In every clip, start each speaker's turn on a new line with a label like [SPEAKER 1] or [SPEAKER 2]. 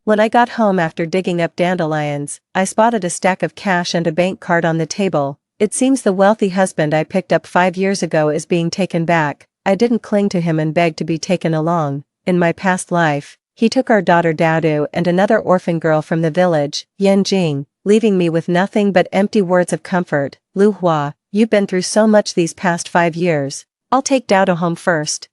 [SPEAKER 1] When I got home after digging up dandelions, I spotted a stack of cash and a bank card on the table. It seems the wealthy husband I picked up 5 years ago is being taken back. I didn't cling to him and beg to be taken along. In my past life, he took our daughter Daodu and another orphan girl from the village, Yanjing, leaving me with nothing but empty words of comfort. Lu Hua, you've been through so much these past 5 years. I'll take Daodu home first.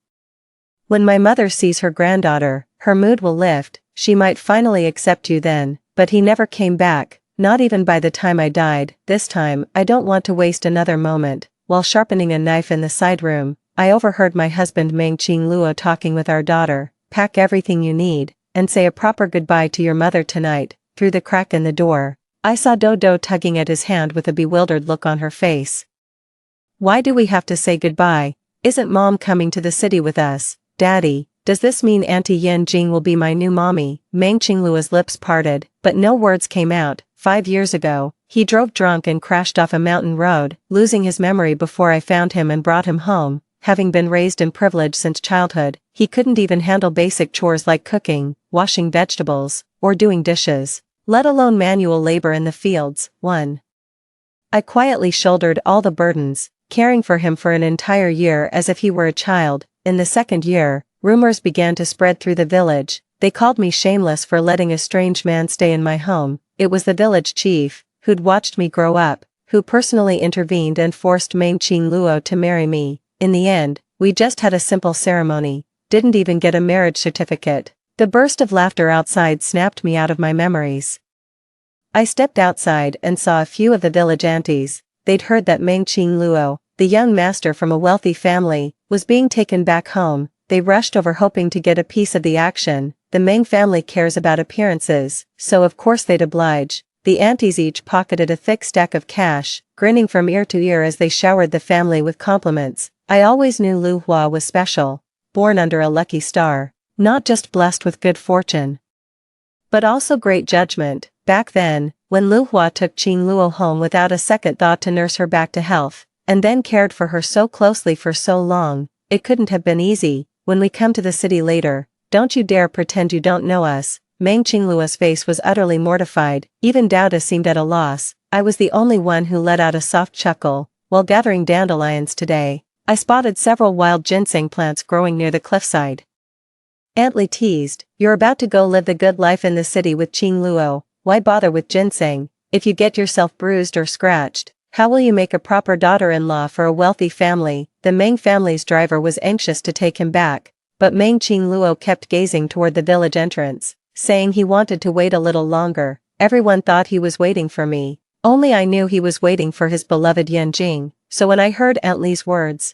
[SPEAKER 1] When my mother sees her granddaughter, her mood will lift. She might finally accept you then, but he never came back, not even by the time I died. This time, I don't want to waste another moment. While sharpening a knife in the side room, I overheard my husband Meng Qingluo talking with our daughter. Pack everything you need, and say a proper goodbye to your mother tonight. Through the crack in the door, I saw Dodo tugging at his hand with a bewildered look on her face. Why do we have to say goodbye? Isn't Mom coming to the city with us? Daddy, does this mean Auntie Yanjing will be my new mommy? Meng Qingluo's lips parted, but no words came out. 5 years ago, he drove drunk and crashed off a mountain road, losing his memory before I found him and brought him home. Having been raised in privilege since childhood, he couldn't even handle basic chores like cooking, washing vegetables, or doing dishes, let alone manual labor in the fields. 1. I quietly shouldered all the burdens, caring for him for an entire year as if he were a child. In the 2nd year, rumors began to spread through the village. They called me shameless for letting a strange man stay in my home. It was the village chief, who'd watched me grow up, who personally intervened and forced Meng Qingluo to marry me. In the end, we just had a simple ceremony, didn't even get a marriage certificate. The burst of laughter outside snapped me out of my memories. I stepped outside and saw a few of the village aunties. They'd heard that Meng Qingluo, the young master from a wealthy family, was being taken back home. They rushed over hoping to get a piece of the action. The Meng family cares about appearances, so of course they'd oblige. The aunties each pocketed a thick stack of cash, grinning from ear to ear as they showered the family with compliments. I always knew Lu Hua was special, born under a lucky star, not just blessed with good fortune, but also great judgment. Back then, when Lu Hua took Qingluo home without a second thought to nurse her back to health, and then cared for her so closely for so long, it couldn't have been easy. When we come to the city later, don't you dare pretend you don't know us. Meng Qingluo's face was utterly mortified. Even Daoda seemed at a loss. I was the only one who let out a soft chuckle. While gathering dandelions today, I spotted several wild ginseng plants growing near the cliffside. Aunt Li teased, "You're about to go live the good life in the city with Qingluo. Why bother with ginseng? If you get yourself bruised or scratched, how will you make a proper daughter-in-law for a wealthy family?" The Meng family's driver was anxious to take him back, but Meng Qingluo kept gazing toward the village entrance, saying he wanted to wait a little longer. Everyone thought he was waiting for me. Only I knew he was waiting for his beloved Yanjing, so when I heard Aunt Li's words,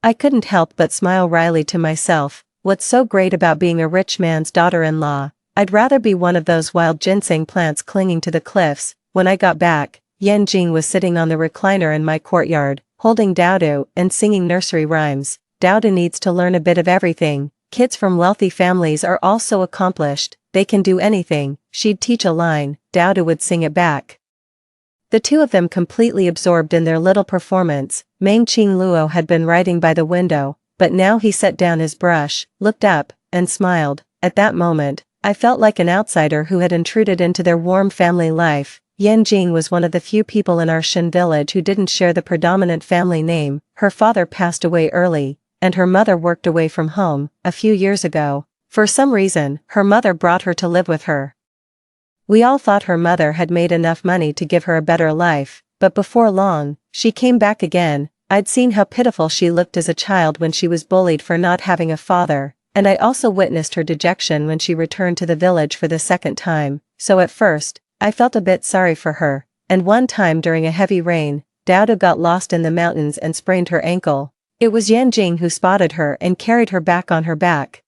[SPEAKER 1] I couldn't help but smile wryly to myself. What's so great about being a rich man's daughter-in-law? I'd rather be one of those wild ginseng plants clinging to the cliffs. When I got back, Yanjing was sitting on the recliner in my courtyard, holding Daodu and singing nursery rhymes. Daodu needs to learn a bit of everything. Kids from wealthy families are all so accomplished, they can do anything. She'd teach a line, Daodu would sing it back. The two of them completely absorbed in their little performance. Meng Qingluo had been writing by the window, but now he set down his brush, looked up, and smiled. At that moment, I felt like an outsider who had intruded into their warm family life. Yanjing was one of the few people in our Shen village who didn't share the predominant family name. Her father passed away early, and her mother worked away from home. A few years ago, for some reason, her mother brought her to live with her. We all thought her mother had made enough money to give her a better life, but before long, she came back again. I'd seen how pitiful she looked as a child when she was bullied for not having a father, and I also witnessed her dejection when she returned to the village for the 2nd time, so at first, I felt a bit sorry for her. And one time during a heavy rain, Daoda got lost in the mountains and sprained her ankle. It was Yanjing who spotted her and carried her back on her back.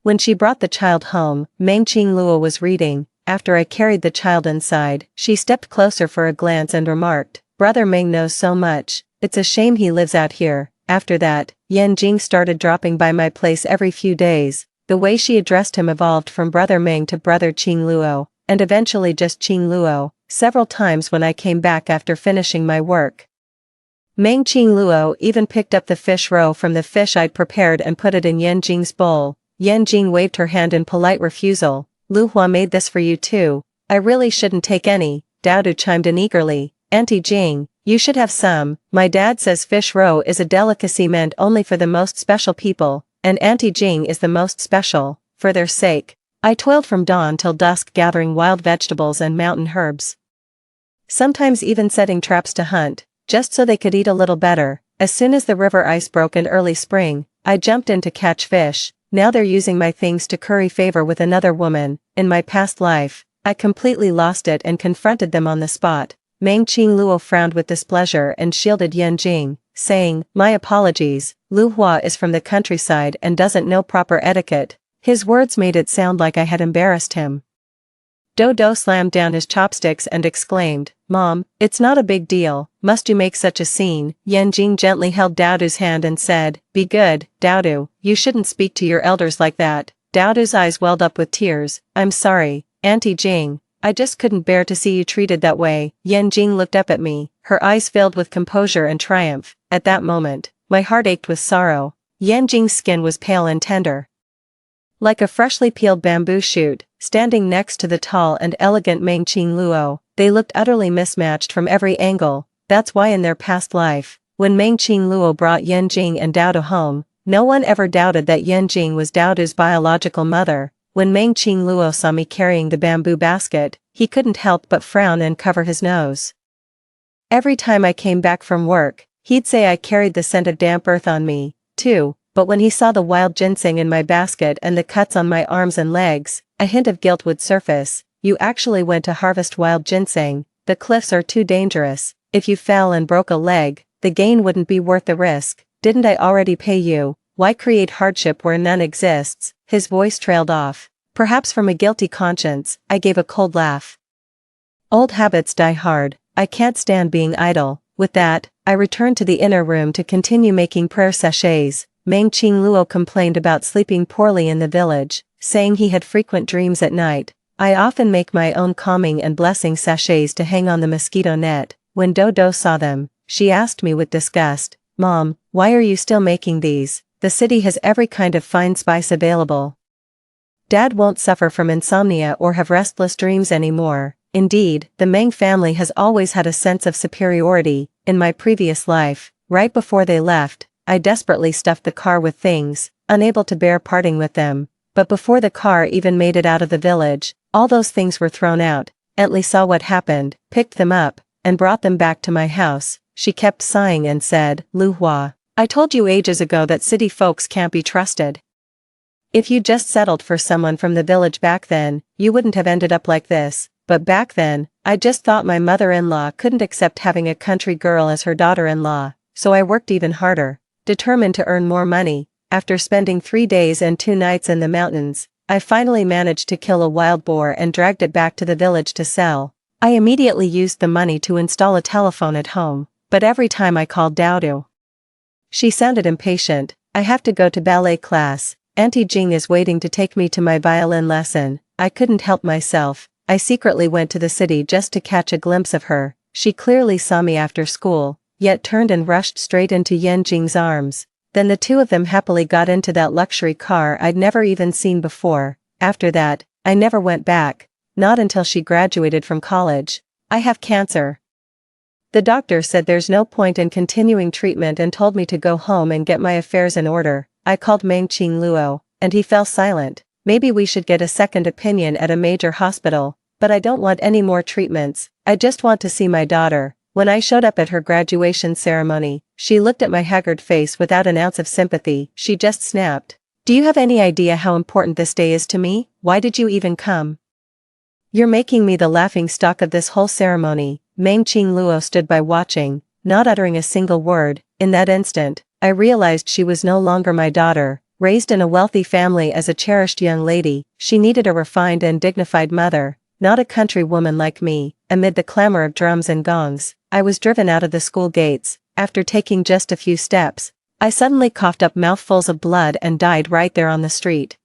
[SPEAKER 1] When she brought the child home, Meng Qingluo was reading. After I carried the child inside, she stepped closer for a glance and remarked, "Brother Meng knows so much, it's a shame he lives out here." After that, Yanjing started dropping by my place every few days. The way she addressed him evolved from Brother Meng to Brother Qingluo, and eventually just Qingluo. Several times when I came back after finishing my work, Meng Qingluo even picked up the fish roe from the fish I'd prepared and put it in Yanjing's bowl. Yanjing waved her hand in polite refusal. Lu Hua made this for you too. I really shouldn't take any, Daodu chimed in eagerly. Auntie Jing, you should have some. My dad says fish roe is a delicacy meant only for the most special people, and Auntie Jing is the most special, for their sake. I toiled from dawn till dusk gathering wild vegetables and mountain herbs. Sometimes even setting traps to hunt, just so they could eat a little better. As soon as the river ice broke in early spring, I jumped in to catch fish. Now they're using my things to curry favor with another woman. In my past life, I completely lost it and confronted them on the spot. Meng Qing Luo frowned with displeasure and shielded Yan Jing, saying, "My apologies, Lu Hua is from the countryside and doesn't know proper etiquette." His words made it sound like I had embarrassed him. Dodo slammed down his chopsticks and exclaimed, "Mom, it's not a big deal, must you make such a scene?" Yan Jing gently held Daodu's hand and said, "Be good, Daodu, you shouldn't speak to your elders like that." Daodu's eyes welled up with tears. "I'm sorry, Auntie Jing, I just couldn't bear to see you treated that way." Yan Jing looked up at me, her eyes filled with composure and triumph. At that moment, my heart ached with sorrow. Yan Jing's skin was pale and tender, like a freshly peeled bamboo shoot. Standing next to the tall and elegant Meng Qing Luo, they looked utterly mismatched from every angle. That's why in their past life, when Meng Qing Luo brought Yan Jing and Daodu home, no one ever doubted that Yan Jing was Daodu's biological mother. When Meng Qing Luo saw me carrying the bamboo basket, he couldn't help but frown and cover his nose. Every time I came back from work, he'd say I carried the scent of damp earth on me, too. But when he saw the wild ginseng in my basket and the cuts on my arms and legs, a hint of guilt would surface. "You actually went to harvest wild ginseng. The cliffs are too dangerous. If you fell and broke a leg, the gain wouldn't be worth the risk. Didn't I already pay you? Why create hardship where none exists?" His voice trailed off. Perhaps from a guilty conscience, I gave a cold laugh. Old habits die hard. I can't stand being idle. With that, I returned to the inner room to continue making prayer sachets. Meng Qing Luo complained about sleeping poorly in the village, saying he had frequent dreams at night. I often make my own calming and blessing sachets to hang on the mosquito net. When Dodo saw them, she asked me with disgust, "Mom, why are you still making these? The city has every kind of fine spice available. Dad won't suffer from insomnia or have restless dreams anymore." Indeed, the Meng family has always had a sense of superiority. In my previous life, right before they left, I desperately stuffed the car with things, unable to bear parting with them. But before the car even made it out of the village, all those things were thrown out. Aunt saw what happened, picked them up, and brought them back to my house. She kept sighing and said, "Lu Hua, I told you ages ago that city folks can't be trusted. If you just settled for someone from the village back then, you wouldn't have ended up like this. But back then, I just thought my mother-in-law couldn't accept having a country girl as her daughter-in-law, so I worked even harder, determined to earn more money. After spending 3 days and 2 nights in the mountains, I finally managed to kill a wild boar and dragged it back to the village to sell. I immediately used the money to install a telephone at home, but every time I called Daodu, she sounded impatient. "I have to go to ballet class. Auntie Jing is waiting to take me to my violin lesson." I couldn't help myself. I secretly went to the city just to catch a glimpse of her. She clearly saw me after school, yet turned and rushed straight into Yan Jing's arms. Then the two of them happily got into that luxury car I'd never even seen before. After that, I never went back, not until she graduated from college. "I have cancer. The doctor said there's no point in continuing treatment and told me to go home and get my affairs in order." I called Meng Qing Luo, and he fell silent. "Maybe we should get a second opinion at a major hospital, but I don't want any more treatments. I just want to see my daughter." When I showed up at her graduation ceremony, she looked at my haggard face without an ounce of sympathy. She just snapped, "Do you have any idea how important this day is to me? Why did you even come? You're making me the laughing stock of this whole ceremony." Meng Qing Luo stood by watching, not uttering a single word. In that instant, I realized she was no longer my daughter. Raised in a wealthy family as a cherished young lady, she needed a refined and dignified mother, not a country woman like me. Amid the clamor of drums and gongs, I was driven out of the school gates. After taking just a few steps, I suddenly coughed up mouthfuls of blood and died right there on the street.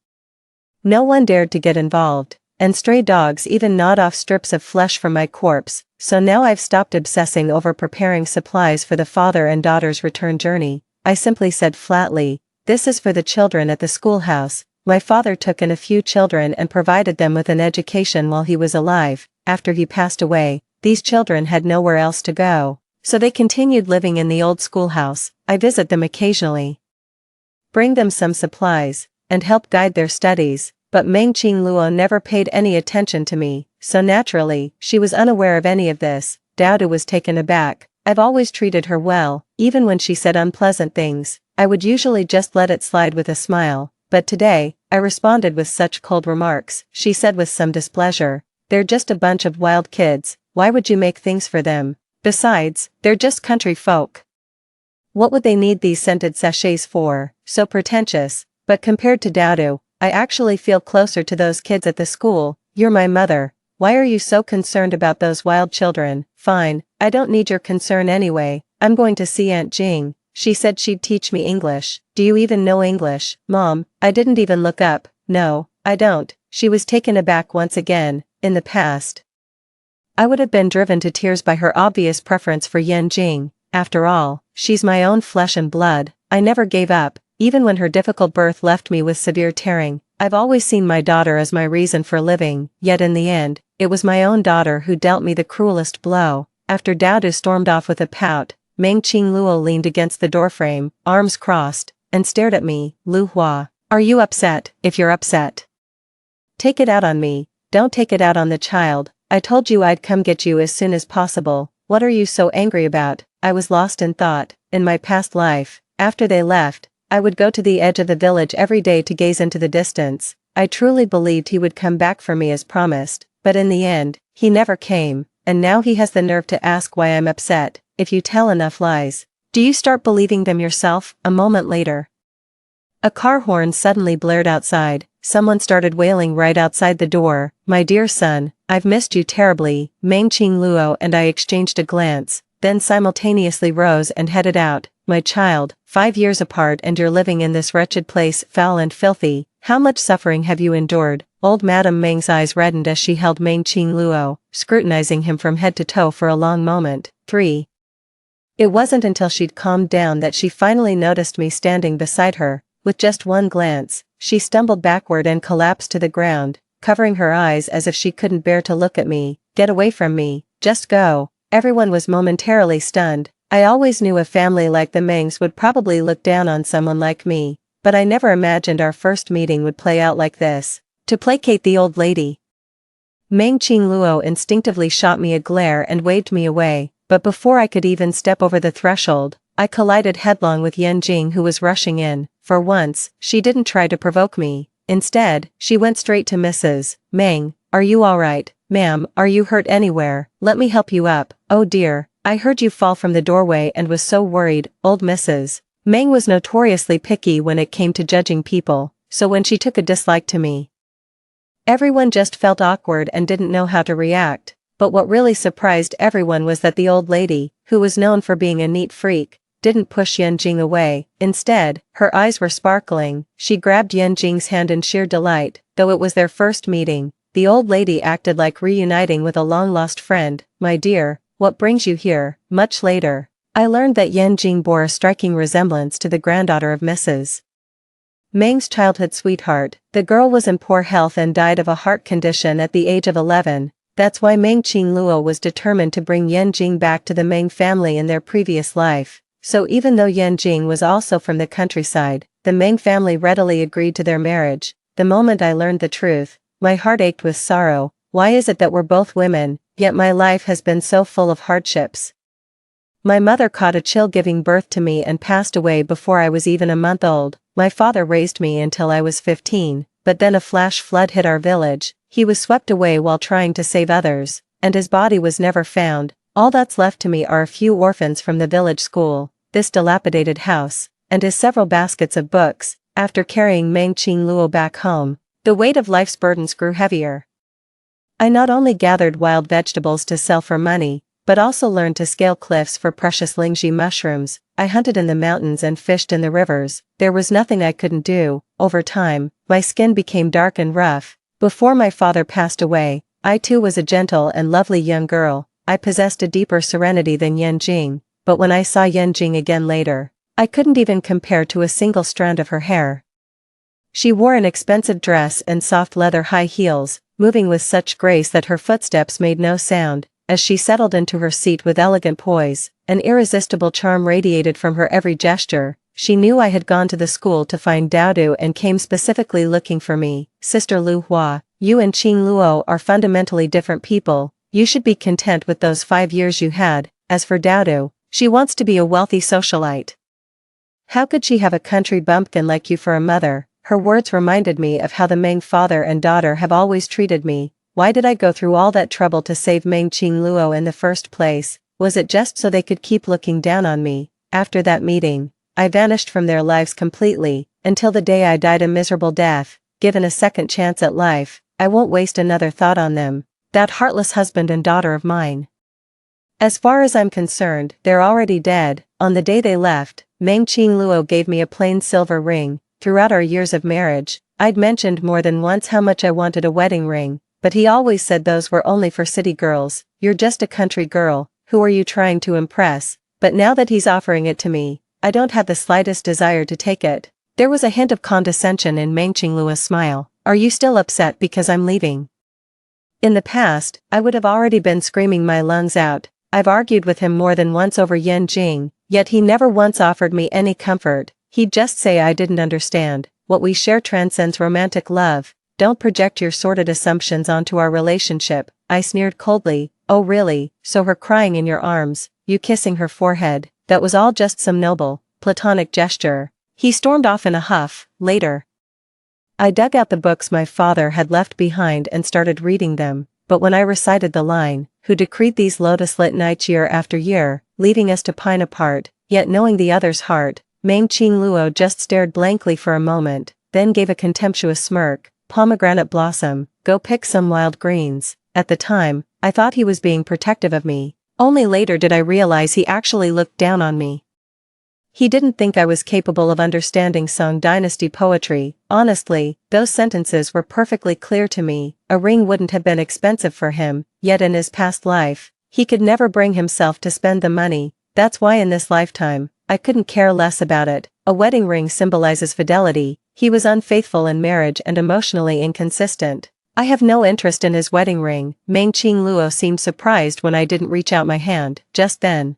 [SPEAKER 1] No one dared to get involved, and stray dogs even gnawed off strips of flesh from my corpse. So now I've stopped obsessing over preparing supplies for the father and daughter's return journey. I simply said flatly, "This is for the children at the schoolhouse. My father took in a few children and provided them with an education while he was alive. After he passed away, these children had nowhere else to go, so they continued living in the old schoolhouse. I visit them occasionally, bring them some supplies, and help guide their studies, but Meng Qingluo never paid any attention to me, so naturally, she was unaware of any of this. Dowda was taken aback. I've always treated her well, even when she said unpleasant things. I would usually just let it slide with a smile, but today, I responded with such cold remarks. She said with some displeasure, "They're just a bunch of wild kids, why would you make things for them? Besides, they're just country folk. What would they need these scented sachets for? So pretentious." But compared to Dowda, I actually feel closer to those kids at the school. "You're my mother. Why are you so concerned about those wild children?" "Fine, I don't need your concern anyway. I'm going to see Aunt Jing. She said she'd teach me English." "Do you even know English, Mom?" I didn't even look up. "No, I don't." She was taken aback once again. In the past, I would have been driven to tears by her obvious preference for Yan Jing. After all, she's my own flesh and blood. I never gave up, even when her difficult birth left me with severe tearing. I've always seen my daughter as my reason for living, yet in the end, it was my own daughter who dealt me the cruelest blow. After Dowda stormed off with a pout, Meng Qingluo leaned against the doorframe, arms crossed, and stared at me. "Lu Hua, are you upset? If you're upset, take it out on me. Don't take it out on the child. I told you I'd come get you as soon as possible. What are you so angry about?" I was lost in thought. In my past life, after they left, I would go to the edge of the village every day to gaze into the distance. I truly believed he would come back for me as promised, but in the end, he never came, and now he has the nerve to ask why I'm upset. If you tell enough lies, do you start believing them yourself? A moment later, a car horn suddenly blared outside. Someone started wailing right outside the door. "My dear son, I've missed you terribly." Meng Qingluo and I exchanged a glance, then simultaneously rose and headed out. "My child, 5 years apart and you're living in this wretched place, foul and filthy. How much suffering have you endured?" Old Madame Meng's eyes reddened as she held Meng Qingluo, scrutinizing him from head to toe for a long moment. 3. It wasn't until she'd calmed down that she finally noticed me standing beside her. With just one glance, she stumbled backward and collapsed to the ground, covering her eyes as if she couldn't bear to look at me. "Get away from me, just go." Everyone was momentarily stunned. I always knew a family like the Mengs would probably look down on someone like me, but I never imagined our first meeting would play out like this. To placate the old lady, Meng Qingluo instinctively shot me a glare and waved me away, but before I could even step over the threshold, I collided headlong with Yan Jing, who was rushing in. For once, she didn't try to provoke me. Instead, she went straight to Mrs. Meng. "Are you alright, ma'am? Are you hurt anywhere? Let me help you up." "Oh dear, I heard you fall from the doorway and was so worried." Old Mrs. Meng was notoriously picky when it came to judging people, so when she took a dislike to me, everyone just felt awkward and didn't know how to react. But what really surprised everyone was that the old lady, who was known for being a neat freak, didn't push Yan Jing away. Instead, her eyes were sparkling. She grabbed Yan Jing's hand in sheer delight. Though it was their first meeting, the old lady acted like reuniting with a long-lost friend. "My dear, what brings you here?" Much later, I learned that Yan Jing bore a striking resemblance to the granddaughter of Mrs. Meng's childhood sweetheart. The girl was in poor health and died of a heart condition at the age of 11. That's why Meng Qingluo was determined to bring Yan Jing back to the Meng family in their previous life. So even though Yan Jing was also from the countryside, the Meng family readily agreed to their marriage. The moment I learned the truth, my heart ached with sorrow. Why is it that we're both women, yet my life has been so full of hardships? My mother caught a chill giving birth to me and passed away before I was even a month old. My father raised me until I was 15, but then a flash flood hit our village. He was swept away while trying to save others, and his body was never found. All that's left to me are a few orphans from the village school, this dilapidated house, and his several baskets of books. After carrying Meng Qingluo back home, the weight of life's burdens grew heavier. I not only gathered wild vegetables to sell for money, but also learned to scale cliffs for precious lingzhi mushrooms. I hunted in the mountains and fished in the rivers. There was nothing I couldn't do. Over time, my skin became dark and rough. Before my father passed away, I too was a gentle and lovely young girl. I possessed a deeper serenity than Yan Jing, but when I saw Yan Jing again later, I couldn't even compare to a single strand of her hair. She wore an expensive dress and soft leather high heels, moving with such grace that her footsteps made no sound. As she settled into her seat with elegant poise, an irresistible charm radiated from her every gesture. She knew I had gone to the school to find Daodu and came specifically looking for me. Sister Lu Hua, you and Qing Luo are fundamentally different people. You should be content with those 5 years you had. As for Daodu, she wants to be a wealthy socialite. How could she have a country bumpkin like you for a mother? Her words reminded me of how the Meng father and daughter have always treated me. Why did I go through all that trouble to save Meng Qing Luo in the first place? Was it just so they could keep looking down on me? After that meeting, I vanished from their lives completely, until the day I died a miserable death. Given a second chance at life, I won't waste another thought on them. That heartless husband and daughter of mine. As far as I'm concerned, they're already dead. On the day they left, Meng Qing Luo gave me a plain silver ring. Throughout our years of marriage, I'd mentioned more than once how much I wanted a wedding ring, but he always said those were only for city girls. You're just a country girl, who are you trying to impress? But now that he's offering it to me, I don't have the slightest desire to take it. There was a hint of condescension in Meng Qing Luo's smile. Are you still upset because I'm leaving? In the past, I would have already been screaming my lungs out. I've argued with him more than once over Yan Jing, yet he never once offered me any comfort. He'd just say I didn't understand. What we share transcends romantic love. Don't project your sordid assumptions onto our relationship. I sneered coldly. Oh really? So her crying in your arms, you kissing her forehead, that was all just some noble, platonic gesture. He stormed off in a huff. Later, I dug out the books my father had left behind and started reading them, but when I recited the line, who decreed these lotus-lit nights year after year, leaving us to pine apart, yet knowing the other's heart, Meng Qing Luo just stared blankly for a moment, then gave a contemptuous smirk. Pomegranate blossom, go pick some wild greens. At the time, I thought he was being protective of me. Only later did I realize he actually looked down on me. He didn't think I was capable of understanding Song Dynasty poetry. Honestly, those sentences were perfectly clear to me. A ring wouldn't have been expensive for him, yet in his past life, he could never bring himself to spend the money. That's why in this lifetime, I couldn't care less about it. A wedding ring symbolizes fidelity. He was unfaithful in marriage and emotionally inconsistent. I have no interest in his wedding ring. Meng Qing Luo seemed surprised when I didn't reach out my hand. Just then,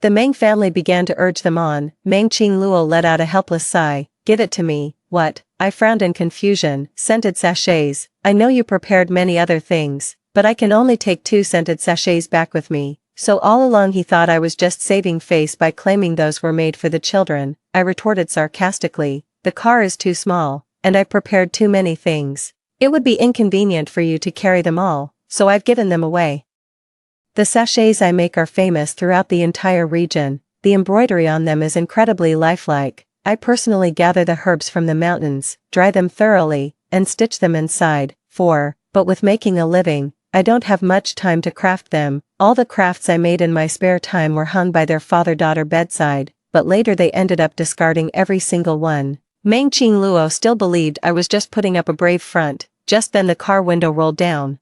[SPEAKER 1] the Meng family began to urge them on. Meng Qing Luo let out a helpless sigh. Give it to me. What? I frowned in confusion. Scented sachets. I know you prepared many other things, but I can only take 2 scented sachets back with me. So all along he thought I was just saving face by claiming those were made for the children. I retorted sarcastically. The car is too small, and I prepared too many things. It would be inconvenient for you to carry them all, so I've given them away. The sachets I make are famous throughout the entire region. The embroidery on them is incredibly lifelike. I personally gather the herbs from the mountains, dry them thoroughly, and stitch them inside. But with making a living, I don't have much time to craft them. All the crafts I made in my spare time were hung by their father-daughter bedside, but later they ended up discarding every single one. Meng Qing Luo still believed I was just putting up a brave front. Just then the car window rolled down,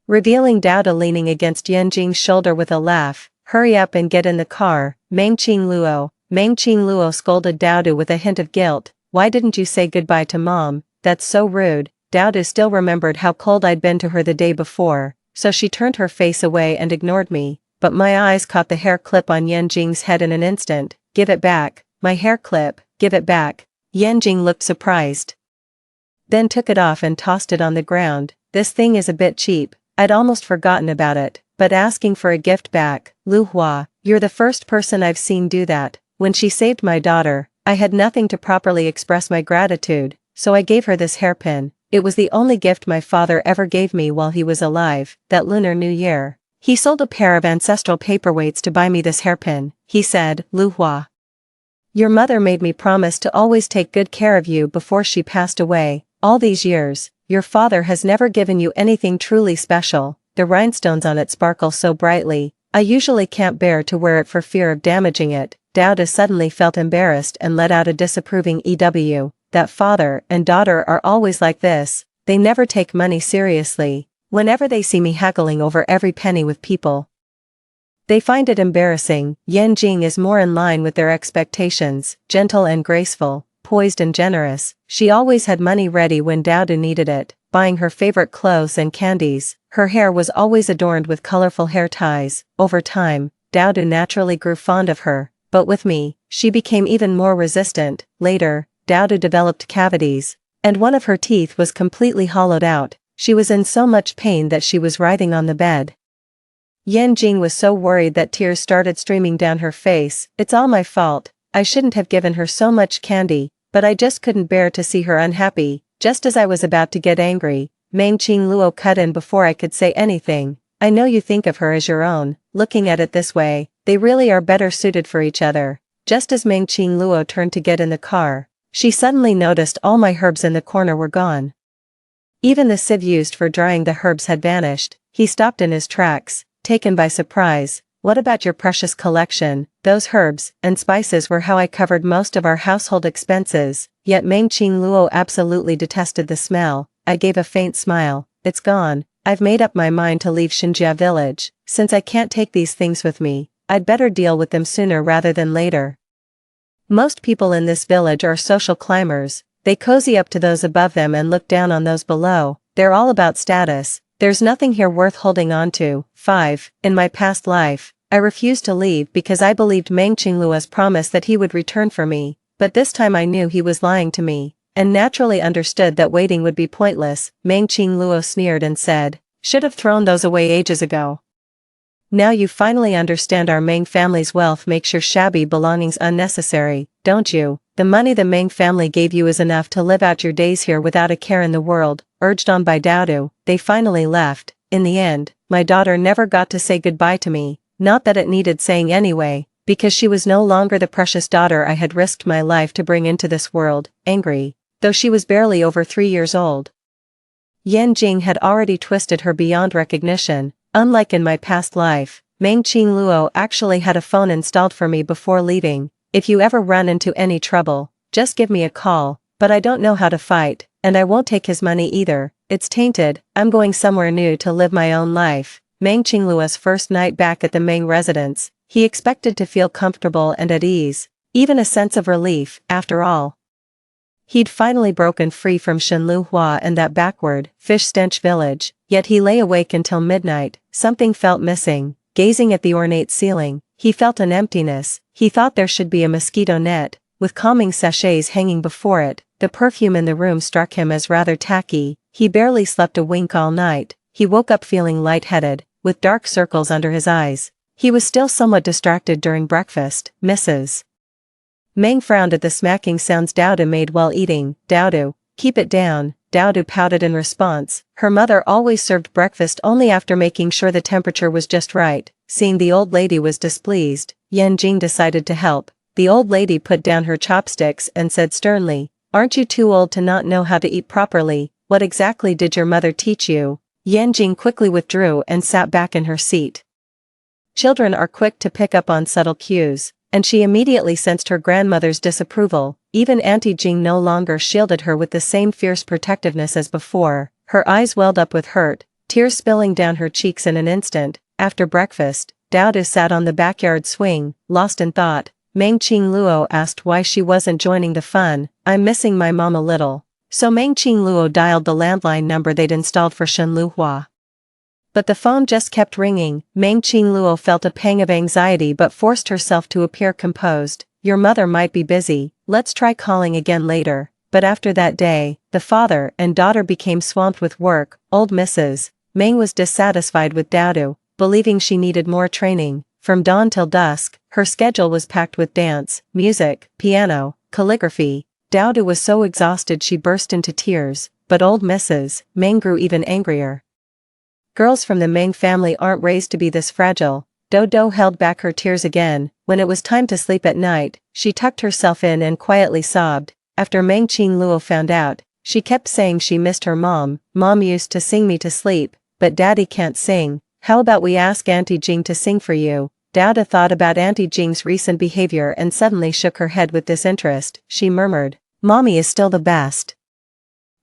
[SPEAKER 1] revealing Daoda leaning against Yanjing's shoulder with a laugh. Hurry up and get in the car, Meng Qing Luo. Meng Qing Luo scolded Daoda with a hint of guilt. Why didn't you say goodbye to Mom? That's so rude. Daoda still remembered how cold I'd been to her the day before, so she turned her face away and ignored me, but my eyes caught the hair clip on Yanjing's head in an instant. Give it back. My hair clip, give it back. Yanjing looked surprised, then took it off and tossed it on the ground. This thing is a bit cheap. I'd almost forgotten about it, but asking for a gift back. Lu Hua, you're the first person I've seen do that. When she saved my daughter, I had nothing to properly express my gratitude, so I gave her this hairpin. It was the only gift my father ever gave me while he was alive. That Lunar New Year, he sold a pair of ancestral paperweights to buy me this hairpin. He said, Lu Hua, your mother made me promise to always take good care of you before she passed away. All these years, your father has never given you anything truly special. The rhinestones on it sparkle so brightly. I usually can't bear to wear it for fear of damaging it. Daoda suddenly felt embarrassed and let out a disapproving EW. That father and daughter are always like this. They never take money seriously. Whenever they see me haggling over every penny with people, they find it embarrassing. Yanjing is more in line with their expectations, gentle and graceful, poised and generous. She always had money ready when Dowdu needed it, buying her favorite clothes and candies. Her hair was always adorned with colorful hair ties. Over time, Dowdu naturally grew fond of her, but with me, she became even more resistant. Later, Dowdu developed cavities, and one of her teeth was completely hollowed out. She was in so much pain that she was writhing on the bed. Yanjing was so worried that tears started streaming down her face. "It's all my fault. I shouldn't have given her so much candy, but I just couldn't bear to see her unhappy." Just as I was about to get angry, Meng Qingluo cut in before I could say anything. "I know you think of her as your own. Looking at it this way, they really are better suited for each other." Just as Meng Qingluo turned to get in the car, she suddenly noticed all my herbs in the corner were gone. Even the sieve used for drying the herbs had vanished. He stopped in his tracks, taken by surprise. "What about your precious collection?" Those herbs and spices were how I covered most of our household expenses, yet Meng Qingluo absolutely detested the smell. I gave a faint smile. "It's gone. I've made up my mind to leave Xinjia village. Since I can't take these things with me, I'd better deal with them sooner rather than later." Most people in this village are social climbers. They cozy up to those above them and look down on those below. They're all about status. There's nothing here worth holding on to. 5. In my past life, I refused to leave because I believed Meng Qingluo's promise that he would return for me, but this time I knew he was lying to me, and naturally understood that waiting would be pointless. Meng Qingluo sneered and said, "Should have thrown those away ages ago. Now you finally understand our Meng family's wealth makes your shabby belongings unnecessary, don't you? The money the Meng family gave you is enough to live out your days here without a care in the world." Urged on by Dowdu, they finally left. In the end, my daughter never got to say goodbye to me, not that it needed saying anyway, because she was no longer the precious daughter I had risked my life to bring into this world. Angry, though she was barely over 3 years old, Yanjing had already twisted her beyond recognition. Unlike in my past life, Meng Qingluo actually had a phone installed for me before leaving. "If you ever run into any trouble, just give me a call, but I don't know how to fight, and I won't take his money either. It's tainted. I'm going somewhere new to live my own life." Meng Qingluo's first night back at the Meng residence, he expected to feel comfortable and at ease, even a sense of relief. After all, he'd finally broken free from Shenluhua and that backward, fish-stench village, yet he lay awake until midnight. Something felt missing. Gazing at the ornate ceiling, he felt an emptiness. He thought there should be a mosquito net, with calming sachets hanging before it. The perfume in the room struck him as rather tacky. He barely slept a wink all night. He woke up feeling lightheaded, with dark circles under his eyes. He was still somewhat distracted during breakfast. Mrs. Meng frowned at the smacking sounds Dowdu made while eating. "Dowdu, keep it down." Dowdu pouted in response. Her mother always served breakfast only after making sure the temperature was just right. Seeing the old lady was displeased, Yanjing decided to help. The old lady put down her chopsticks and said sternly, "Aren't you too old to not know how to eat properly? What exactly did your mother teach you?" Yanjing quickly withdrew and sat back in her seat. Children are quick to pick up on subtle cues, and she immediately sensed her grandmother's disapproval. Even Auntie Jing no longer shielded her with the same fierce protectiveness as before. Her eyes welled up with hurt, tears spilling down her cheeks in an instant. After breakfast, Dowdu sat on the backyard swing, lost in thought. Meng Qingluo asked why she wasn't joining the fun. "I'm missing my mom a little." So Meng Qingluo dialed the landline number they'd installed for Shenluhua. But the phone just kept ringing. Meng Qingluo felt a pang of anxiety but forced herself to appear composed. "Your mother might be busy. Let's try calling again later." But after that day, the father and daughter became swamped with work. Old Mrs. Meng was dissatisfied with Dowdu, believing she needed more training. From dawn till dusk, her schedule was packed with dance, music, piano, calligraphy. Dowdu was so exhausted she burst into tears, but old Mrs. Meng grew even angrier. Girls from the Meng family aren't raised to be this fragile. Dodo held back her tears again. When it was time to sleep at night, she tucked herself in and quietly sobbed. After Meng Qingluo found out, she kept saying she missed her mom. "Mom used to sing me to sleep, but Daddy can't sing. How about we ask Auntie Jing to sing for you?" Dowda thought about Auntie Jing's recent behavior and suddenly shook her head with disinterest. She murmured, "Mommy is still the best."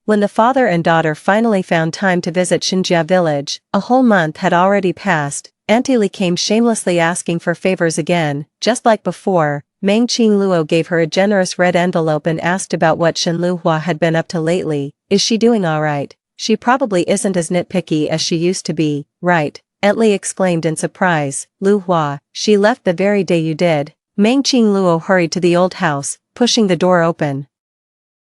[SPEAKER 1] When the father and daughter finally found time to visit Xinjia village, a whole month had already passed. Auntie Li came shamelessly asking for favors again. Just like before, Meng Qingluo gave her a generous red envelope and asked about what Shen Luhua had been up to lately. Is she doing alright? She probably isn't as nitpicky as she used to be, right? Aunt Li exclaimed in surprise. Luhua, she left the very day you did. Meng Qingluo hurried to the old house, pushing the door open.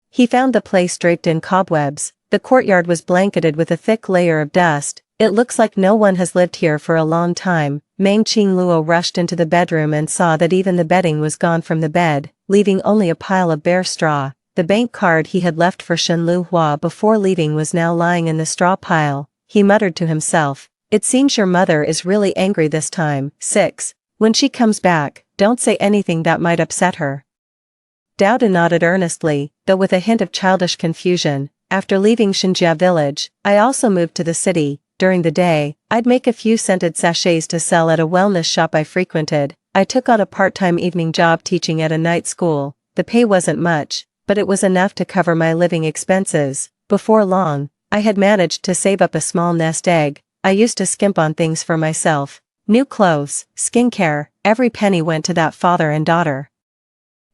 [SPEAKER 1] He found the place draped in cobwebs. The courtyard was blanketed with a thick layer of dust. It looks like no one has lived here for a long time. Meng Qingluo rushed into the bedroom and saw that even the bedding was gone from the bed, leaving only a pile of bare straw. The bank card he had left for Shen Luhua before leaving was now lying in the straw pile. He muttered to himself, "It seems your mother is really angry this time." 6. When she comes back, don't say anything that might upset her. Dowda nodded earnestly, though with a hint of childish confusion. After leaving Xinjia village, I also moved to the city. During the day, I'd make a few scented sachets to sell at a wellness shop I frequented. I took on a part-time evening job teaching at a night school. The pay wasn't much, but it was enough to cover my living expenses. Before long, I had managed to save up a small nest egg. I used to skimp on things for myself. New clothes, skincare, every penny went to that father and daughter.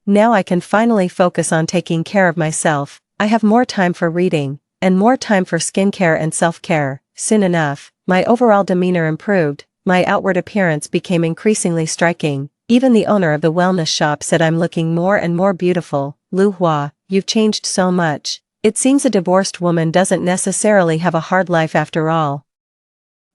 [SPEAKER 1] Now I can finally focus on taking care of myself. I have more time for reading, and more time for skincare and self-care. Soon enough, my overall demeanor improved, my outward appearance became increasingly striking. Even the owner of the wellness shop said I'm looking more and more beautiful. Luhua, you've changed so much. It seems a divorced woman doesn't necessarily have a hard life after all.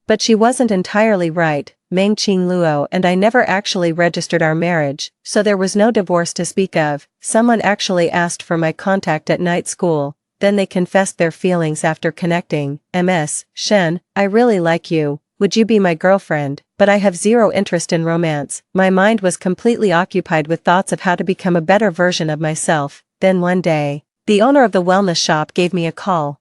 [SPEAKER 1] But she wasn't entirely right. Meng Qingluo and I never actually registered our marriage, so there was no divorce to speak of. Someone actually asked for my contact at night school, then they confessed their feelings after connecting. Ms. Shen, I really like you. Would you be my girlfriend? But I have zero interest in romance. My mind was completely occupied with thoughts of how to become a better version of myself. Then one day, the owner of the wellness shop gave me a call.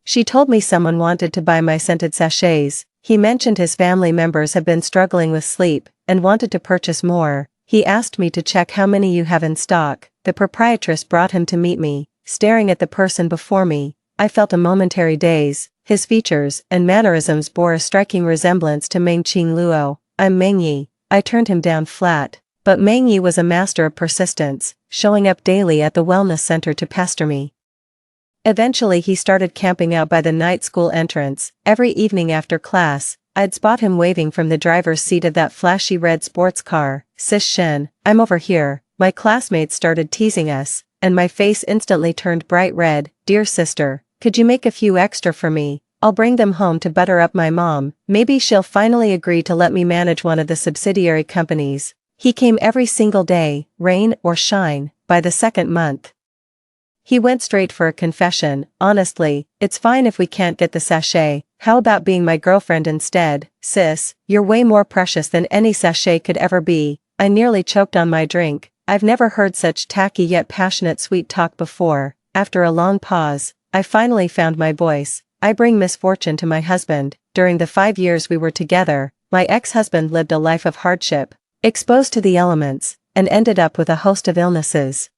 [SPEAKER 1] She told me someone wanted to buy my scented sachets. He mentioned his family members have been struggling with sleep, and wanted to purchase more. He asked me to check how many you have in stock. The proprietress brought him to meet me. Staring at the person before me, I felt a momentary daze. His features and mannerisms bore a striking resemblance to Meng Qingluo. I'm Meng Yi. I turned him down flat. But Meng Yi was a master of persistence, showing up daily at the wellness center to pester me. Eventually he started camping out by the night school entrance. Every evening after class, I'd spot him waving from the driver's seat of that flashy red sports car. Sis Shen, I'm over here. My classmates started teasing us, and my face instantly turned bright red. Dear sister, could you make a few extra for me? I'll bring them home to butter up my mom. Maybe she'll finally agree to let me manage one of the subsidiary companies. He came every single day, rain or shine. By the second month, he went straight for a confession. Honestly, it's fine if we can't get the sachet. How about being my girlfriend instead? Sis, you're way more precious than any sachet could ever be. I nearly choked on my drink. I've never heard such tacky yet passionate sweet talk before. After a long pause, I finally found my voice. I bring misfortune to my husband. During the 5 years we were together, my ex-husband lived a life of hardship, exposed to the elements, and ended up with a host of illnesses.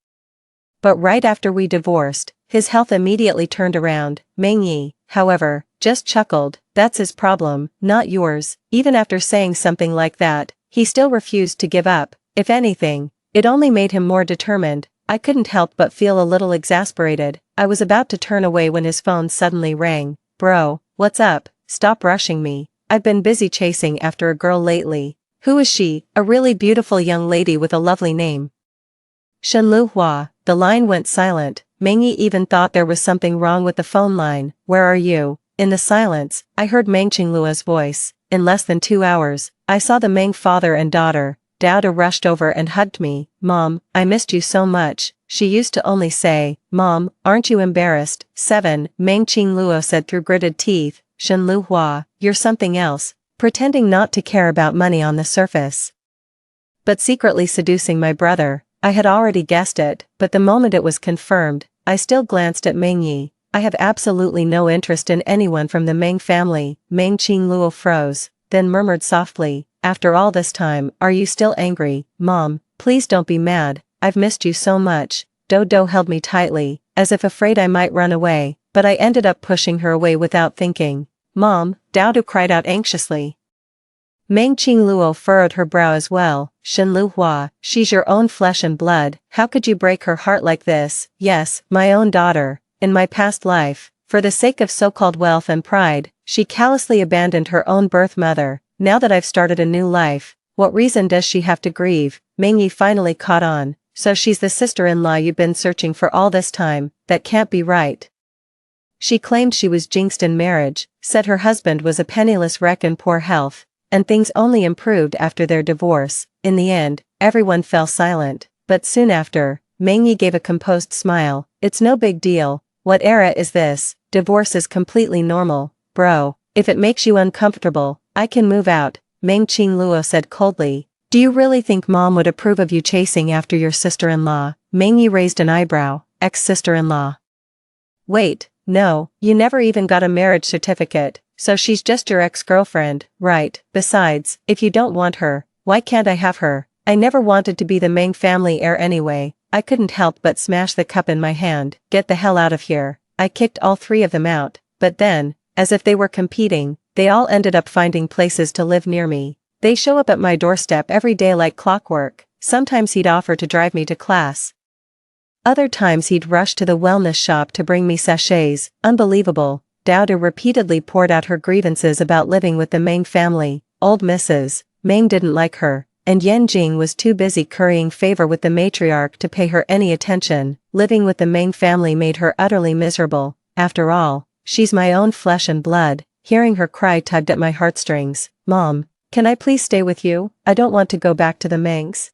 [SPEAKER 1] But right after we divorced, his health immediately turned around. Meng Yi, however, just chuckled. That's his problem, not yours. Even after saying something like that, he still refused to give up. If anything, it only made him more determined. I couldn't help but feel a little exasperated. I was about to turn away when his phone suddenly rang. Bro, what's up? Stop rushing me. I've been busy chasing after a girl lately. Who is she? A really beautiful young lady with a lovely name. Shen Luhua. The line went silent. Meng Yi even thought there was something wrong with the phone line. Where are you? In the silence, I heard Meng Qingluo's voice. In less than 2 hours, I saw the Meng father and daughter. Dowda rushed over and hugged me. Mom, I missed you so much. She used to only say, Mom, aren't you embarrassed? 7. Meng Qingluo said through gritted teeth. Shen Luhua, you're something else. Pretending not to care about money on the surface, but secretly seducing my brother. I had already guessed it, but the moment it was confirmed, I still glanced at Meng Yi. I have absolutely no interest in anyone from the Meng family. Meng Qingluo froze, then murmured softly, after all this time, are you still angry? Mom, please don't be mad, I've missed you so much. Dodo held me tightly, as if afraid I might run away, but I ended up pushing her away without thinking. Mom, Dodo cried out anxiously. Meng Qingluo furrowed her brow as well. Shen Luhua, she's your own flesh and blood, how could you break her heart like this? Yes, my own daughter. In my past life, for the sake of so-called wealth and pride, she callously abandoned her own birth mother. Now that I've started a new life, what reason does she have to grieve? Meng Yi finally caught on. So she's the sister-in-law you've been searching for all this time. That can't be right. She claimed she was jinxed in marriage, said her husband was a penniless wreck in poor health, and things only improved after their divorce. In the end, everyone fell silent, but soon after, Meng Yi gave a composed smile. It's no big deal. What era is this? Divorce is completely normal, bro. If it makes you uncomfortable, I can move out, Meng Qingluo said coldly. Do you really think mom would approve of you chasing after your sister-in-law? Meng Yi raised an eyebrow. Ex-sister-in-law. Wait, no, you never even got a marriage certificate, so she's just your ex-girlfriend, right? Besides, if you don't want her, why can't I have her? I never wanted to be the Meng family heir anyway. I couldn't help but smash the cup in my hand. Get the hell out of here. I kicked all three of them out, but then, as if they were competing, they all ended up finding places to live near me. They show up at my doorstep every day like clockwork. Sometimes he'd offer to drive me to class. Other times he'd rush to the wellness shop to bring me sachets. Unbelievable. Dowda repeatedly poured out her grievances about living with the Meng family. Old Mrs. Meng didn't like her, and Yan Jing was too busy currying favor with the matriarch to pay her any attention. Living with the Meng family made her utterly miserable. After all, she's my own flesh and blood. Hearing her cry tugged at my heartstrings. Mom, can I please stay with you? I don't want to go back to the Mengs.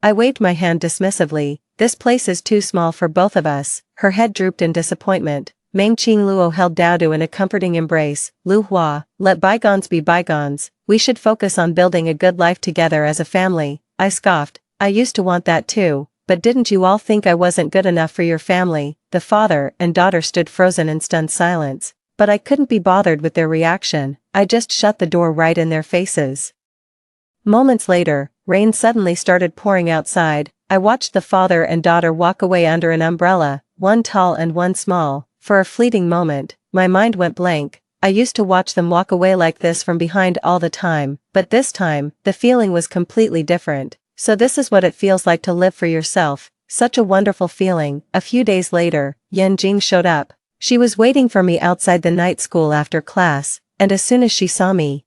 [SPEAKER 1] I waved my hand dismissively. This place is too small for both of us. Her head drooped in disappointment. Meng Qingluo held Daodu in a comforting embrace. Lu Hua, let bygones be bygones. We should focus on building a good life together as a family. I scoffed. I used to want that too, but didn't you all think I wasn't good enough for your family? The father and daughter stood frozen in stunned silence. But I couldn't be bothered with their reaction. I just shut the door right in their faces. Moments later, rain suddenly started pouring outside. I watched the father and daughter walk away under an umbrella, one tall and one small. For a fleeting moment, my mind went blank. I used to watch them walk away like this from behind all the time, but this time, the feeling was completely different. So this is what it feels like to live for yourself. Such a wonderful feeling. A few days later, Yan Jing showed up. She was waiting for me outside the night school after class, and as soon as she saw me,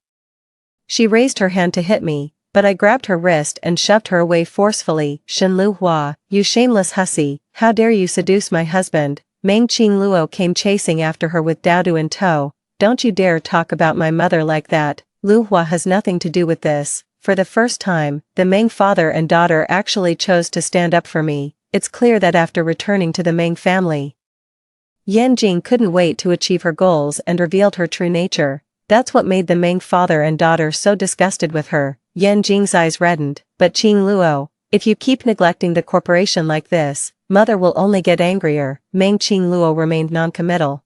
[SPEAKER 1] she raised her hand to hit me, but I grabbed her wrist and shoved her away forcefully. Shen Lu Hua, you shameless hussy, how dare you seduce my husband? Meng Qingluo came chasing after her with Daodu in tow. Don't you dare talk about my mother like that. Lu Hua has nothing to do with this. For the first time, the Meng father and daughter actually chose to stand up for me. It's clear that after returning to the Meng family, Yan Jing couldn't wait to achieve her goals and revealed her true nature. That's what made the Meng father and daughter so disgusted with her. Yan Jing's eyes reddened. But Qingluo, if you keep neglecting the corporation like this, mother will only get angrier. Meng Qingluo remained non-committal.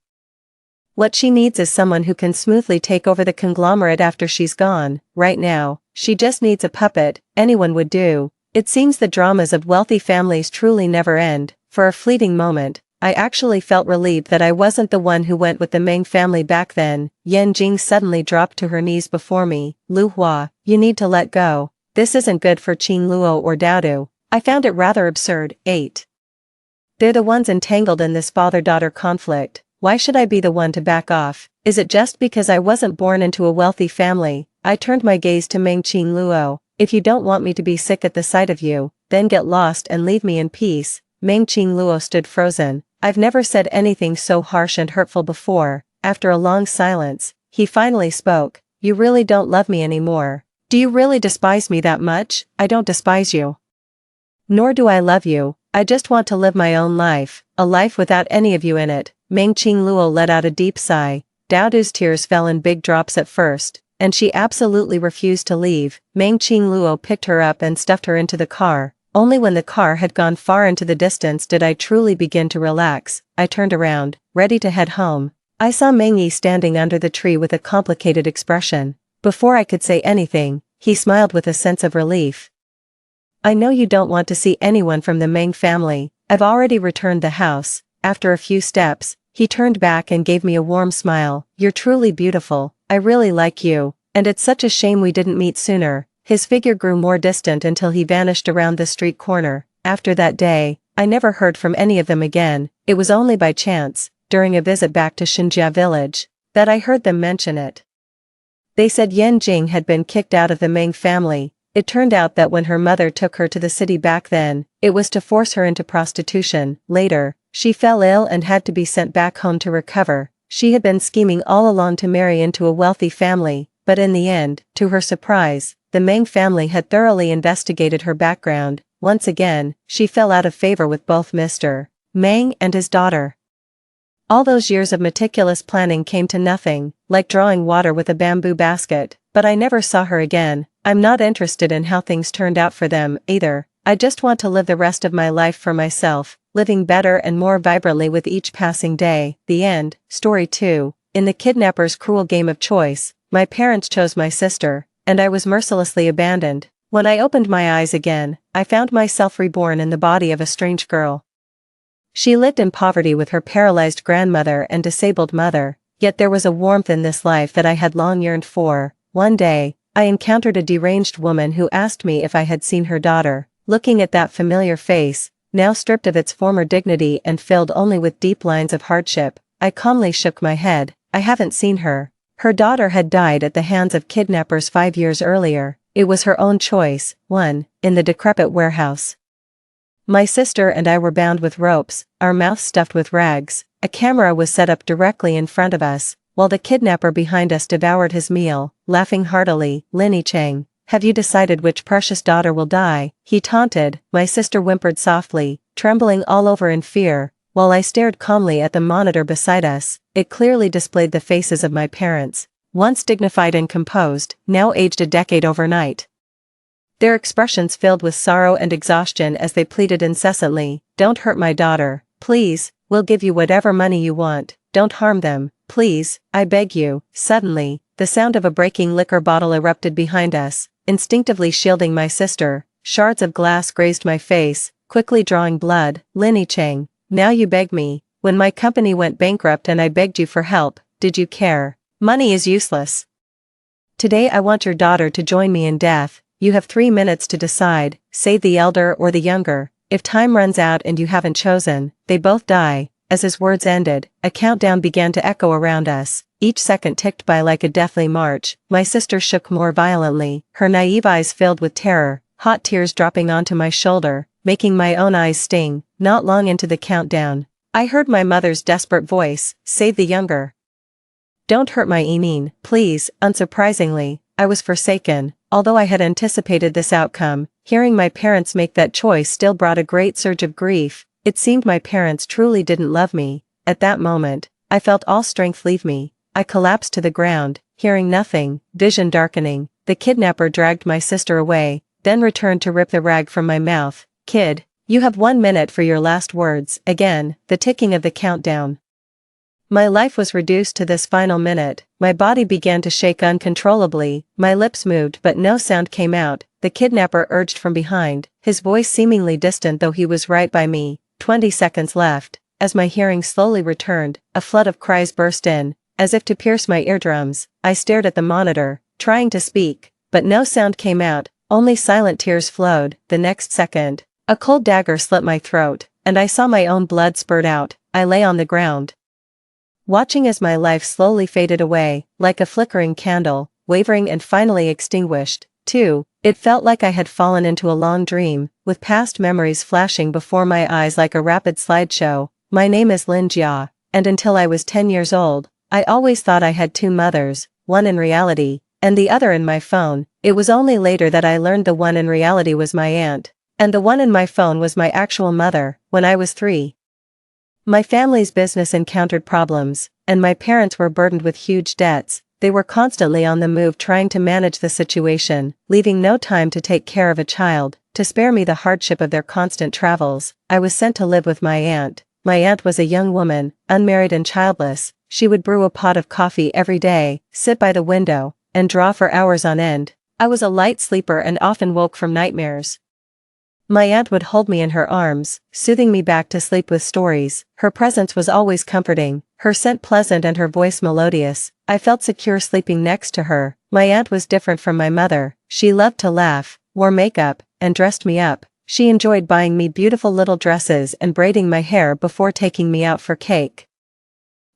[SPEAKER 1] What she needs is someone who can smoothly take over the conglomerate after she's gone. Right now, she just needs a puppet. Anyone would do. It seems the dramas of wealthy families truly never end. For a fleeting moment, I actually felt relieved that I wasn't the one who went with the Meng family back then. Yan Jing suddenly dropped to her knees before me. Lu Hua, you need to let go. This isn't good for Qingluo or Daodu. I found it rather absurd. 8. They're the ones entangled in this father-daughter conflict. Why should I be the one to back off? Is it just because I wasn't born into a wealthy family? I turned my gaze to Meng Qingluo. If you don't want me to be sick at the sight of you, then get lost and leave me in peace. Meng Qingluo stood frozen. I've never said anything so harsh and hurtful before. After a long silence, he finally spoke. You really don't love me anymore. Do you really despise me that much? I don't despise you. Nor do I love you. I just want to live my own life, a life without any of you in it. Meng Qingluo let out a deep sigh. Daodu's tears fell in big drops at first, and she absolutely refused to leave. Meng Qingluo picked her up and stuffed her into the car. Only when the car had gone far into the distance did I truly begin to relax. I turned around, ready to head home. I saw Meng Yi standing under the tree with a complicated expression. Before I could say anything, he smiled with a sense of relief. I know you don't want to see anyone from the Meng family. I've already returned the house. After a few steps, he turned back and gave me a warm smile. You're truly beautiful. I really like you. And it's such a shame we didn't meet sooner." His figure grew more distant until he vanished around the street corner. After that day, I never heard from any of them again. It was only by chance, during a visit back to Xinjia village, that I heard them mention it. They said Yan Jing had been kicked out of the Meng family. It turned out that when her mother took her to the city back then, it was to force her into prostitution. Later, she fell ill and had to be sent back home to recover. She had been scheming all along to marry into a wealthy family, but in the end, to her surprise, the Meng family had thoroughly investigated her background. Once again, she fell out of favor with both Mr. Meng and his daughter. All those years of meticulous planning came to nothing, like drawing water with a bamboo basket, but I never saw her again. I'm not interested in how things turned out for them, either. I just want to live the rest of my life for myself, living better and more vibrantly with each passing day. The end. Story 2. In the kidnapper's cruel game of choice, my parents chose my sister, and I was mercilessly abandoned. When I opened my eyes again, I found myself reborn in the body of a strange girl. She lived in poverty with her paralyzed grandmother and disabled mother, yet there was a warmth in this life that I had long yearned for. One day, I encountered a deranged woman who asked me if I had seen her daughter. Looking at that familiar face, now stripped of its former dignity and filled only with deep lines of hardship, I calmly shook my head. I haven't seen her. Her daughter had died at the hands of kidnappers 5 years earlier. It was her own choice. 1. In the decrepit warehouse. My sister and I were bound with ropes, our mouths stuffed with rags. A camera was set up directly in front of us, while the kidnapper behind us devoured his meal, laughing heartily. "Lin Cheng, have you decided which precious daughter will die?" he taunted. My sister whimpered softly, trembling all over in fear, while I stared calmly at the monitor beside us. It clearly displayed the faces of my parents, once dignified and composed, now aged a decade overnight. Their expressions filled with sorrow and exhaustion as they pleaded incessantly, "Don't hurt my daughter, please, we'll give you whatever money you want, don't harm them, please, I beg you." Suddenly, the sound of a breaking liquor bottle erupted behind us, instinctively shielding my sister. Shards of glass grazed my face, quickly drawing blood. "Lin Cheng, now you beg me. When my company went bankrupt and I begged you for help, did you care? Money is useless. Today I want your daughter to join me in death. You have 3 minutes to decide, save the elder or the younger. If time runs out and you haven't chosen, they both die." As his words ended, a countdown began to echo around us. Each second ticked by like a deathly march. My sister shook more violently, her naive eyes filled with terror, hot tears dropping onto my shoulder, making my own eyes sting. Not long into the countdown, I heard my mother's desperate voice, "Save the younger. Don't hurt my Emin, please." Unsurprisingly, I was forsaken. Although I had anticipated this outcome, hearing my parents make that choice still brought a great surge of grief. It seemed my parents truly didn't love me. At that moment, I felt all strength leave me. I collapsed to the ground, hearing nothing, vision darkening. The kidnapper dragged my sister away, then returned to rip the rag from my mouth. "Kid, you have 1 minute for your last words." Again, the ticking of the countdown. My life was reduced to this final minute. My body began to shake uncontrollably, my lips moved but no sound came out. The kidnapper urged from behind, his voice seemingly distant though he was right by me. 20 seconds left. As my hearing slowly returned, a flood of cries burst in, as if to pierce my eardrums. I stared at the monitor, trying to speak, but no sound came out, only silent tears flowed. The next second, a cold dagger slit my throat, and I saw my own blood spurt out. I lay on the ground, watching as my life slowly faded away, like a flickering candle, wavering and finally extinguished. 2. It felt like I had fallen into a long dream, with past memories flashing before my eyes like a rapid slideshow. My name is Lin Jia, and until I was 10 years old, I always thought I had 2 mothers, one in reality, and the other in my phone. It was only later that I learned the one in reality was my aunt, and the one in my phone was my actual mother. When I was 3, my family's business encountered problems, and my parents were burdened with huge debts. They were constantly on the move trying to manage the situation, leaving no time to take care of a child. To spare me the hardship of their constant travels, I was sent to live with my aunt. My aunt was a young woman, unmarried and childless. She would brew a pot of coffee every day, sit by the window, and draw for hours on end. I was a light sleeper and often woke from nightmares. My aunt would hold me in her arms, soothing me back to sleep with stories. Her presence was always comforting, her scent pleasant and her voice melodious. I felt secure sleeping next to her. My aunt was different from my mother. She loved to laugh, wore makeup, and dressed me up. She enjoyed buying me beautiful little dresses and braiding my hair before taking me out for cake.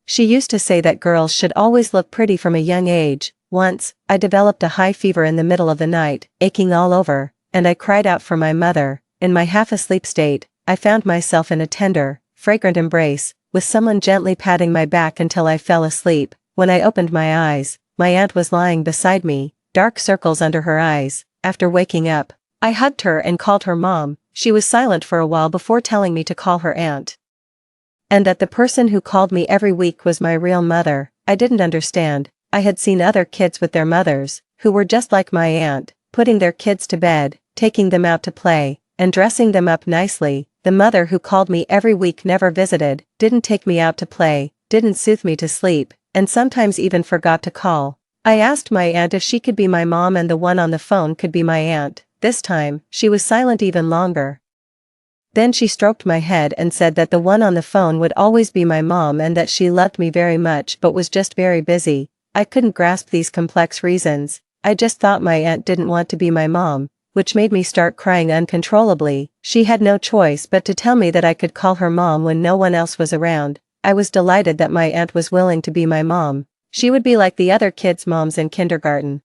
[SPEAKER 1] She used to say that girls should always look pretty from a young age. Once, I developed a high fever in the middle of the night, aching all over, and I cried out for my mother. In my half-asleep state, I found myself in a tender, fragrant embrace, with someone gently patting my back until I fell asleep. When I opened my eyes, my aunt was lying beside me, dark circles under her eyes. After waking up, I hugged her and called her mom. She was silent for a while before telling me to call her aunt. And that the person who called me every week was my real mother. I didn't understand. I had seen other kids with their mothers, who were just like my aunt, putting their kids to bed, taking them out to play, and dressing them up nicely. The mother who called me every week never visited, didn't take me out to play, didn't soothe me to sleep, and sometimes even forgot to call. I asked my aunt if she could be my mom and the one on the phone could be my aunt. This time, she was silent even longer. Then she stroked my head and said that the one on the phone would always be my mom and that she loved me very much but was just very busy. I couldn't grasp these complex reasons. I just thought my aunt didn't want to be my mom, which made me start crying uncontrollably. She had no choice but to tell me that I could call her mom when no one else was around. I was delighted that my aunt was willing to be my mom. She would be like the other kids' moms in kindergarten,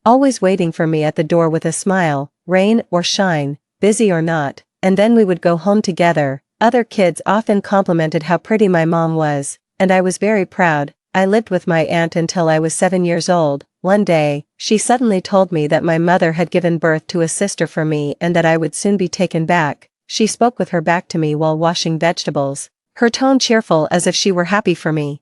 [SPEAKER 1] always waiting for me at the door with a smile, rain or shine, busy or not, and then we would go home together. Other kids often complimented how pretty my mom was, and I was very proud. I lived with my aunt until I was 7 years old. One day, she suddenly told me that my mother had given birth to a sister for me and that I would soon be taken back. She spoke with her back to me while washing vegetables, her tone cheerful as if she were happy for me.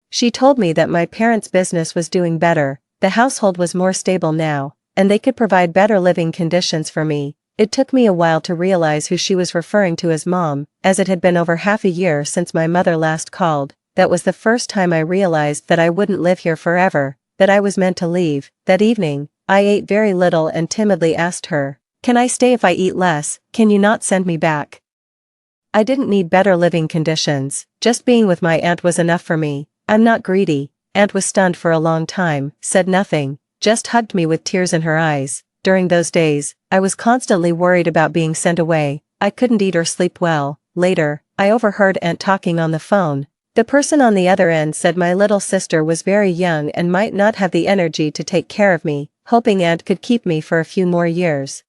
[SPEAKER 1] She told me that my parents' business was doing better, the household was more stable now, and they could provide better living conditions for me. It took me a while to realize who she was referring to as mom, as it had been over half a year since my mother last called. That was the first time I realized that I wouldn't live here forever, that I was meant to leave. That evening, I ate very little and timidly asked her, "Can I stay if I eat less? Can you not send me back?" I didn't need better living conditions, just being with my aunt was enough for me. I'm not greedy. Aunt was stunned for a long time, said nothing, just hugged me with tears in her eyes. During those days, I was constantly worried about being sent away. I couldn't eat or sleep well. Later, I overheard Aunt talking on the phone. The person on the other end said my little sister was very young and might not have the energy to take care of me, hoping Aunt could keep me for a few more years.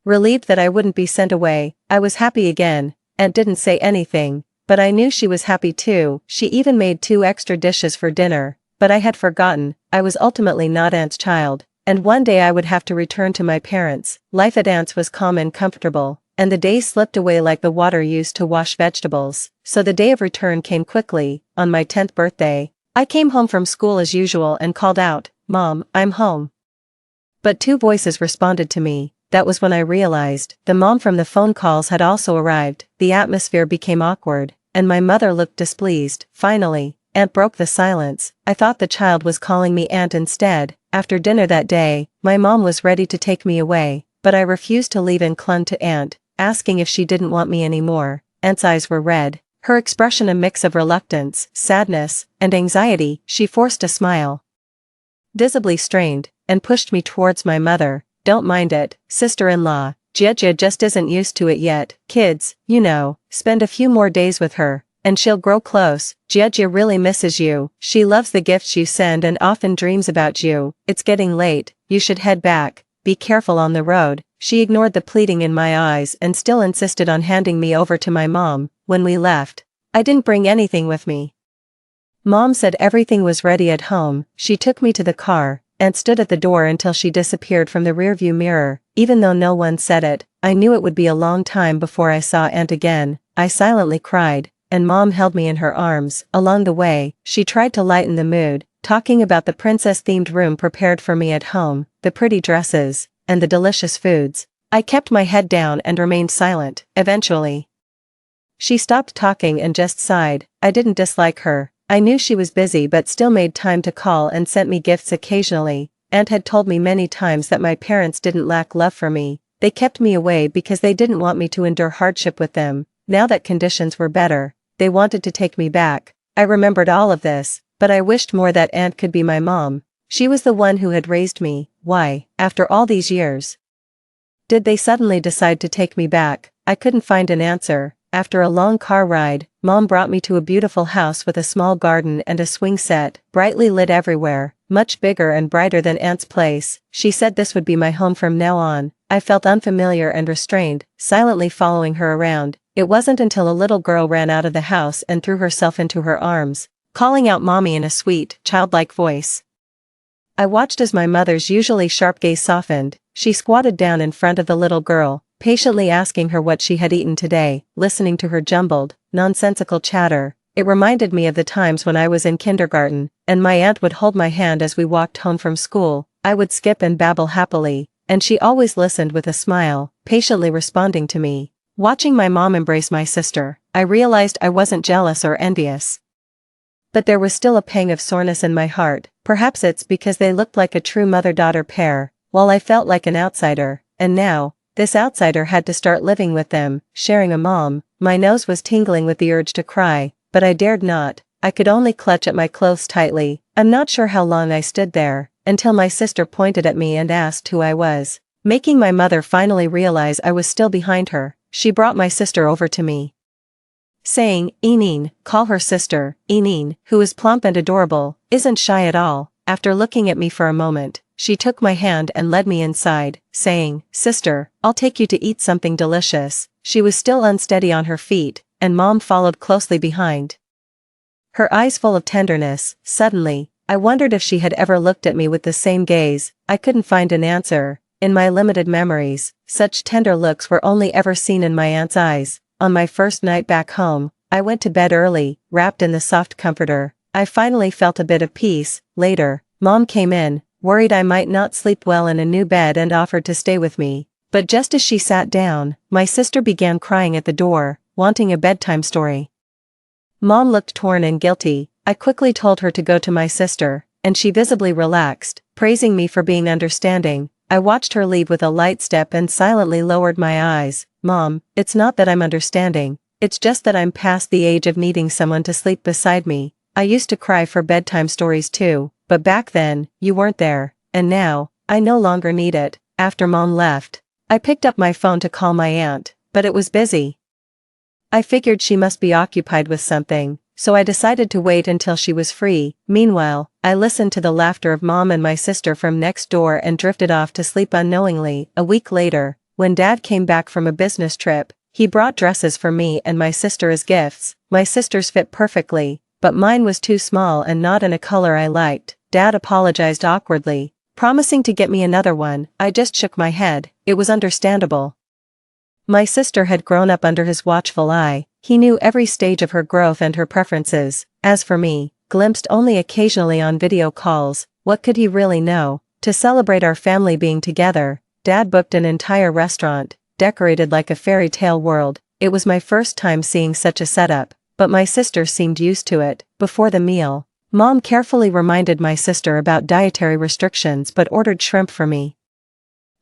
[SPEAKER 1] Relieved that I wouldn't be sent away, I was happy again. Aunt didn't say anything, but I knew she was happy too. She even made 2 extra dishes for dinner, but I had forgotten, I was ultimately not Aunt's child, and one day I would have to return to my parents. Life at Aunt's was calm and comfortable, and the days slipped away like the water used to wash vegetables. So the day of return came quickly. On my 10th birthday, I came home from school as usual and called out, "Mom, I'm home." But 2 voices responded to me. That was when I realized, the mom from the phone calls had also arrived. The atmosphere became awkward, and my mother looked displeased. Finally, Aunt broke the silence. I thought the child was calling me Aunt instead. After dinner that day, my mom was ready to take me away, but I refused to leave and clung to Aunt, asking if she didn't want me anymore. Aunt's eyes were red, her expression a mix of reluctance, sadness, and anxiety. She forced a smile, visibly strained, and pushed me towards my mother. "Don't mind it, sister-in-law. Jia just isn't used to it yet. Kids, you know, spend a few more days with her, and she'll grow close. Jia really misses you. She loves the gifts you send and often dreams about you. It's getting late, you should head back. Be careful on the road." She ignored the pleading in my eyes and still insisted on handing me over to my mom. When we left, I didn't bring anything with me. Mom said everything was ready at home. She took me to the car and stood at the door until she disappeared from the rearview mirror. Even though no one said it, I knew it would be a long time before I saw Aunt again. I silently cried, and Mom held me in her arms. Along the way, she tried to lighten the mood, talking about the princess-themed room prepared for me at home, the pretty dresses, and the delicious foods. I kept my head down and remained silent. Eventually, she stopped talking and just sighed. I didn't dislike her. I knew she was busy but still made time to call and sent me gifts occasionally. Aunt had told me many times that my parents didn't lack love for me. They kept me away because they didn't want me to endure hardship with them. Now that conditions were better, they wanted to take me back. I remembered all of this, but I wished more that aunt could be my mom. She was the one who had raised me. Why, after all these years, did they suddenly decide to take me back? I couldn't find an answer. After a long car ride, Mom brought me to a beautiful house with a small garden and a swing set, brightly lit everywhere, much bigger and brighter than Aunt's place. She said this would be my home from now on. I felt unfamiliar and restrained, silently following her around. It wasn't until a little girl ran out of the house and threw herself into her arms, calling out Mommy in a sweet, childlike voice. I watched as my mother's usually sharp gaze softened. She squatted down in front of the little girl, patiently asking her what she had eaten today, listening to her jumbled, nonsensical chatter. It reminded me of the times when I was in kindergarten, and my aunt would hold my hand as we walked home from school. I would skip and babble happily, and she always listened with a smile, patiently responding to me. Watching my mom embrace my sister, I realized I wasn't jealous or envious. But there was still a pang of soreness in my heart. Perhaps it's because they looked like a true mother-daughter pair, while I felt like an outsider, and now, this outsider had to start living with them, sharing a mom. My nose was tingling with the urge to cry, but I dared not. I could only clutch at my clothes tightly. I'm not sure how long I stood there, until my sister pointed at me and asked who I was, making my mother finally realize I was still behind her. She brought my sister over to me, saying, "Enine, call her sister." Enine, who is plump and adorable, isn't shy at all. After looking at me for a moment, she took my hand and led me inside, saying, "Sister, I'll take you to eat something delicious." She was still unsteady on her feet, and Mom followed closely behind, her eyes full of tenderness. Suddenly, I wondered if she had ever looked at me with the same gaze. I couldn't find an answer. In my limited memories, such tender looks were only ever seen in my aunt's eyes. On my first night back home, I went to bed early, wrapped in the soft comforter. I finally felt a bit of peace. Later, Mom came in, worried I might not sleep well in a new bed, and offered to stay with me. But just as she sat down, my sister began crying at the door, wanting a bedtime story. Mom looked torn and guilty. I quickly told her to go to my sister, and she visibly relaxed, praising me for being understanding. I watched her leave with a light step and silently lowered my eyes. "Mom, it's not that I'm understanding, it's just that I'm past the age of needing someone to sleep beside me. I used to cry for bedtime stories too, but back then, you weren't there, and now, I no longer need it." After Mom left, I picked up my phone to call my aunt, but it was busy. I figured she must be occupied with something, so I decided to wait until she was free. Meanwhile, I listened to the laughter of Mom and my sister from next door and drifted off to sleep unknowingly. A week later, when Dad came back from a business trip, he brought dresses for me and my sister as gifts. My sister's fit perfectly, but mine was too small and not in a color I liked. Dad apologized awkwardly, promising to get me another one. I just shook my head. It was understandable. My sister had grown up under his watchful eye. He knew every stage of her growth and her preferences. As for me, glimpsed only occasionally on video calls, what could he really know? To celebrate our family being together, Dad booked an entire restaurant, decorated like a fairy tale world. It was my first time seeing such a setup, but my sister seemed used to it. Before the meal, Mom carefully reminded my sister about dietary restrictions but ordered shrimp for me.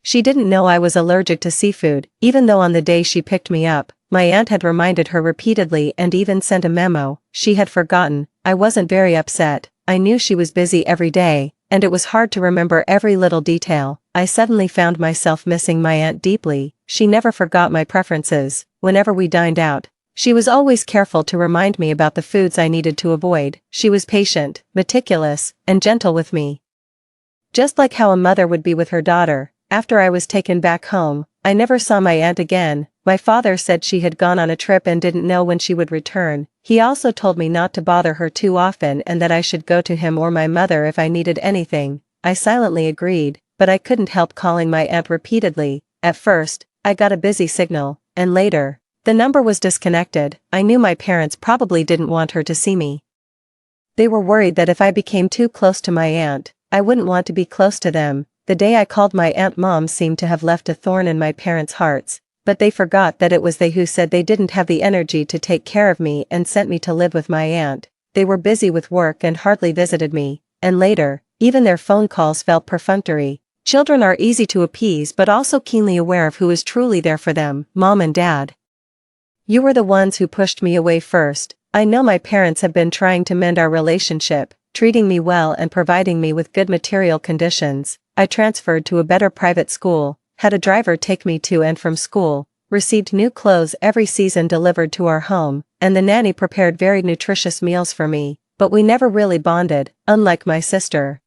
[SPEAKER 1] She didn't know I was allergic to seafood, even though on the day she picked me up, my aunt had reminded her repeatedly and even sent a memo. She had forgotten. I wasn't very upset. I knew she was busy every day, and it was hard to remember every little detail. I suddenly found myself missing my aunt deeply. She never forgot my preferences. Whenever we dined out, she was always careful to remind me about the foods I needed to avoid. She was patient, meticulous, and gentle with me, just like how a mother would be with her daughter. After I was taken back home, I never saw my aunt again. My father said she had gone on a trip and didn't know when she would return. He also told me not to bother her too often and that I should go to him or my mother if I needed anything. I silently agreed, but I couldn't help calling my aunt repeatedly. At first, I got a busy signal, and later, the number was disconnected. I knew my parents probably didn't want her to see me. They were worried that if I became too close to my aunt, I wouldn't want to be close to them. The day I called my aunt, Mom seemed to have left a thorn in my parents' hearts, but they forgot that it was they who said they didn't have the energy to take care of me and sent me to live with my aunt. They were busy with work and hardly visited me, and later, even their phone calls felt perfunctory. Children are easy to appease but also keenly aware of who is truly there for them. Mom and Dad, you were the ones who pushed me away first. I know my parents have been trying to mend our relationship, treating me well and providing me with good material conditions. I transferred to a better private school, had a driver take me to and from school, received new clothes every season delivered to our home, and the nanny prepared very nutritious meals for me, but we never really bonded, unlike my sister,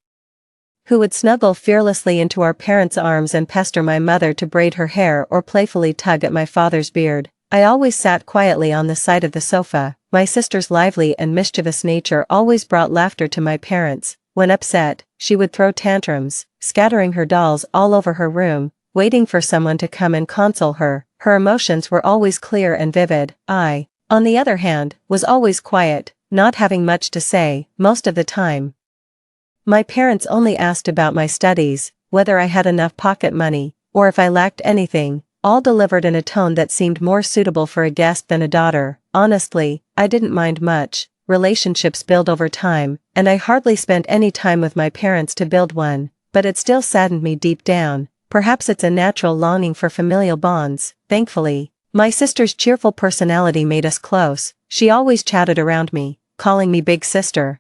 [SPEAKER 1] who would snuggle fearlessly into our parents' arms and pester my mother to braid her hair or playfully tug at my father's beard. I always sat quietly on the side of the sofa. My sister's lively and mischievous nature always brought laughter to my parents. When upset, she would throw tantrums, scattering her dolls all over her room, waiting for someone to come and console her. Her emotions were always clear and vivid. I, on the other hand, was always quiet, not having much to say, most of the time. My parents only asked about my studies, whether I had enough pocket money, or if I lacked anything, all delivered in a tone that seemed more suitable for a guest than a daughter. Honestly, I didn't mind much. Relationships build over time, and I hardly spent any time with my parents to build one, but it still saddened me deep down. Perhaps it's a natural longing for familial bonds. Thankfully, my sister's cheerful personality made us close. She always chatted around me, calling me big sister,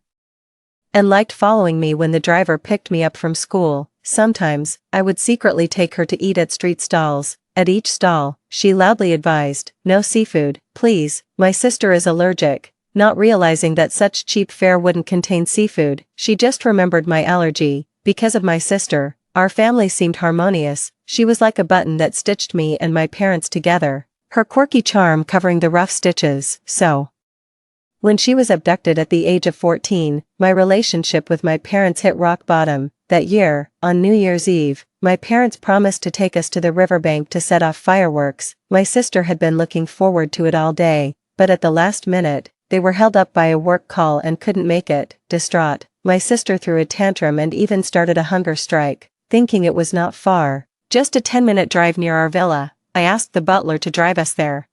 [SPEAKER 1] and liked following me when the driver picked me up from school. Sometimes, I would secretly take her to eat at street stalls. At each stall, she loudly advised, "No seafood, please, my sister is allergic," not realizing that such cheap fare wouldn't contain seafood. She just remembered my allergy. Because of my sister, our family seemed harmonious. She was like a button that stitched me and my parents together, her quirky charm covering the rough stitches. So, when she was abducted at the age of 14, my relationship with my parents hit rock bottom. That year, on New Year's Eve, my parents promised to take us to the riverbank to set off fireworks. My sister had been looking forward to it all day, but at the last minute, they were held up by a work call and couldn't make it. Distraught, my sister threw a tantrum and even started a hunger strike. Thinking it was not far, just a 10-minute drive near our villa, I asked the butler to drive us there.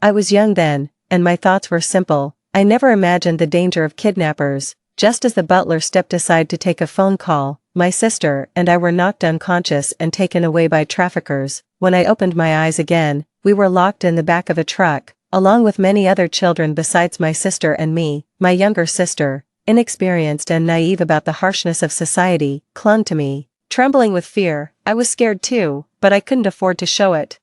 [SPEAKER 1] I was young then, and my thoughts were simple. I never imagined the danger of kidnappers. Just as the butler stepped aside to take a phone call, my sister and I were knocked unconscious and taken away by traffickers. When I opened my eyes again, we were locked in the back of a truck, along with many other children besides my sister and me. My younger sister, inexperienced and naive about the harshness of society, clung to me, trembling with fear. I was scared too, but I couldn't afford to show it.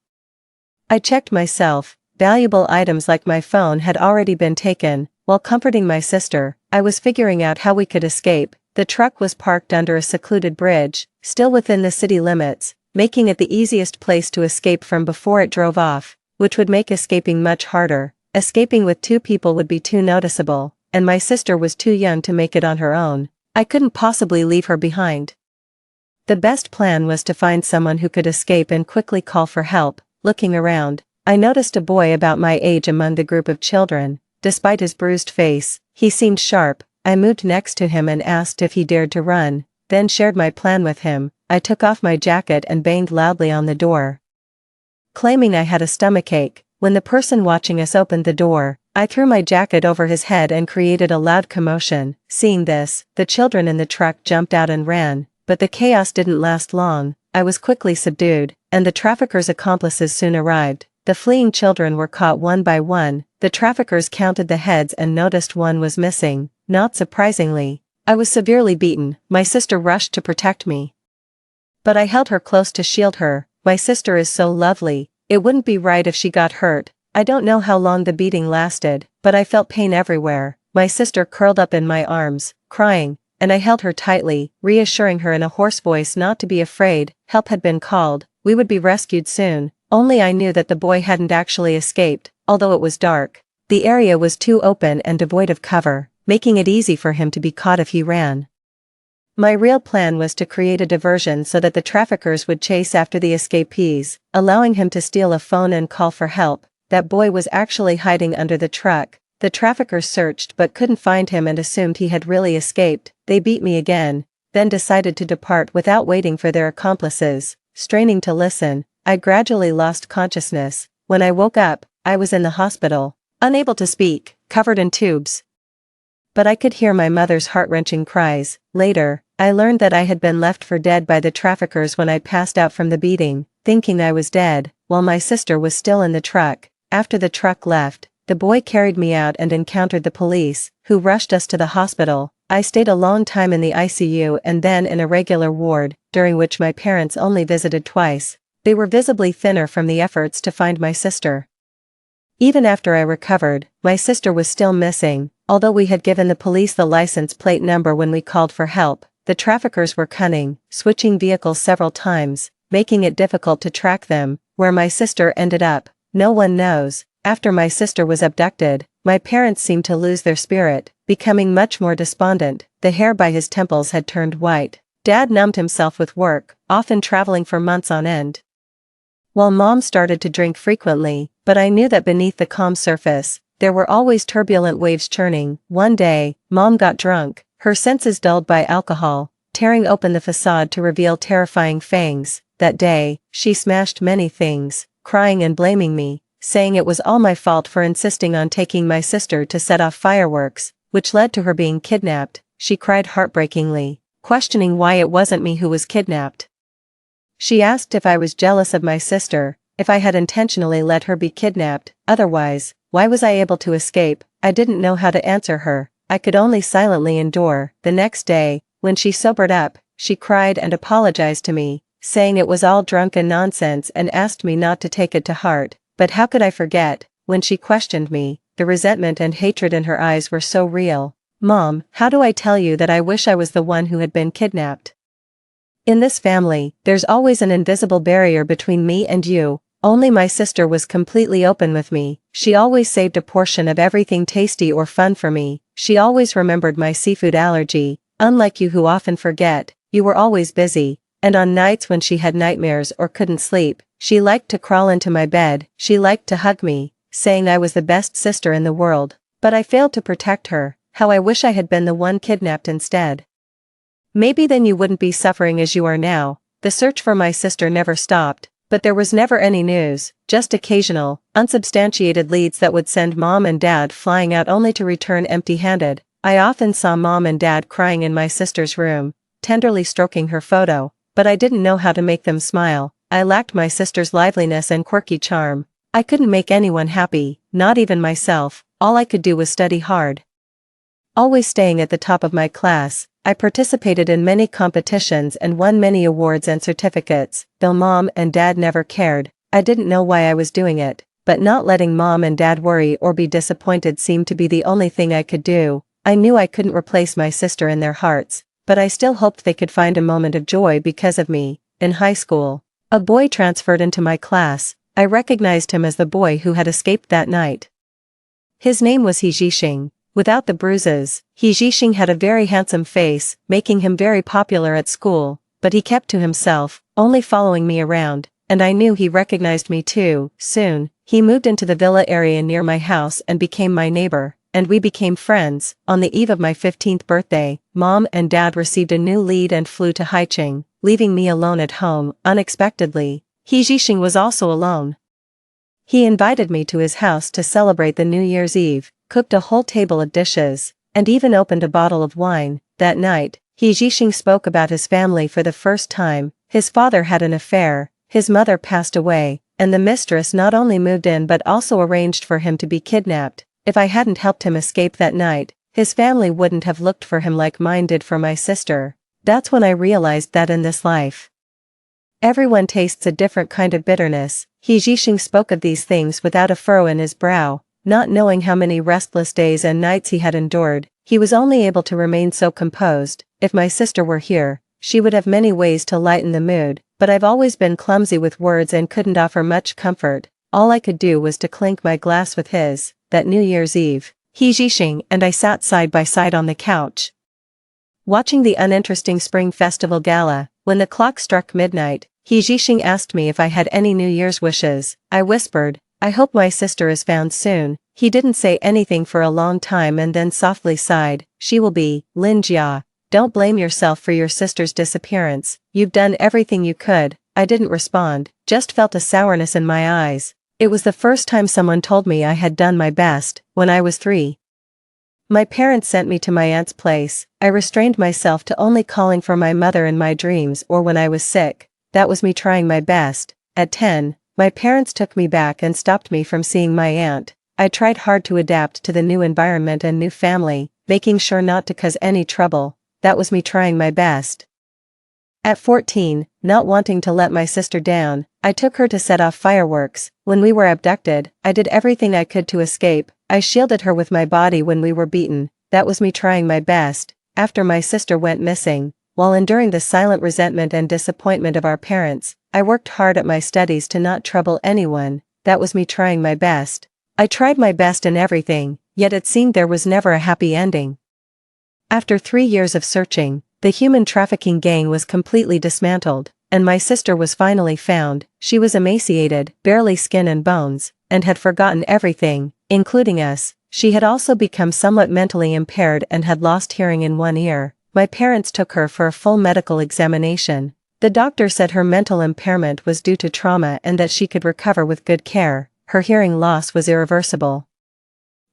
[SPEAKER 1] I checked myself. Valuable items like my phone had already been taken. While comforting my sister, I was figuring out how we could escape. The truck was parked under a secluded bridge, still within the city limits, making it the easiest place to escape from before it drove off, which would make escaping much harder. Escaping with two people would be too noticeable, and my sister was too young to make it on her own. I couldn't possibly leave her behind. The best plan was to find someone who could escape and quickly call for help. Looking around, I noticed a boy about my age among the group of children. Despite his bruised face, he seemed sharp. I moved next to him and asked if he dared to run, then shared my plan with him. I took off my jacket and banged loudly on the door, claiming I had a stomachache. When the person watching us opened the door, I threw my jacket over his head and created a loud commotion. Seeing this, the children in the truck jumped out and ran, but the chaos didn't last long. I was quickly subdued, and the traffickers' accomplices soon arrived. The fleeing children were caught one by one. The traffickers counted the heads and noticed one was missing. Not surprisingly, I was severely beaten. My sister rushed to protect me, but I held her close to shield her. My sister is so lovely, it wouldn't be right if she got hurt. I don't know how long the beating lasted, but I felt pain everywhere. My sister curled up in my arms, crying, and I held her tightly, reassuring her in a hoarse voice not to be afraid. Help had been called. We would be rescued soon. Only I knew that the boy hadn't actually escaped. Although it was dark, the area was too open and devoid of cover, making it easy for him to be caught if he ran. My real plan was to create a diversion so that the traffickers would chase after the escapees, allowing him to steal a phone and call for help. That boy was actually hiding under the truck. The traffickers searched but couldn't find him and assumed he had really escaped. They beat me again, then decided to depart without waiting for their accomplices. Straining to listen, I gradually lost consciousness. When I woke up, I was in the hospital, unable to speak, covered in tubes. But I could hear my mother's heart-wrenching cries. Later, I learned that I had been left for dead by the traffickers when I passed out from the beating, thinking I was dead, while my sister was still in the truck. After the truck left, the boy carried me out and encountered the police, who rushed us to the hospital. I stayed a long time in the ICU and then in a regular ward, during which my parents only visited twice. They were visibly thinner from the efforts to find my sister. Even after I recovered, my sister was still missing. Although we had given the police the license plate number when we called for help, the traffickers were cunning, switching vehicles several times, making it difficult to track them. Where my sister ended up, no one knows. After my sister was abducted, my parents seemed to lose their spirit, becoming much more despondent. The hair by his temples had turned white. Dad numbed himself with work, often traveling for months on end, while Mom started to drink frequently, but I knew that beneath the calm surface, there were always turbulent waves churning. One day, Mom got drunk, her senses dulled by alcohol, tearing open the facade to reveal terrifying fangs. That day, she smashed many things, crying and blaming me, saying it was all my fault for insisting on taking my sister to set off fireworks, which led to her being kidnapped. She cried heartbreakingly, questioning why it wasn't me who was kidnapped. She asked if I was jealous of my sister, if I had intentionally let her be kidnapped. Otherwise, why was I able to escape? I didn't know how to answer her. I could only silently endure. The next day, when she sobered up, she cried and apologized to me, saying it was all drunken nonsense and asked me not to take it to heart. But how could I forget? When she questioned me, the resentment and hatred in her eyes were so real. Mom, how do I tell you that I wish I was the one who had been kidnapped? In this family, there's always an invisible barrier between me and you. Only my sister was completely open with me. She always saved a portion of everything tasty or fun for me. She always remembered my seafood allergy. Unlike you who often forget, you were always busy. And on nights when she had nightmares or couldn't sleep, she liked to crawl into my bed. She liked to hug me, saying I was the best sister in the world. But I failed to protect her. How I wish I had been the one kidnapped instead. Maybe then you wouldn't be suffering as you are now. The search for my sister never stopped, but there was never any news, just occasional, unsubstantiated leads that would send Mom and Dad flying out only to return empty-handed. I often saw Mom and Dad crying in my sister's room, tenderly stroking her photo, but I didn't know how to make them smile. I lacked my sister's liveliness and quirky charm. I couldn't make anyone happy, not even myself. All I could do was study hard. Always staying at the top of my class, I participated in many competitions and won many awards and certificates. Though Mom and Dad never cared, I didn't know why I was doing it, but not letting Mom and Dad worry or be disappointed seemed to be the only thing I could do. I knew I couldn't replace my sister in their hearts, but I still hoped they could find a moment of joy because of me. In high school, a boy transferred into my class. I recognized him as the boy who had escaped that night. His name was He Jixing. Without the bruises, He Jixing had a very handsome face, making him very popular at school, but he kept to himself, only following me around, and I knew he recognized me too. Soon, he moved into the villa area near my house and became my neighbor, and we became friends. On the eve of my 15th birthday, Mom and Dad received a new lead and flew to Haicheng, leaving me alone at home. Unexpectedly, He Jixing was also alone. He invited me to his house to celebrate the New Year's Eve, cooked a whole table of dishes, and even opened a bottle of wine. That night, He Jixing spoke about his family for the first time. His father had an affair, his mother passed away, and the mistress not only moved in but also arranged for him to be kidnapped. If I hadn't helped him escape that night, his family wouldn't have looked for him like mine did for my sister. That's when I realized that in this life, everyone tastes a different kind of bitterness. He Jixing spoke of these things without a furrow in his brow. Not knowing how many restless days and nights he had endured, he was only able to remain so composed. If my sister were here, she would have many ways to lighten the mood, but I've always been clumsy with words and couldn't offer much comfort. All I could do was to clink my glass with his. That New Year's Eve, He Jixing and I sat side by side on the couch, watching the uninteresting Spring Festival Gala. When the clock struck midnight, He Jixing asked me if I had any New Year's wishes. I whispered, I hope my sister is found soon. He didn't say anything for a long time and then softly sighed. She will be, Lin Jia. Don't blame yourself for your sister's disappearance. You've done everything you could. I didn't respond, just felt a sourness in my eyes. It was the first time someone told me I had done my best. When I was 3. My parents sent me to my aunt's place. I restrained myself to only calling for my mother in my dreams or when I was sick. That was me trying my best. At 10, my parents took me back and stopped me from seeing my aunt. I tried hard to adapt to the new environment and new family. making sure not to cause any trouble. That was me trying my best. At 14, not wanting to let my sister down, I took her to set off fireworks. When we were abducted, I did everything I could to escape. I shielded her with my body when we were beaten. That was me trying my best. After my sister went missing, while enduring the silent resentment and disappointment of our parents, I worked hard at my studies to not trouble anyone. That was me trying my best. I tried my best in everything, yet it seemed there was never a happy ending. After 3 years of searching, the human trafficking gang was completely dismantled, and my sister was finally found. She was emaciated, barely skin and bones, and had forgotten everything, including us. She had also become somewhat mentally impaired and had lost hearing in one ear. My parents took her for a full medical examination. The doctor said her mental impairment was due to trauma and that she could recover with good care. Her hearing loss was irreversible.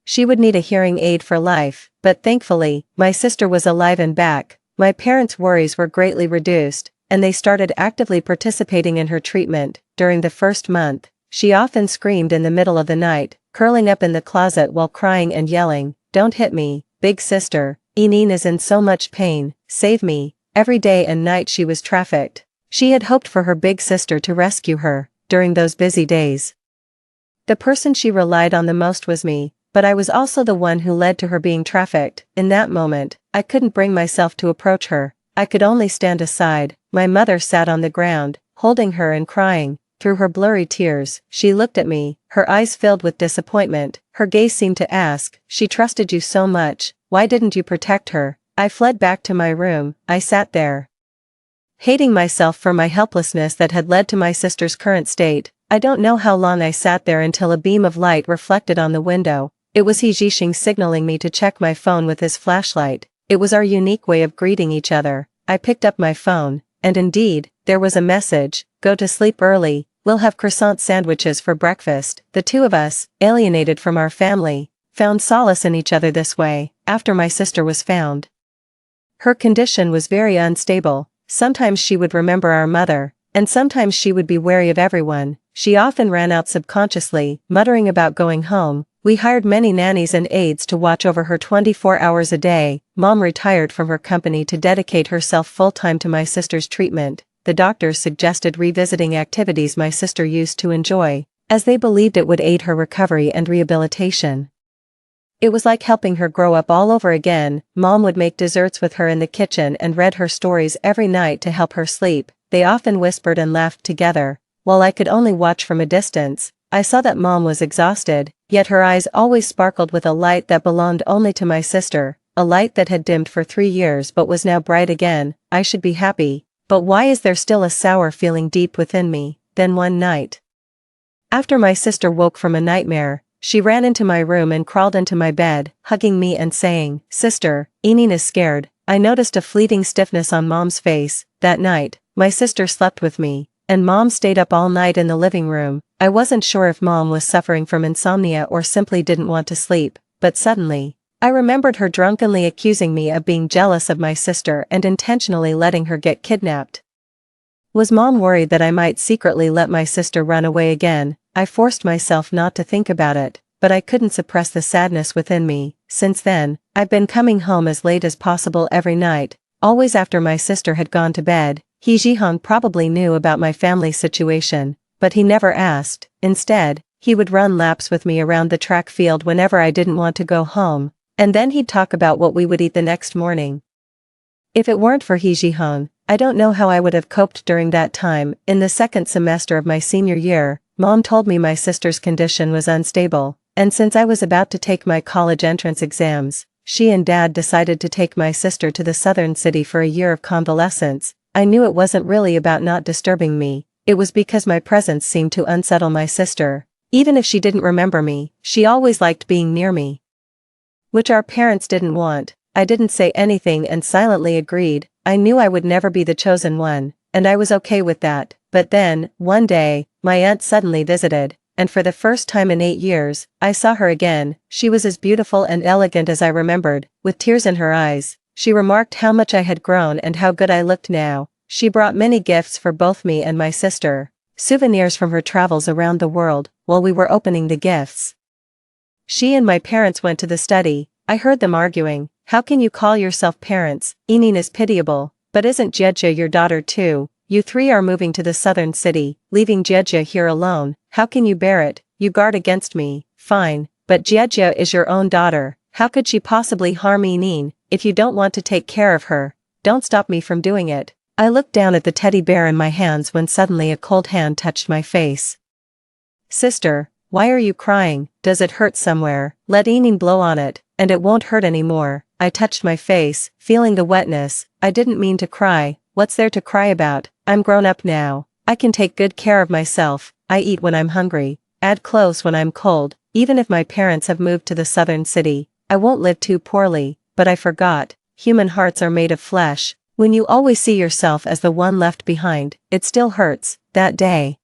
[SPEAKER 1] She would need a hearing aid for life, but thankfully, my sister was alive and back. My parents' worries were greatly reduced, and they started actively participating in her treatment. During the first month, she often screamed in the middle of the night, curling up in the closet while crying and yelling, "Don't hit me, big sister, Eneen is in so much pain, save me." Every day and night she was trafficked. She had hoped for her big sister to rescue her. During those busy days, the person she relied on the most was me, but I was also the one who led to her being trafficked. In that moment, I couldn't bring myself to approach her. I could only stand aside. My mother sat on the ground, holding her and crying. Through her blurry tears, she looked at me, her eyes filled with disappointment. Her gaze seemed to ask, "She trusted you so much, why didn't you protect her?" I fled back to my room. I sat there, hating myself for my helplessness that had led to my sister's current state. I don't know how long I sat there until a beam of light reflected on the window. It was He Jixing signaling me to check my phone with his flashlight. It was our unique way of greeting each other. I picked up my phone, and indeed, there was a message, "Go to sleep early, we'll have croissant sandwiches for breakfast." The two of us, alienated from our family, found solace in each other this way. After my sister was found, her condition was very unstable. Sometimes she would remember our mother, and sometimes she would be wary of everyone. She often ran out subconsciously, muttering about going home. We hired many nannies and aides to watch over her 24 hours a day. Mom retired from her company to dedicate herself full-time to my sister's treatment. The doctors suggested revisiting activities my sister used to enjoy, as they believed it would aid her recovery and rehabilitation. It was like helping her grow up all over again. Mom would make desserts with her in the kitchen and read her stories every night to help her sleep. They often whispered and laughed together. While I could only watch from a distance, I saw that Mom was exhausted, yet her eyes always sparkled with a light that belonged only to my sister, a light that had dimmed for 3 years but was now bright again. I should be happy, but why is there still a sour feeling deep within me? Then one night, after my sister woke from a nightmare, she ran into my room and crawled into my bed, hugging me and saying, "Sister, Eneen is scared." I noticed a fleeting stiffness on Mom's face. That night, my sister slept with me, and Mom stayed up all night in the living room. I wasn't sure if Mom was suffering from insomnia or simply didn't want to sleep, but suddenly, I remembered her drunkenly accusing me of being jealous of my sister and intentionally letting her get kidnapped. Was Mom worried that I might secretly let my sister run away again? I forced myself not to think about it, but I couldn't suppress the sadness within me. Since then, I've been coming home as late as possible every night, always after my sister had gone to bed. He Jihong probably knew about my family situation, but he never asked. Instead, he would run laps with me around the track field whenever I didn't want to go home, and then he'd talk about what we would eat the next morning. If it weren't for He Jihong, I don't know how I would have coped during that time. In the second semester of my senior year, Mom told me my sister's condition was unstable, and since I was about to take my college entrance exams, she and Dad decided to take my sister to the southern city for a year of convalescence. I knew it wasn't really about not disturbing me, it was because my presence seemed to unsettle my sister. Even if she didn't remember me, she always liked being near me, which our parents didn't want. I didn't say anything and silently agreed. I knew I would never be the chosen one, and I was okay with that. But then, one day, my aunt suddenly visited, and for the first time in 8 years, I saw her again. She was as beautiful and elegant as I remembered, with tears in her eyes. She remarked how much I had grown and how good I looked now. She brought many gifts for both me and my sister, souvenirs from her travels around the world. While we were opening the gifts, she and my parents went to the study. I heard them arguing. How can you call yourself parents? Enin is pitiable, but isn't Jieja your daughter too? You three are moving to the southern city, leaving Jieja here alone. How can you bear it? You guard against me, fine, but Jieja is your own daughter. How could she possibly harm Enin? If you don't want to take care of her, don't stop me from doing it. I looked down at the teddy bear in my hands when suddenly a cold hand touched my face. Sister, why are you crying? Does it hurt somewhere? Let Enin blow on it, and it won't hurt anymore. I touched my face, feeling the wetness. I didn't mean to cry. What's there to cry about? I'm grown up now. I can take good care of myself. I eat when I'm hungry, add clothes when I'm cold. Even if my parents have moved to the southern city, I won't live too poorly. But I forgot, human hearts are made of flesh. When you always see yourself as the one left behind, it still hurts. That day,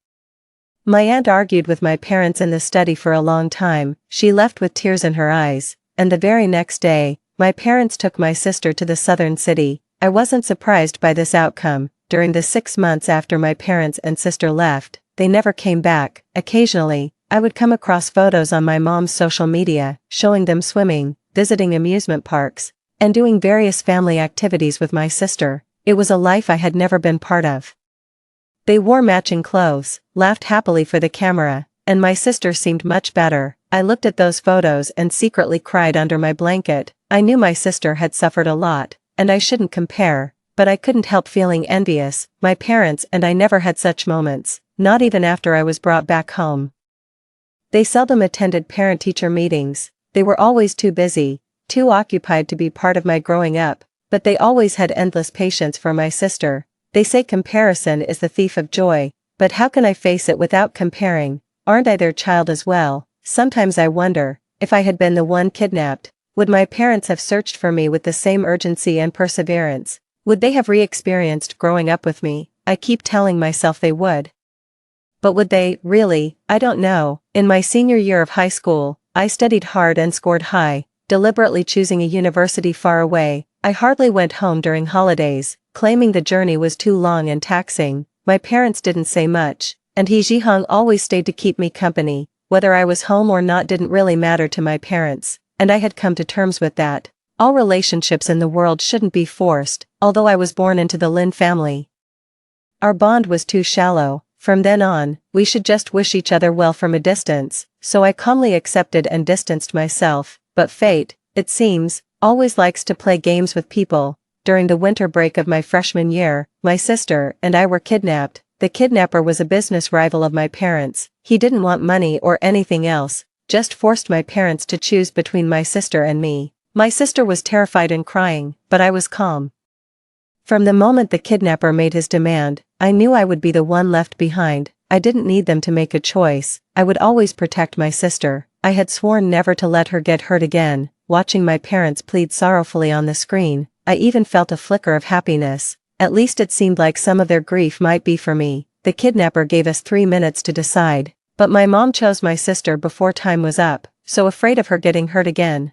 [SPEAKER 1] my aunt argued with my parents in the study for a long time. She left with tears in her eyes, and the very next day, my parents took my sister to the southern city. I wasn't surprised by this outcome. During the 6 months after my parents and sister left, they never came back. Occasionally, I would come across photos on my mom's social media, showing them swimming, visiting amusement parks, and doing various family activities with my sister. It was a life I had never been part of. They wore matching clothes, laughed happily for the camera, and my sister seemed much better. I looked at those photos and secretly cried under my blanket. I knew my sister had suffered a lot, and I shouldn't compare, but I couldn't help feeling envious. My parents and I never had such moments, not even after I was brought back home. They seldom attended parent-teacher meetings. They were always too busy, too occupied to be part of my growing up, but they always had endless patience for my sister. They say comparison is the thief of joy, but how can I face it without comparing? Aren't I their child as well? Sometimes I wonder, if I had been the one kidnapped, would my parents have searched for me with the same urgency and perseverance? Would they have re-experienced growing up with me? I keep telling myself they would. But would they, really? I don't know. In my senior year of high school, I studied hard and scored high, deliberately choosing a university far away. I hardly went home during holidays, claiming the journey was too long and taxing. My parents didn't say much, and He Jihong always stayed to keep me company. Whether I was home or not didn't really matter to my parents, and I had come to terms with that. All relationships in the world shouldn't be forced, although I was born into the Lin family. Our bond was too shallow. From then on, we should just wish each other well from a distance, so I calmly accepted and distanced myself. But fate, it seems, always likes to play games with people. During the winter break of my freshman year, my sister and I were kidnapped. The kidnapper was a business rival of my parents. He didn't want money or anything else, just forced my parents to choose between my sister and me. My sister was terrified and crying, but I was calm. From the moment the kidnapper made his demand, I knew I would be the one left behind. I didn't need them to make a choice. I would always protect my sister. I had sworn never to let her get hurt again. Watching my parents plead sorrowfully on the screen, I even felt a flicker of happiness. At least it seemed like some of their grief might be for me. The kidnapper gave us 3 minutes to decide, but my mom chose my sister before time was up, so afraid of her getting hurt again.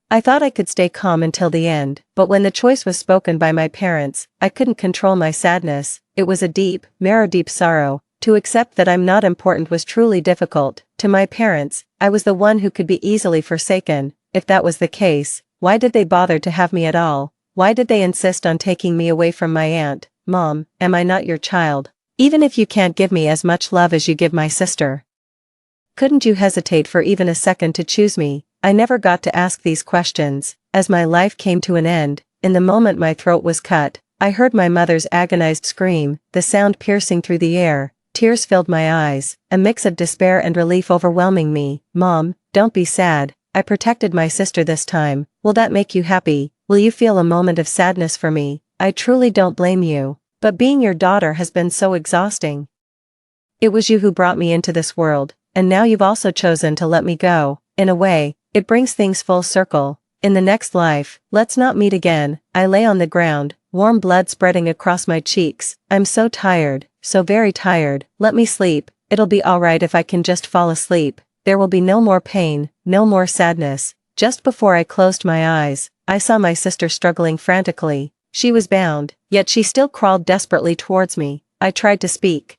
[SPEAKER 1] I thought I could stay calm until the end, but when the choice was spoken by my parents, I couldn't control my sadness. It was a deep, marrow-deep sorrow. To accept that I'm not important was truly difficult. To my parents, I was the one who could be easily forsaken. If that was the case, why did they bother to have me at all? Why did they insist on taking me away from my aunt? Mom, am I not your child? Even if you can't give me as much love as you give my sister, couldn't you hesitate for even a second to choose me? I never got to ask these questions. As my life came to an end, in the moment my throat was cut, I heard my mother's agonized scream, the sound piercing through the air. Tears filled my eyes, a mix of despair and relief overwhelming me. Mom, don't be sad. I protected my sister this time. Will that make you happy? Will you feel a moment of sadness for me? I truly don't blame you, but being your daughter has been so exhausting. It was you who brought me into this world, and now you've also chosen to let me go. In a way, it brings things full circle. In the next life, let's not meet again. I lay on the ground, warm blood spreading across my cheeks. I'm so tired, so very tired. Let me sleep. It'll be alright if I can just fall asleep. There will be no more pain, no more sadness. Just before I closed my eyes, I saw my sister struggling frantically. She was bound, yet she still crawled desperately towards me. I tried to speak,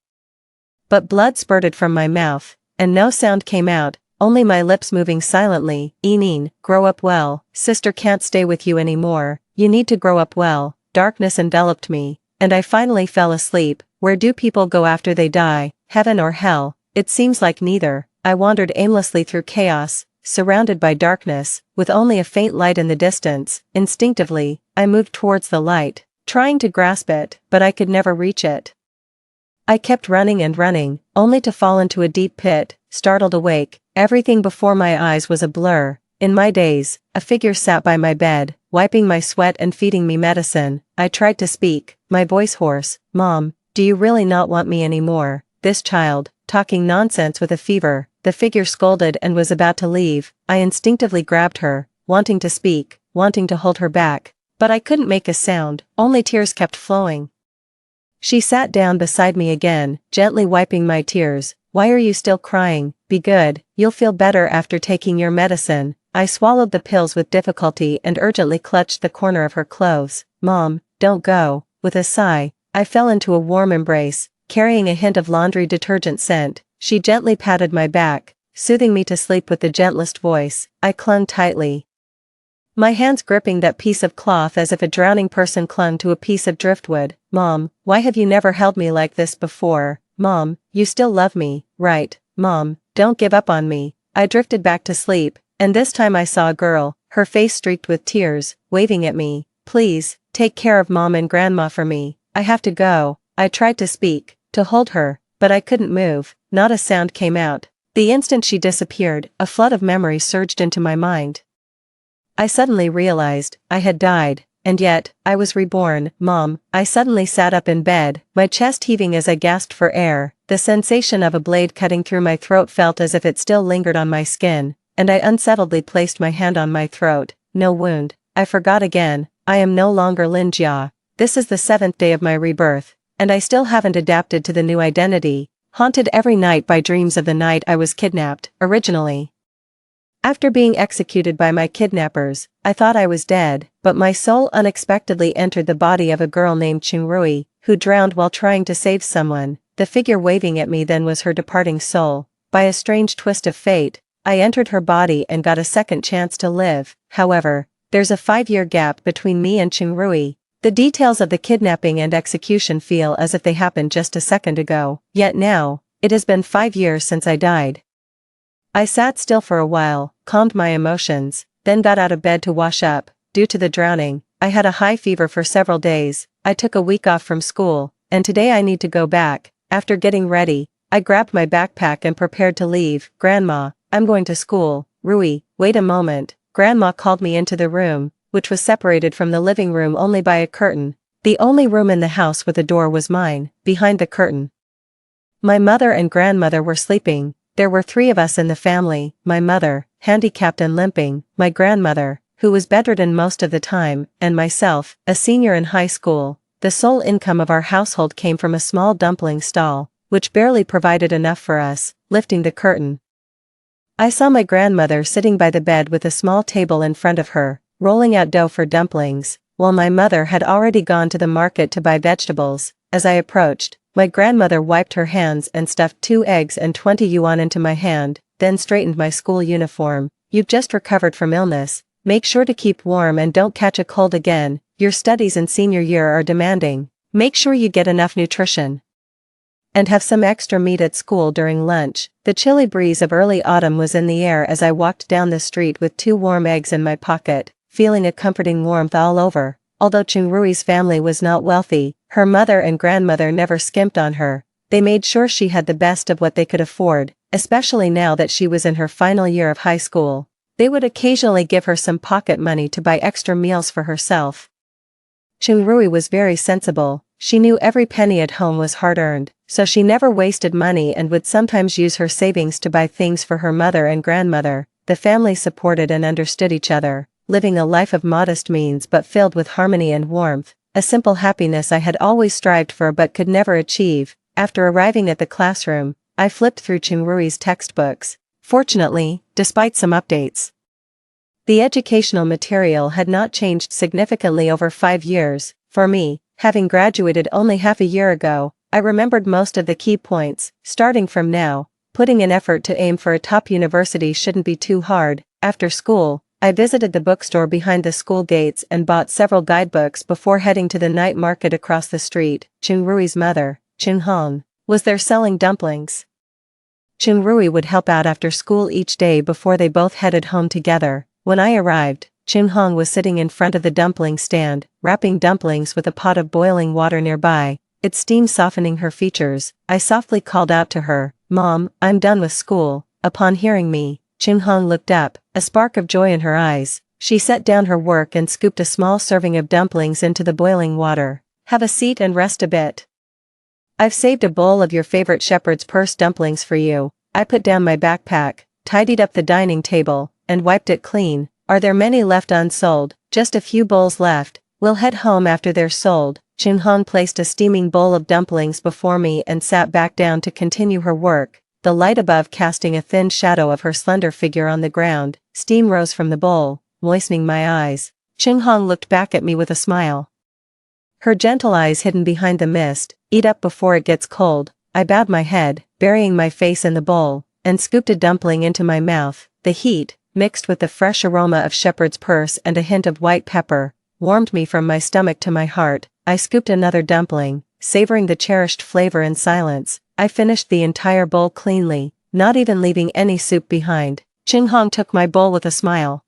[SPEAKER 1] but blood spurted from my mouth, and no sound came out. only my lips moving silently. Eneen, grow up well, sister can't stay with you anymore, you need to grow up well. Darkness enveloped me, and I finally fell asleep. Where do people go after they die, heaven or hell? It seems like neither. I wandered aimlessly through chaos, surrounded by darkness, with only a faint light in the distance. Instinctively, I moved towards the light, trying to grasp it, but I could never reach it. I kept running and running, only to fall into a deep pit. Startled awake, everything before my eyes was a blur. In my daze, a figure sat by my bed, wiping my sweat and feeding me medicine. I tried to speak, my voice hoarse. Mom, do you really not want me anymore? This child, talking nonsense with a fever. The figure scolded and was about to leave. I instinctively grabbed her, wanting to speak, wanting to hold her back. But I couldn't make a sound, only tears kept flowing. She sat down beside me again, gently wiping my tears. Why are you still crying? Be good, you'll feel better after taking your medicine. I swallowed the pills with difficulty and urgently clutched the corner of her clothes. Mom, don't go. With a sigh, I fell into a warm embrace, carrying a hint of laundry detergent scent. She gently patted my back, soothing me to sleep with the gentlest voice. I clung tightly, my hands gripping that piece of cloth as if a drowning person clung to a piece of driftwood. Mom, why have you never held me like this before? Mom, you still love me, right? Mom, don't give up on me. I drifted back to sleep, and this time I saw a girl, her face streaked with tears, waving at me. Please, take care of Mom and Grandma for me. I have to go. I tried to speak, to hold her, but I couldn't move. Not a sound came out. The instant she disappeared, a flood of memories surged into my mind. I suddenly realized I had died, and yet, I was reborn. Mom, I suddenly sat up in bed, my chest heaving as I gasped for air. The sensation of a blade cutting through my throat felt as if it still lingered on my skin, and I unsettledly placed my hand on my throat. No wound. I forgot again. I am no longer Lin Jia. This is the 7th day of my rebirth, and I still haven't adapted to the new identity, haunted every night by dreams of the night I was kidnapped, originally. After being executed by my kidnappers, I thought I was dead, but my soul unexpectedly entered the body of a girl named Chun Rui, who drowned while trying to save someone. The figure waving at me then was her departing soul. By a strange twist of fate, I entered her body and got a second chance to live. However, there's a 5-year gap between me and Chun Rui. The details of the kidnapping and execution feel as if they happened just a second ago. Yet now, it has been 5 years since I died. I sat still for a while, calmed my emotions, then got out of bed to wash up. Due to the drowning, I had a high fever for several days. I took a week off from school, and today I need to go back. After getting ready, I grabbed my backpack and prepared to leave. Grandma, I'm going to school. Rui, wait a moment. Grandma called me into the room, which was separated from the living room only by a curtain. The only room in the house with a door was mine. Behind the curtain, my mother and grandmother were sleeping. There were 3 of us in the family, my mother, handicapped and limping, my grandmother, who was bedridden most of the time, and myself, a senior in high school. The sole income of our household came from a small dumpling stall, which barely provided enough for us. Lifting the curtain, I saw my grandmother sitting by the bed with a small table in front of her, rolling out dough for dumplings, while my mother had already gone to the market to buy vegetables. As I approached, my grandmother wiped her hands and stuffed 2 eggs and 20 yuan into my hand, then straightened my school uniform. You've just recovered from illness. Make sure to keep warm and don't catch a cold again. Your studies in senior year are demanding. Make sure you get enough nutrition and have some extra meat at school during lunch. The chilly breeze of early autumn was in the air as I walked down the street with 2 warm eggs in my pocket, feeling a comforting warmth all over. Although Chun Rui's family was not wealthy, her mother and grandmother never skimped on her. They made sure she had the best of what they could afford, especially now that she was in her final year of high school. They would occasionally give her some pocket money to buy extra meals for herself. Chun Rui was very sensible. She knew every penny at home was hard-earned, so she never wasted money and would sometimes use her savings to buy things for her mother and grandmother. The family supported and understood each other, living a life of modest means but filled with harmony and warmth, a simple happiness I had always strived for but could never achieve. After arriving at the classroom, I flipped through Chun Rui's textbooks. Fortunately, despite some updates, the educational material had not changed significantly over 5 years. For me, having graduated only half a year ago, I remembered most of the key points. Starting from now, Putting in effort to aim for a top university shouldn't be too hard. After school, I visited the bookstore behind the school gates and bought several guidebooks before heading to the night market across the street. Chun Rui's mother, Chun Hong, was there selling dumplings. Chun Rui would help out after school each day before they both headed home together. When I arrived, Chun Hong was sitting in front of the dumpling stand, wrapping dumplings with a pot of boiling water nearby, its steam softening her features. I softly called out to her, "Mom, I'm done with school." Upon hearing me, Chun Hong looked up, a spark of joy in her eyes. She set down her work and scooped a small serving of dumplings into the boiling water. "Have a seat and rest a bit. I've saved a bowl of your favorite shepherd's purse dumplings for you." I put down my backpack, tidied up the dining table, and wiped it clean. "Are there many left unsold?" "Just a few bowls left. We'll head home after they're sold." Chun Hong placed a steaming bowl of dumplings before me and sat back down to continue her work, the light above casting a thin shadow of her slender figure on the ground. Steam rose from the bowl, moistening my eyes. Chun Hong looked back at me with a smile, her gentle eyes hidden behind the mist. "Eat up before it gets cold." I bowed my head, burying my face in the bowl, and scooped a dumpling into my mouth. The heat, mixed with the fresh aroma of shepherd's purse and a hint of white pepper, warmed me from my stomach to my heart. I scooped another dumpling, savoring the cherished flavor in silence. I finished the entire bowl cleanly, not even leaving any soup behind. Chun Hong took my bowl with a smile,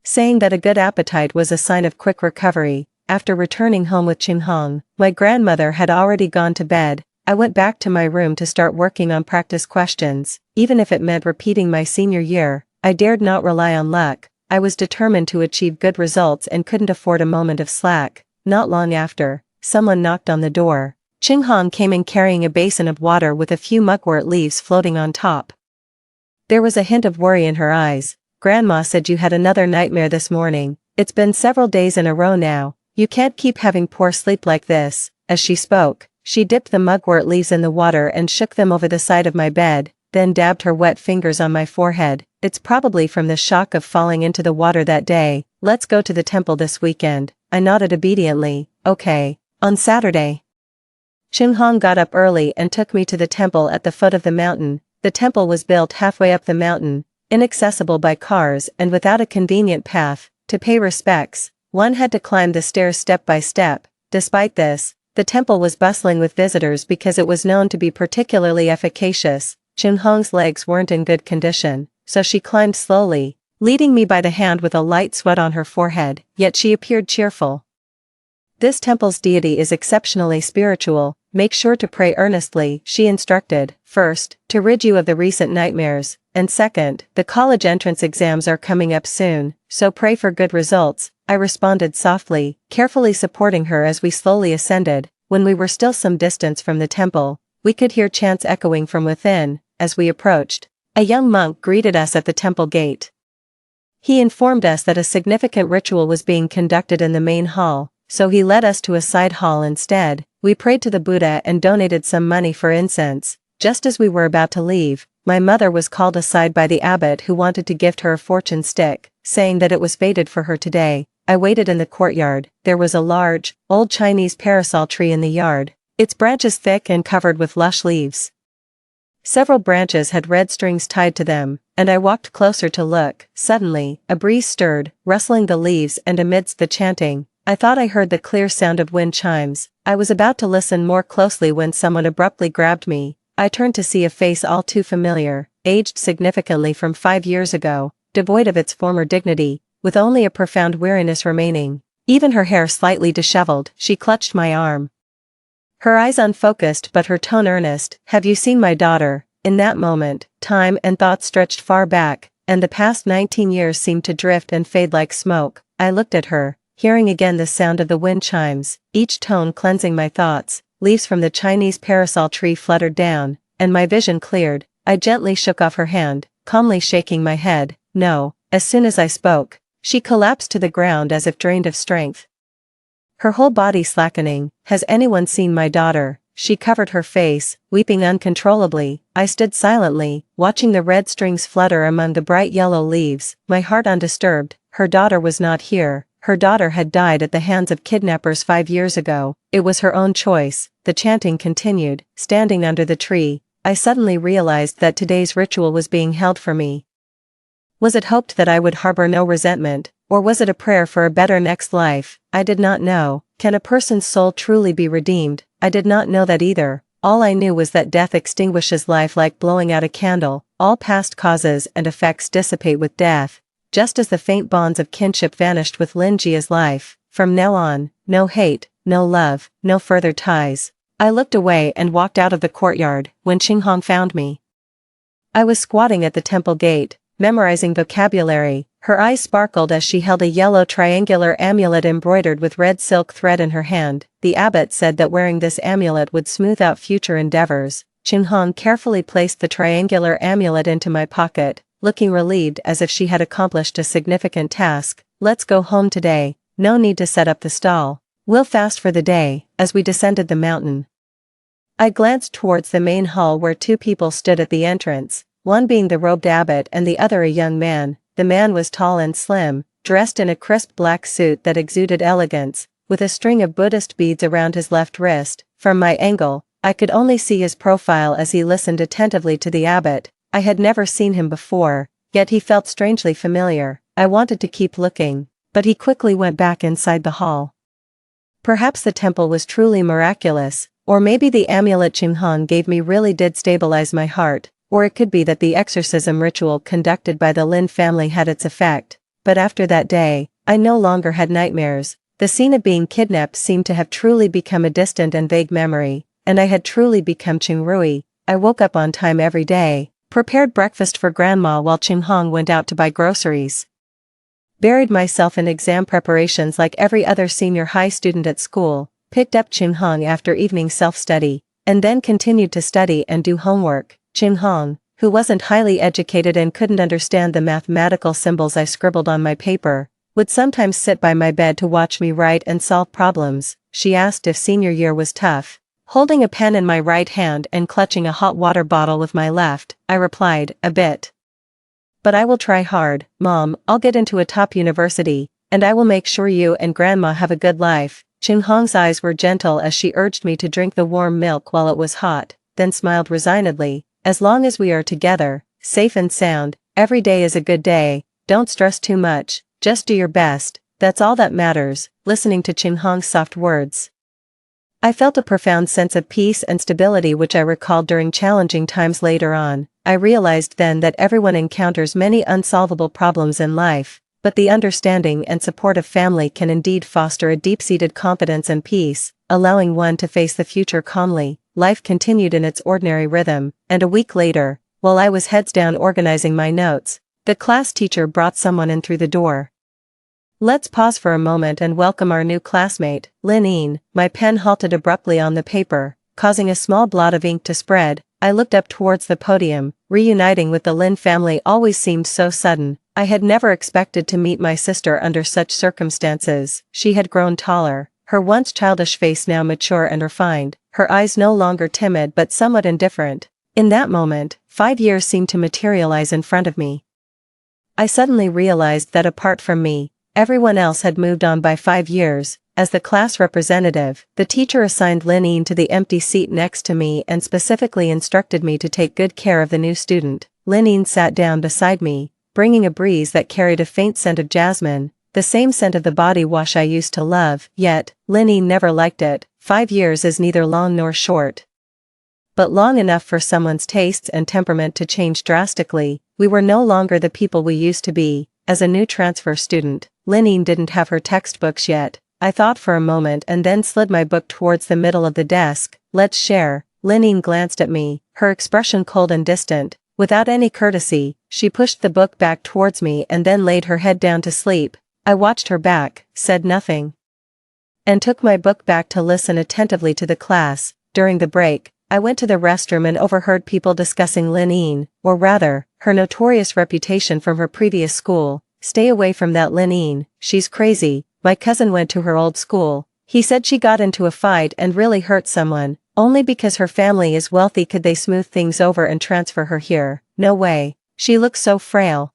[SPEAKER 1] saying that a good appetite was a sign of quick recovery. After returning home with Chun Hong, my grandmother had already gone to bed. I went back to my room to start working on practice questions. Even if it meant repeating my senior year, I dared not rely on luck. I was determined to achieve good results and couldn't afford a moment of slack. Not long after, someone knocked on the door. Chun Hong came in carrying a basin of water with a few mugwort leaves floating on top. There was a hint of worry in her eyes. "Grandma said you had another nightmare this morning. It's been several days in a row now. You can't keep having poor sleep like this." As she spoke, she dipped the mugwort leaves in the water and shook them over the side of my bed, then dabbed her wet fingers on my forehead. "It's probably from the shock of falling into the water that day. Let's go to the temple this weekend." I nodded obediently. "Okay." On Saturday, Chun Hong got up early and took me to the temple at the foot of the mountain. The temple was built halfway up the mountain, inaccessible by cars and without a convenient path. To pay respects, one had to climb the stairs step by step. Despite this, the temple was bustling with visitors because it was known to be particularly efficacious. Chun Hong's legs weren't in good condition, so she climbed slowly, leading me by the hand with a light sweat on her forehead, yet she appeared cheerful. "This temple's deity is exceptionally spiritual. Make sure to pray earnestly," she instructed. "First, to rid you of the recent nightmares, and second, the college entrance exams are coming up soon, so pray for good results." I responded softly, carefully supporting her as we slowly ascended. When we were still some distance from the temple, we could hear chants echoing from within. As we approached, a young monk greeted us at the temple gate. He informed us that a significant ritual was being conducted in the main hall, so he led us to a side hall instead. We prayed to the Buddha and donated some money for incense. Just as we were about to leave, my mother was called aside by the abbot, who wanted to gift her a fortune stick, saying that it was fated for her today. I waited in the courtyard. There was a large, old Chinese parasol tree in the yard, its branches thick and covered with lush leaves. Several branches had red strings tied to them, and I walked closer to look. Suddenly, a breeze stirred, rustling the leaves, and amidst the chanting, I thought I heard the clear sound of wind chimes. I was about to listen more closely when someone abruptly grabbed me. I turned to see a face all too familiar, aged significantly from 5 years ago, devoid of its former dignity, with only a profound weariness remaining. Even her hair slightly disheveled. She clutched my arm, her eyes unfocused but her tone earnest. "Have you seen my daughter?" In that moment, time and thought stretched far back, and the past 19 years seemed to drift and fade like smoke. I looked at her, hearing again the sound of the wind chimes, each tone cleansing my thoughts. Leaves from the Chinese parasol tree fluttered down, and my vision cleared. I gently shook off her hand, calmly shaking my head. "No." As soon as I spoke, she collapsed to the ground as if drained of strength, her whole body slackening. "Has anyone seen my daughter?" She covered her face, weeping uncontrollably. I stood silently, watching the red strings flutter among the bright yellow leaves, my heart undisturbed. Her daughter was not here. Her daughter had died at the hands of kidnappers 5 years ago. It was her own choice. The chanting continued. Standing under the tree, I suddenly realized that today's ritual was being held for me. Was it hoped that I would harbor no resentment, or was it a prayer for a better next life? I did not know. Can a person's soul truly be redeemed? I did not know that either. All I knew was that death extinguishes life like blowing out a candle. All past causes and effects dissipate with death, just as the faint bonds of kinship vanished with Lin Jia's life. From now on, no hate, no love, no further ties. I looked away and walked out of the courtyard when Qinghong found me. I was squatting at the temple gate, memorizing vocabulary. Her eyes sparkled as she held a yellow triangular amulet embroidered with red silk thread in her hand. The abbot said that wearing this amulet would smooth out future endeavors. Qinghong carefully placed the triangular amulet into my pocket, looking relieved as if she had accomplished a significant task. Let's go home today. No need to set up the stall. We'll fast for the day. As we descended the mountain, I glanced towards the main hall where two people stood at the entrance, one being the robed abbot and the other a young man. The man was tall and slim, dressed in a crisp black suit that exuded elegance, with a string of Buddhist beads around his left wrist. From my angle, I could only see his profile as he listened attentively to the abbot. I had never seen him before, yet he felt strangely familiar. I wanted to keep looking, but he quickly went back inside the hall. Perhaps the temple was truly miraculous, or maybe the amulet Qinghong gave me really did stabilize my heart. Or it could be that the exorcism ritual conducted by the Lin family had its effect. But after that day, I no longer had nightmares. The scene of being kidnapped seemed to have truly become a distant and vague memory, and I had truly become Chun Rui. I woke up on time every day, prepared breakfast for grandma while Qinghong went out to buy groceries. Buried myself in exam preparations like every other senior high student at school, picked up Qinghong after evening self-study, and then continued to study and do homework. Qinghong, who wasn't highly educated and couldn't understand the mathematical symbols I scribbled on my paper, would sometimes sit by my bed to watch me write and solve problems. She asked if senior year was tough. Holding a pen in my right hand and clutching a hot water bottle with my left, I replied, a bit. But I will try hard, Mom. I'll get into a top university, and I will make sure you and Grandma have a good life. Qinghong's eyes were gentle as she urged me to drink the warm milk while it was hot, then smiled resignedly. As long as we are together, safe and sound, every day is a good day. Don't stress too much, just do your best, that's all that matters. Listening to Qinghong's soft words, I felt a profound sense of peace and stability which I recalled during challenging times later on. I realized then that everyone encounters many unsolvable problems in life, but the understanding and support of family can indeed foster a deep-seated confidence and peace, allowing one to face the future calmly. Life continued in its ordinary rhythm, and a week later, while I was heads down organizing my notes, the class teacher brought someone in through the door. Let's pause for a moment and welcome our new classmate, Lin Yin. My pen halted abruptly on the paper, causing a small blot of ink to spread. I looked up towards the podium. Reuniting with the Lin family always seemed so sudden. I had never expected to meet my sister under such circumstances. She had grown taller, her once childish face now mature and refined, her eyes no longer timid but somewhat indifferent. In that moment, 5 years seemed to materialize in front of me. I suddenly realized that apart from me, everyone else had moved on by 5 years. As the class representative, the teacher assigned Lin Yin to the empty seat next to me and specifically instructed me to take good care of the new student. Lin Yin sat down beside me, bringing a breeze that carried a faint scent of jasmine, the same scent of the body wash I used to love. Yet, Lin Yin never liked it. 5 years is neither long nor short, but long enough for someone's tastes and temperament to change drastically. We were no longer the people we used to be. As a new transfer student, Lin Yin didn't have her textbooks yet. I thought for a moment and then slid my book towards the middle of the desk. Let's share. Lin Yin glanced at me, her expression cold and distant. Without any courtesy, she pushed the book back towards me and then laid her head down to sleep. I watched her back, said nothing, and took my book back to listen attentively to the class. During the break, I went to the restroom and overheard people discussing Lin Yin, or rather, her notorious reputation from her previous school. Stay away from that Lin Yin, she's crazy. My cousin went to her old school. He said she got into a fight and really hurt someone. Only because her family is wealthy could they smooth things over and transfer her here. No way. She looks so frail.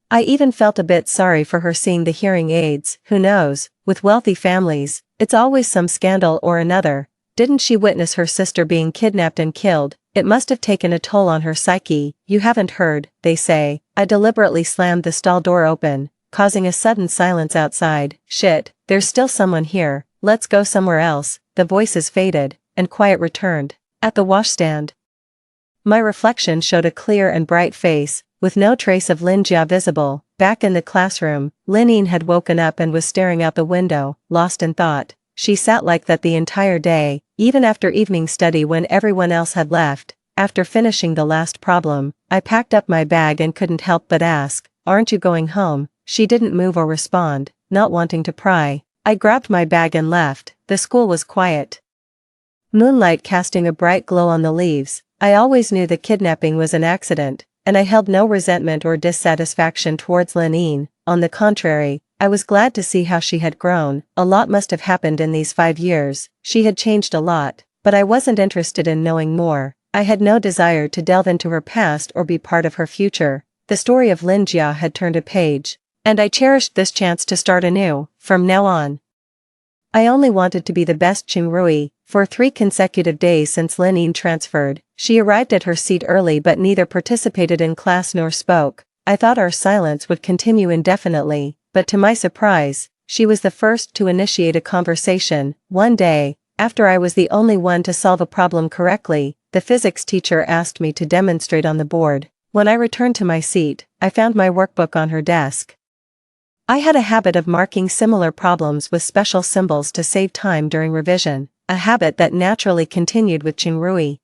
[SPEAKER 1] I even felt a bit sorry for her seeing the hearing aids. Who knows, with wealthy families, it's always some scandal or another. Didn't she witness her sister being kidnapped and killed? It must have taken a toll on her psyche. You haven't heard, they say. I deliberately slammed the stall door open, causing a sudden silence outside. Shit, there's still someone here. Let's go somewhere else. The voices faded, and quiet returned. At the washstand, my reflection showed a clear and bright face, with no trace of Lin Jia visible. Back in the classroom, Linine had woken up and was staring out the window, lost in thought. She sat like that the entire day, even after evening study when everyone else had left. After finishing the last problem, I packed up my bag and couldn't help but ask, "Aren't you going home?" She didn't move or respond, not wanting to pry. I grabbed my bag and left. The school was quiet, moonlight casting a bright glow on the leaves. I always knew the kidnapping was an accident, and I held no resentment or dissatisfaction towards Linine. On the contrary, I was glad to see how she had grown. A lot must have happened in these 5 years. She had changed a lot, but I wasn't interested in knowing more. I had no desire to delve into her past or be part of her future. The story of Lin Jia had turned a page, and I cherished this chance to start anew. From now on, I only wanted to be the best Chun Rui. For 3 consecutive days since Linine transferred, she arrived at her seat early but neither participated in class nor spoke. I thought our silence would continue indefinitely, but to my surprise, she was the first to initiate a conversation. One day, after I was the only one to solve a problem correctly, the physics teacher asked me to demonstrate on the board. When I returned to my seat, I found my workbook on her desk. I had a habit of marking similar problems with special symbols to save time during revision, a habit that naturally continued with Chun Rui.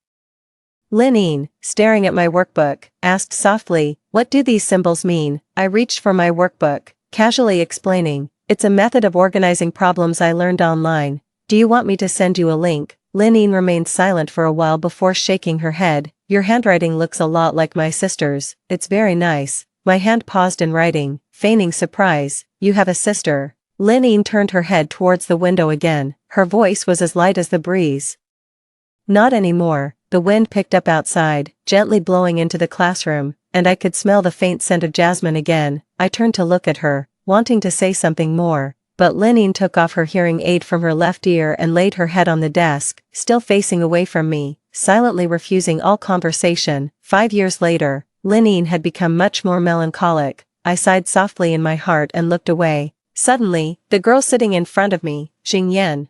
[SPEAKER 1] Linine, staring at my workbook, asked softly, "What do these symbols mean?" I reached for my workbook, casually explaining, "It's a method of organizing problems I learned online. Do you want me to send you a link?" Linine remained silent for a while before shaking her head. "Your handwriting looks a lot like my sister's. It's very nice." My hand paused in writing, feigning surprise. "You have a sister?" Linine turned her head towards the window again. Her voice was as light as the breeze. "Not anymore." The wind picked up outside, gently blowing into the classroom, and I could smell the faint scent of jasmine again. I turned to look at her, wanting to say something more, but Linine took off her hearing aid from her left ear and laid her head on the desk, still facing away from me, silently refusing all conversation. 5 years later, Linine had become much more melancholic. I sighed softly in my heart and looked away. Suddenly, the girl sitting in front of me, Xingyan,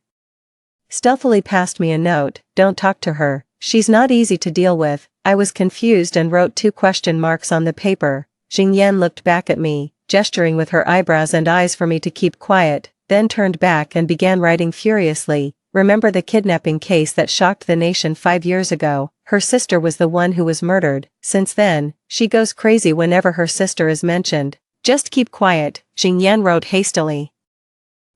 [SPEAKER 1] stealthily passed me a note. "Don't talk to her. She's not easy to deal with." I was confused and wrote 2 question marks on the paper. Xingyan looked back at me, gesturing with her eyebrows and eyes for me to keep quiet, then turned back and began writing furiously. "Remember the kidnapping case that shocked the nation 5 years ago? Her sister was the one who was murdered. Since then, she goes crazy whenever her sister is mentioned. Just keep quiet," Xingyan wrote hastily,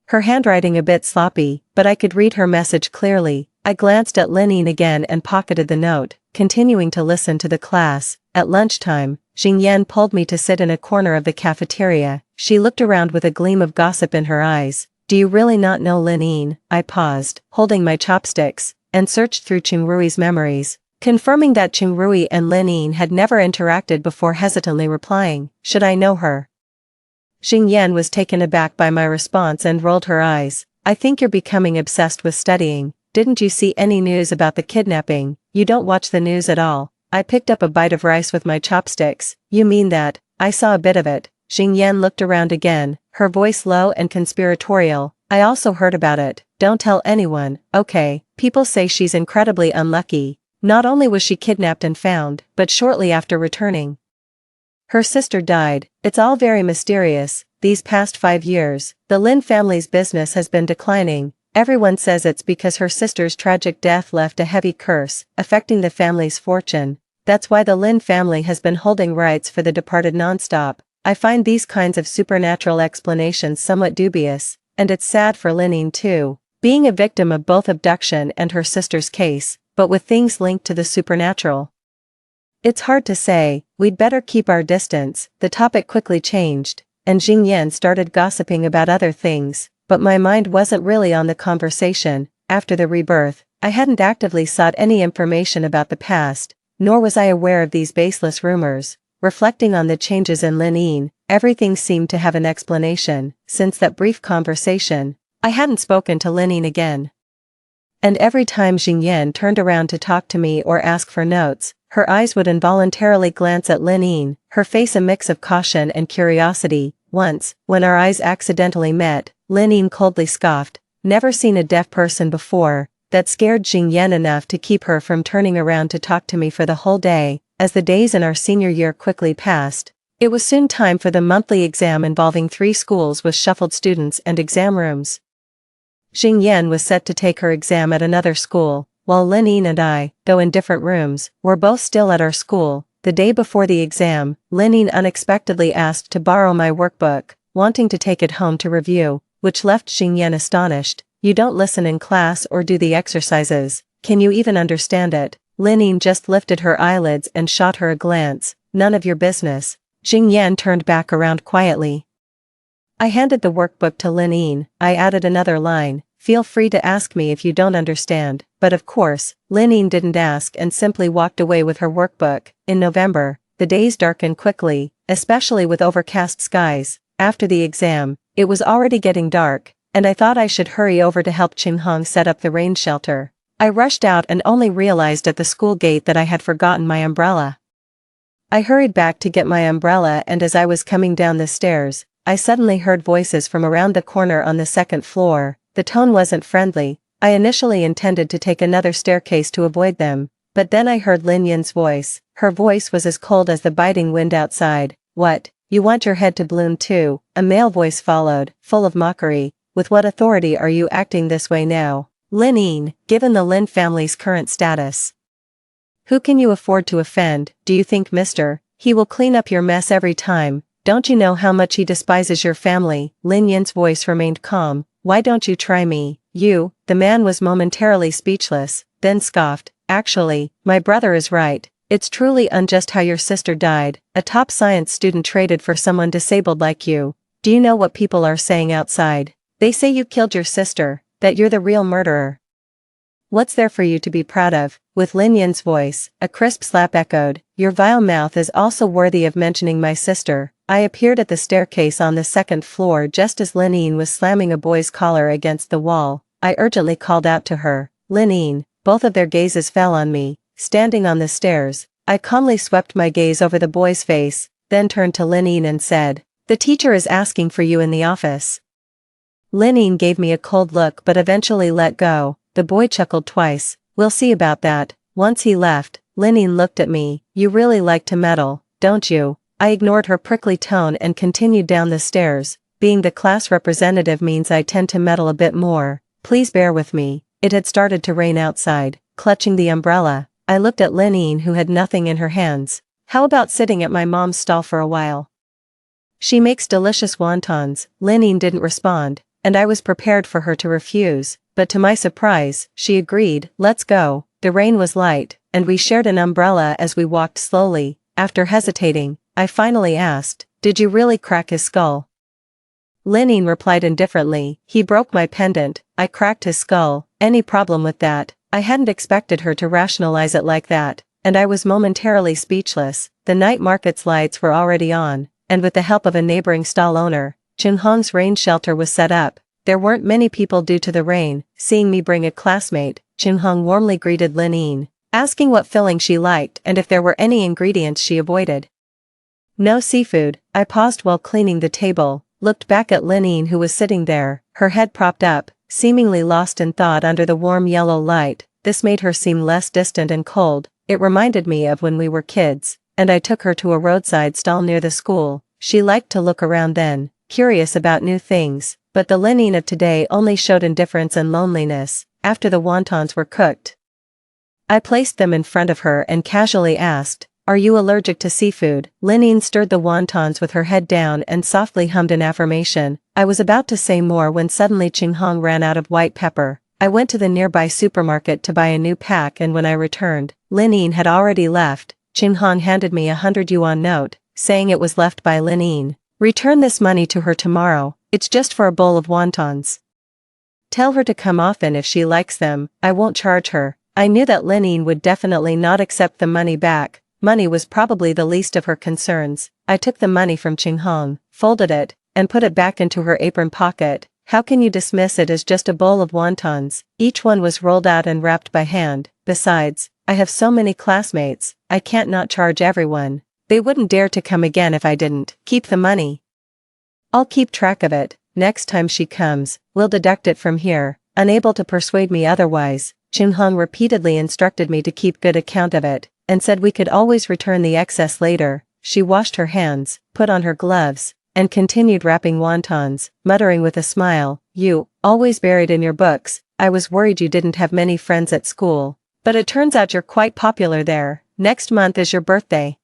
[SPEAKER 1] her handwriting a bit sloppy, but I could read her message clearly. I glanced at Linine again and pocketed the note, continuing to listen to the class. At lunchtime, Xingyan pulled me to sit in a corner of the cafeteria. She looked around with a gleam of gossip in her eyes. "Do you really not know Linine?" I paused, holding my chopsticks, and searched through Chun Rui's memories, confirming that Chun Rui and Linine had never interacted before, hesitantly replying, "Should I know her?" Xingyan was taken aback by my response and rolled her eyes. "I think you're becoming obsessed with studying. Didn't you see any news about the kidnapping? You don't watch the news at all." I picked up a bite of rice with my chopsticks. "You mean that?" "I saw a bit of it." Xingyan looked around again, her voice low and conspiratorial. "I also heard about it. Don't tell anyone, okay? People say she's incredibly unlucky. Not only was she kidnapped and found, but shortly after returning, her sister died. It's all very mysterious. These past 5 years, the Lin family's business has been declining. Everyone says it's because her sister's tragic death left a heavy curse, affecting the family's fortune. That's why the Lin family has been holding rites for the departed non-stop. I find these kinds of supernatural explanations somewhat dubious, and it's sad for Linine too, being a victim of both abduction and her sister's case, but with things linked to the supernatural. It's hard to say. We'd better keep our distance." The topic quickly changed, and Xingyan started gossiping about other things, but my mind wasn't really on the conversation. After the rebirth, I hadn't actively sought any information about the past, nor was I aware of these baseless rumors. Reflecting on the changes in Linine, everything seemed to have an explanation. Since that brief conversation, I hadn't spoken to Linine again. And every time Xingyan turned around to talk to me or ask for notes, her eyes would involuntarily glance at Lin, her face a mix of caution and curiosity. Once, when our eyes accidentally met, Lin coldly scoffed, "Never seen a deaf person before." That scared Xingyan enough to keep her from turning around to talk to me for the whole day. As the days in our senior year quickly passed, it was soon time for the monthly exam involving 3 schools with shuffled students and exam rooms. Xingyan was set to take her exam at another school, while Lin and I, though in different rooms, were both still at our school. The day before the exam, Lin unexpectedly asked to borrow my workbook, wanting to take it home to review, which left Xingyan astonished. "You don't listen in class or do the exercises, can you even understand it?" Lin just lifted her eyelids and shot her a glance. "None of your business." Xingyan turned back around quietly. I handed the workbook to Lin. I added another line, "Feel free to ask me if you don't understand," but of course, Lin didn't ask and simply walked away with her workbook. In November, the days darkened quickly, especially with overcast skies. After the exam, it was already getting dark, and I thought I should hurry over to help Qinghong set up the rain shelter. I rushed out and only realized at the school gate that I had forgotten my umbrella. I hurried back to get my umbrella, and as I was coming down the stairs, I suddenly heard voices from around the corner on the second floor. The tone wasn't friendly. I initially intended to take another staircase to avoid them, but then I heard Lin Yin's voice. Her voice was as cold as the biting wind outside. "What, you want your head to bloom too?" A male voice followed, full of mockery. "With what authority are you acting this way now?" "Lin, given the Lin family's current status. Who can you afford to offend? Do you think Mr. He will clean up your mess every time? Don't you know how much he despises your family?" Lin Yin's voice remained calm. "Why don't you try me? You?" The man was momentarily speechless, then scoffed. "Actually, my brother is right. It's truly unjust how your sister died. A top science student traded for someone disabled like you. Do you know what people are saying outside? They say you killed your sister, that you're the real murderer. What's there for you to be proud of?" With Lin Yin's voice, a crisp slap echoed. "Your vile mouth is also worthy of mentioning my sister." I appeared at the staircase on the second floor just as Lin Yin was slamming a boy's collar against the wall. I urgently called out to her, "Lin Yin." Both of their gazes fell on me. Standing on the stairs, I calmly swept my gaze over the boy's face, then turned to Lin Yin and said, "The teacher is asking for you in the office." Lin Yin gave me a cold look but eventually let go. The boy chuckled twice. "We'll see about that." Once he left, Lin Yin looked at me. "You really like to meddle, don't you?" I ignored her prickly tone and continued down the stairs. Being the class representative means I tend to meddle a bit more. Please bear with me. It had started to rain outside. Clutching the umbrella, I looked at Lin Yin, who had nothing in her hands. "How about sitting at my mom's stall for a while? She makes delicious wontons." Lin Yin didn't respond, and I was prepared for her to refuse, but to my surprise, she agreed. "Let's go." The rain was light, and we shared an umbrella as we walked slowly. After hesitating, I finally asked, "Did you really crack his skull?" Lin Yin replied indifferently, "He broke my pendant, I cracked his skull. Any problem with that?" I hadn't expected her to rationalize it like that, and I was momentarily speechless. The night market's lights were already on, and with the help of a neighboring stall owner, Qinghong's rain shelter was set up. There weren't many people due to the rain. Seeing me bring a classmate, Qinghong warmly greeted Lin Yin, asking what filling she liked and if there were any ingredients she avoided. "No seafood." I paused while cleaning the table, looked back at Lin Yin, who was sitting there, her head propped up, seemingly lost in thought under the warm yellow light. This made her seem less distant and cold. It reminded me of when we were kids, and I took her to a roadside stall near the school. She liked to look around then, curious about new things, but the Lin Yin of today only showed indifference and loneliness. After the wontons were cooked, I placed them in front of her and casually asked, "Are you allergic to seafood?" Lin Yin stirred the wontons with her head down and softly hummed an affirmation. I was about to say more when suddenly Qinghong ran out of white pepper. I went to the nearby supermarket to buy a new pack, and when I returned, Lin Yin had already left. Qinghong handed me a 100 yuan note, saying it was left by Lin Yin. "Return this money to her tomorrow. It's just for a bowl of wontons. Tell her to come often if she likes them. I won't charge her." I knew that Lin Yin would definitely not accept the money back. Money was probably the least of her concerns. I took the money from Qinghong, folded it, and put it back into her apron pocket. How can you dismiss it as just a bowl of wontons? Each one was rolled out and wrapped by hand. Besides, I have so many classmates, I can't not charge everyone. They wouldn't dare to come again if I didn't. Keep the money. I'll keep track of it. Next time she comes, we'll deduct it from here. Unable to persuade me otherwise, Chun Rui repeatedly instructed me to keep good account of it, and said we could always return the excess later. She washed her hands, put on her gloves, and continued wrapping wontons, muttering with a smile, "You, always buried in your books. I was worried you didn't have many friends at school. But it turns out you're quite popular there. Next month is your birthday.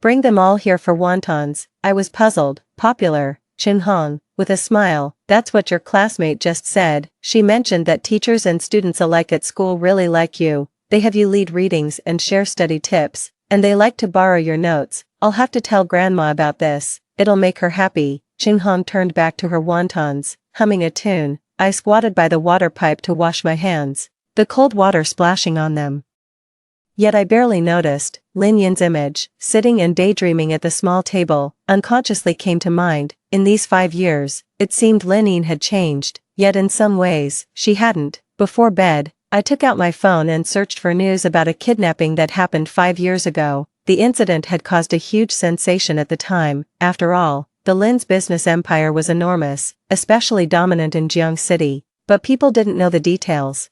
[SPEAKER 1] Bring them all here for wontons." I was puzzled. Popular, Chun Rui, with a smile, "That's what your classmate just said. She mentioned that teachers and students alike at school really like you. They have you lead readings and share study tips, and they like to borrow your notes. I'll have to tell Grandma about this. It'll make her happy." Chun Rui turned back to her wontons, humming a tune. I squatted by the water pipe to wash my hands, the cold water splashing on them. Yet I barely noticed. Lin Yin's image, sitting and daydreaming at the small table, unconsciously came to mind. In these 5 years, it seemed Lin Yin had changed, yet in some ways, she hadn't. Before bed, I took out my phone and searched for news about a kidnapping that happened 5 years ago. The incident had caused a huge sensation at the time. After all, the Lin's business empire was enormous, especially dominant in Jiang City, but people didn't know the details.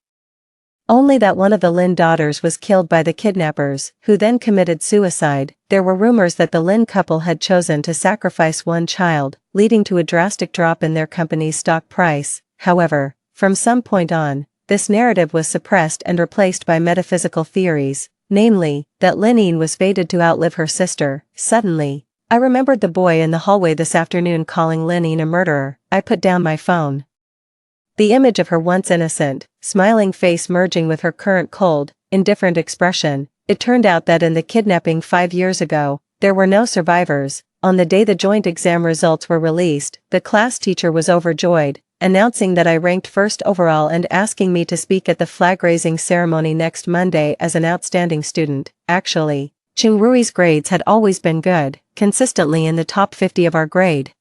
[SPEAKER 1] Only that one of the Lin daughters was killed by the kidnappers, who then committed suicide. There were rumors that the Lin couple had chosen to sacrifice one child, leading to a drastic drop in their company's stock price. However, from some point on, this narrative was suppressed and replaced by metaphysical theories, namely, that Lin Yin was fated to outlive her sister. Suddenly, I remembered the boy in the hallway this afternoon calling Lin Yin a murderer. I put down my phone. The image of her once innocent, smiling face merging with her current cold, indifferent expression. It turned out that in the kidnapping 5 years ago, there were no survivors. On the day the joint exam results were released, the class teacher was overjoyed, announcing that I ranked first overall and asking me to speak at the flag-raising ceremony next Monday as an outstanding student. Actually, Chun Rui's grades had always been good, consistently in the top 50 of our grade.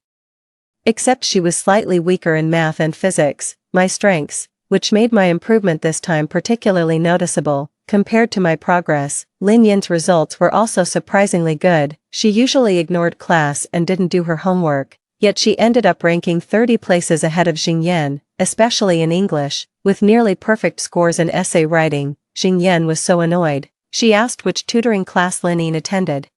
[SPEAKER 1] Except she was slightly weaker in math and physics, my strengths, which made my improvement this time particularly noticeable. Compared to my progress, Lin Yin's results were also surprisingly good. She usually ignored class and didn't do her homework, yet she ended up ranking 30 places ahead of Xingyan, especially in English, with nearly perfect scores in essay writing. Xingyan was so annoyed. She asked which tutoring class Lin Yin attended.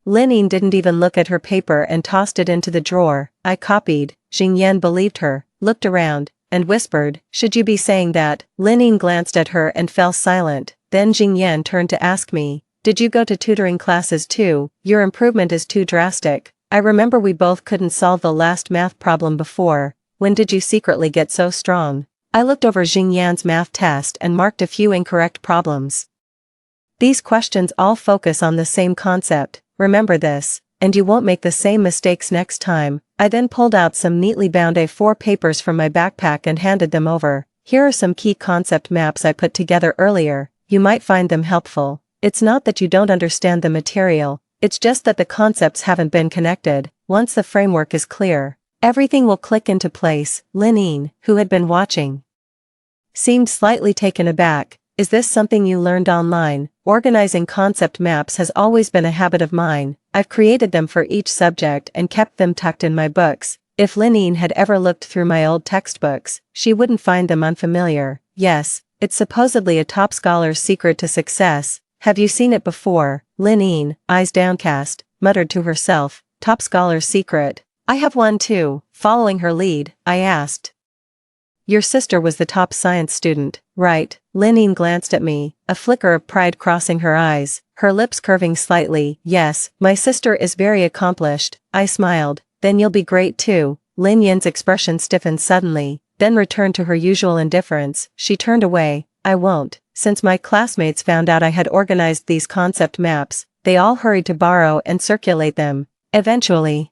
[SPEAKER 1] Lin Yin didn't even look at her paper and tossed it into the drawer. I copied. Xingyan believed her, looked around, and whispered, "Should you be saying that?" Lin Yin glanced at her and fell silent. Then Xingyan turned to ask me, "Did you go to tutoring classes too? Your improvement is too drastic. I remember we both couldn't solve the last math problem before. When did you secretly get so strong?" I looked over Xingyan's math test and marked a few incorrect problems. These questions all focus on the same concept. Remember this, and you won't make the same mistakes next time. I then pulled out some neatly bound A4 papers from my backpack and handed them over. Here are some key concept maps I put together earlier. You might find them helpful. It's not that you don't understand the material, it's just that the concepts haven't been connected. Once the framework is clear, everything will click into place. Lin Yin, who had been watching, seemed slightly taken aback. "Is this something you learned online?" Organizing concept maps has always been a habit of mine. I've created them for each subject and kept them tucked in my books. If Lin Yin had ever looked through my old textbooks, she wouldn't find them unfamiliar. "Yes, it's supposedly a top scholar's secret to success. Have you seen it before?" Lin Yin, eyes downcast, muttered to herself, "Top scholar's secret. I have one too." Following her lead, I asked, "Your sister was the top science student, right?" Lin Yin glanced at me, a flicker of pride crossing her eyes, her lips curving slightly. "Yes, my sister is very accomplished." I smiled. "Then you'll be great too." Lin Yin's expression stiffened suddenly, then returned to her usual indifference. She turned away. "I won't." Since my classmates found out I had organized these concept maps, they all hurried to borrow and circulate them. Eventually,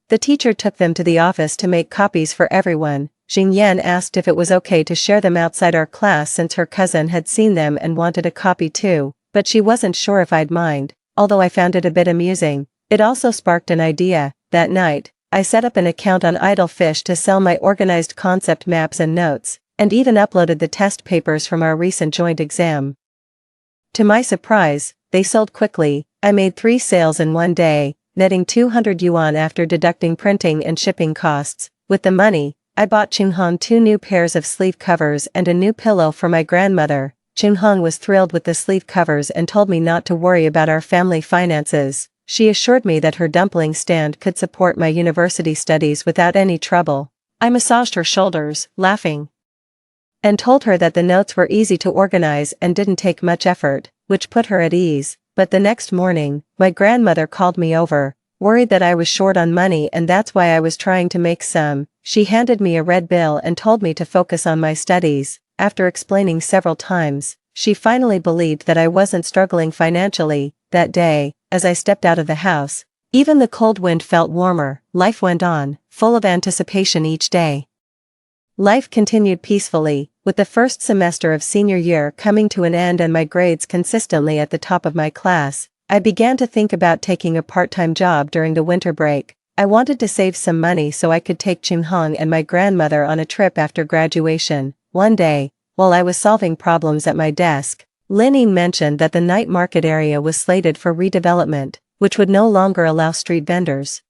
[SPEAKER 1] the teacher took them to the office to make copies for everyone. Xingyan asked if it was okay to share them outside our class since her cousin had seen them and wanted a copy too, but she wasn't sure if I'd mind, although I found it a bit amusing. It also sparked an idea. That night, I set up an account on Idlefish to sell my organized concept maps and notes, and even uploaded the test papers from our recent joint exam. To my surprise, they sold quickly. I made 3 sales in one day, netting 200 yuan after deducting printing and shipping costs. With the money, I bought Chunhong 2 new pairs of sleeve covers and a new pillow for my grandmother. Chunhong was thrilled with the sleeve covers and told me not to worry about our family finances. She assured me that her dumpling stand could support my university studies without any trouble. I massaged her shoulders, laughing, and told her that the notes were easy to organize and didn't take much effort, which put her at ease. But the next morning, my grandmother called me over, worried that I was short on money and that's why I was trying to make some. She handed me a red bill and told me to focus on my studies. After explaining several times, she finally believed that I wasn't struggling financially. That day, as I stepped out of the house, even the cold wind felt warmer. Life went on, full of anticipation each day. Life continued peacefully, with the first semester of senior year coming to an end and my grades consistently at the top of my class. I began to think about taking a part-time job during the winter break. I wanted to save some money so I could take Chunhong and my grandmother on a trip after graduation. One day, while I was solving problems at my desk, Lin mentioned that the night market area was slated for redevelopment, which would no longer allow street vendors.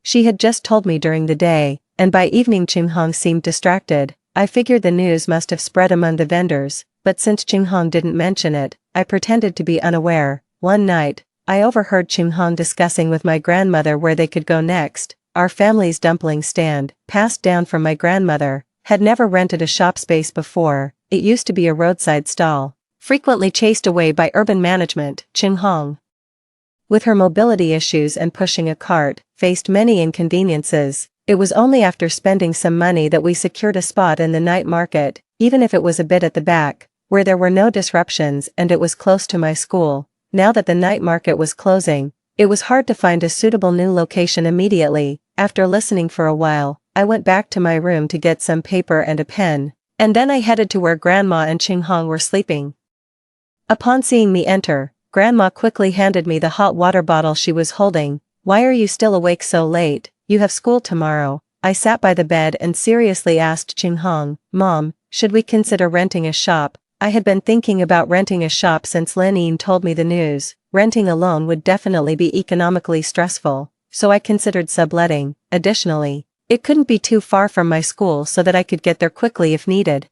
[SPEAKER 1] She had just told me during the day, and by evening Chunhong seemed distracted. I figured the news must have spread among the vendors, but since Chunhong didn't mention it, I pretended to be unaware. One night, I overheard Chunhong discussing with my grandmother where they could go next. Our family's dumpling stand, passed down from my grandmother, had never rented a shop space before. It used to be a roadside stall, frequently chased away by urban management. Chunhong, with her mobility issues and pushing a cart, faced many inconveniences. It was only after spending some money that we secured a spot in the night market, even if it was a bit at the back, where there were no disruptions and it was close to my school. Now that the night market was closing, it was hard to find a suitable new location immediately. After listening for a while, I went back to my room to get some paper and a pen, and then I headed to where Grandma and Chunhong were sleeping. Upon seeing me enter, Grandma quickly handed me the hot water bottle she was holding. "Why are you still awake so late? You have school tomorrow." I sat by the bed and seriously asked Chunhong, "Mom, should we consider renting a shop?" I had been thinking about renting a shop since Lin told me the news. Renting alone would definitely be economically stressful, so I considered subletting. Additionally, it couldn't be too far from my school so that I could get there quickly if needed.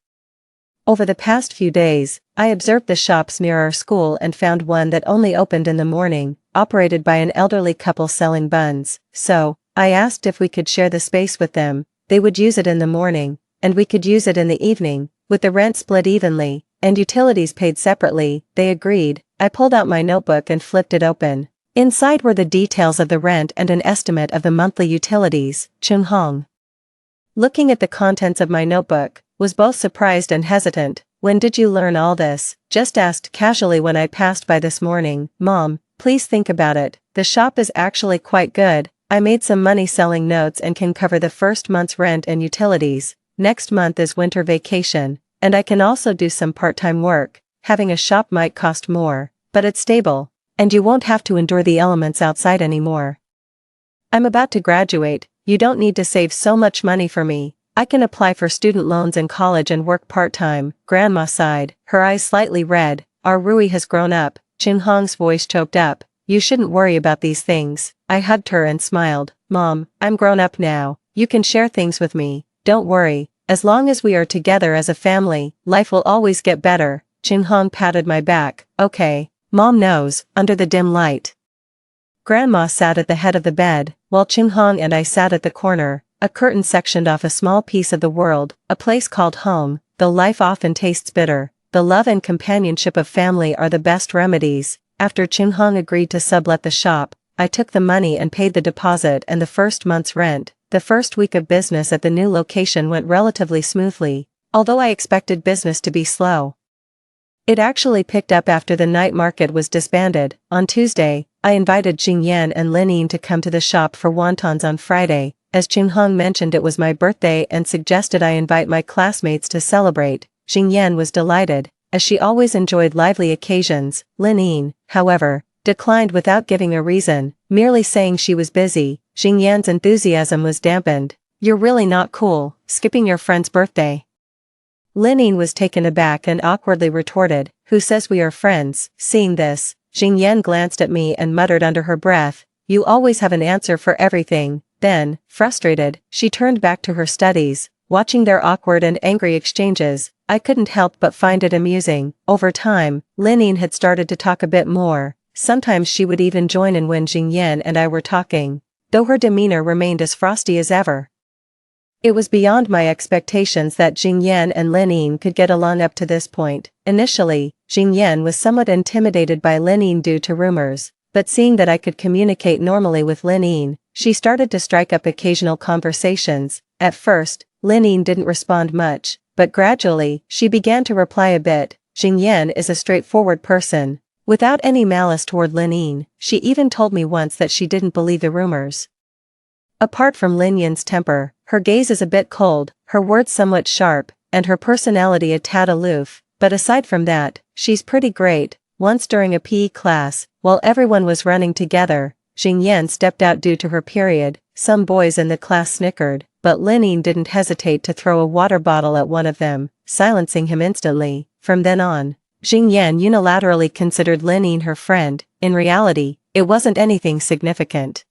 [SPEAKER 1] Over the past few days, I observed the shops near our school and found one that only opened in the morning, operated by an elderly couple selling buns. So, I asked if we could share the space with them. They would use it in the morning, and we could use it in the evening, with the rent split evenly, and utilities paid separately. They agreed. I pulled out my notebook and flipped it open. Inside were the details of the rent and an estimate of the monthly utilities. Chunhong, looking at the contents of my notebook, was both surprised and hesitant. "When did you learn all this?" "Just asked casually when I passed by this morning." "Mom, please think about it. The shop is actually quite good. I made some money selling notes and can cover the first month's rent and utilities. Next month is winter vacation, and I can also do some part-time work. Having a shop might cost more, but it's stable, and you won't have to endure the elements outside anymore. I'm about to graduate. You don't need to save so much money for me. I can apply for student loans in college and work part-time." Grandma sighed, her eyes slightly red. "Our Rui has grown up." Chunhong's voice choked up. "You shouldn't worry about these things." I hugged her and smiled. "Mom, I'm grown up now. You can share things with me. Don't worry. As long as we are together as a family, life will always get better." Chunhong patted my back. "Okay. Mom knows." Under the dim light, Grandma sat at the head of the bed, while Chunhong and I sat at the corner. A curtain sectioned off a small piece of the world, a place called home. Though life often tastes bitter, the love and companionship of family are the best remedies. After Chunhong agreed to sublet the shop, I took the money and paid the deposit and the first month's rent. The first week of business at the new location went relatively smoothly, although I expected business to be slow. It actually picked up after the night market was disbanded. On Tuesday, I invited Jingyan and Lin to come to the shop for wontons on Friday, as Chunhong mentioned it was my birthday and suggested I invite my classmates to celebrate. Jingyan was delighted, as she always enjoyed lively occasions. Lin, however, declined without giving a reason, merely saying she was busy. Xingyan's enthusiasm was dampened. You're really not cool, skipping your friend's birthday. Linning was taken aback and awkwardly retorted, who says we are friends? Seeing this, Xingyan glanced at me and muttered under her breath, you always have an answer for everything. Then, frustrated, she turned back to her studies. Watching their awkward and angry exchanges, I couldn't help but find it amusing. Over time, Linning had started to talk a bit more. Sometimes she would even join in when Xingyan and I were talking, though her demeanor remained as frosty as ever. It was beyond my expectations that Xingyan and Linning could get along up to this point. Initially, Xingyan was somewhat intimidated by Linning due to rumors, but seeing that I could communicate normally with Linning, she started to strike up occasional conversations. At first, Linning didn't respond much, but gradually, she began to reply a bit. Xingyan is a straightforward person, without any malice toward Linning. She even told me once that she didn't believe the rumors. Apart from Linyan's temper, her gaze is a bit cold, her words somewhat sharp, and her personality a tad aloof, but aside from that, she's pretty great. Once during a PE class, while everyone was running together, Xingyan stepped out due to her period. Some boys in the class snickered, but Linning didn't hesitate to throw a water bottle at one of them, silencing him instantly. From then on, Xingyan unilaterally considered Linning her friend. In reality, it wasn't anything significant.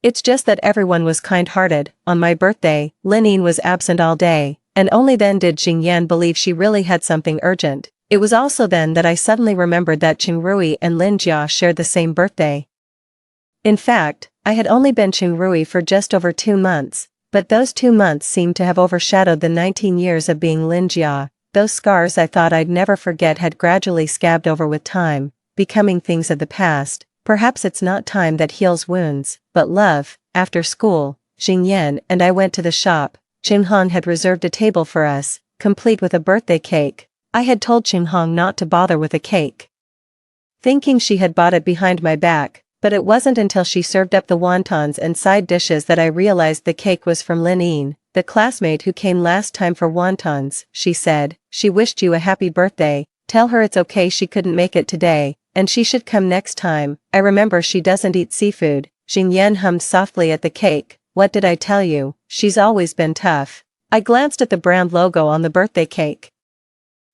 [SPEAKER 1] It's just that everyone was kind-hearted. On my birthday, Linning was absent all day, and only then did Xingyan believe she really had something urgent. It was also then that I suddenly remembered that Chun Rui and Lin Jia shared the same birthday. In fact, I had only been Chun Rui for just over 2 months, but those 2 months seemed to have overshadowed the 19 years of being Lin Jia. Those scars I thought I'd never forget had gradually scabbed over with time, becoming things of the past. Perhaps it's not time that heals wounds, but love. After school, Xingyan and I went to the shop. Qinghong had reserved a table for us, complete with a birthday cake. I had told Qinghong not to bother with a cake, thinking she had bought it behind my back, but it wasn't until she served up the wontons and side dishes that I realized the cake was from Linning, the classmate who came last time for wontons. She said, she wished you a happy birthday, tell her it's okay she couldn't make it today, and she should come next time. I remember she doesn't eat seafood. Xingyan hummed softly at the cake. What did I tell you? She's always been tough. I glanced at the brand logo on the birthday cake.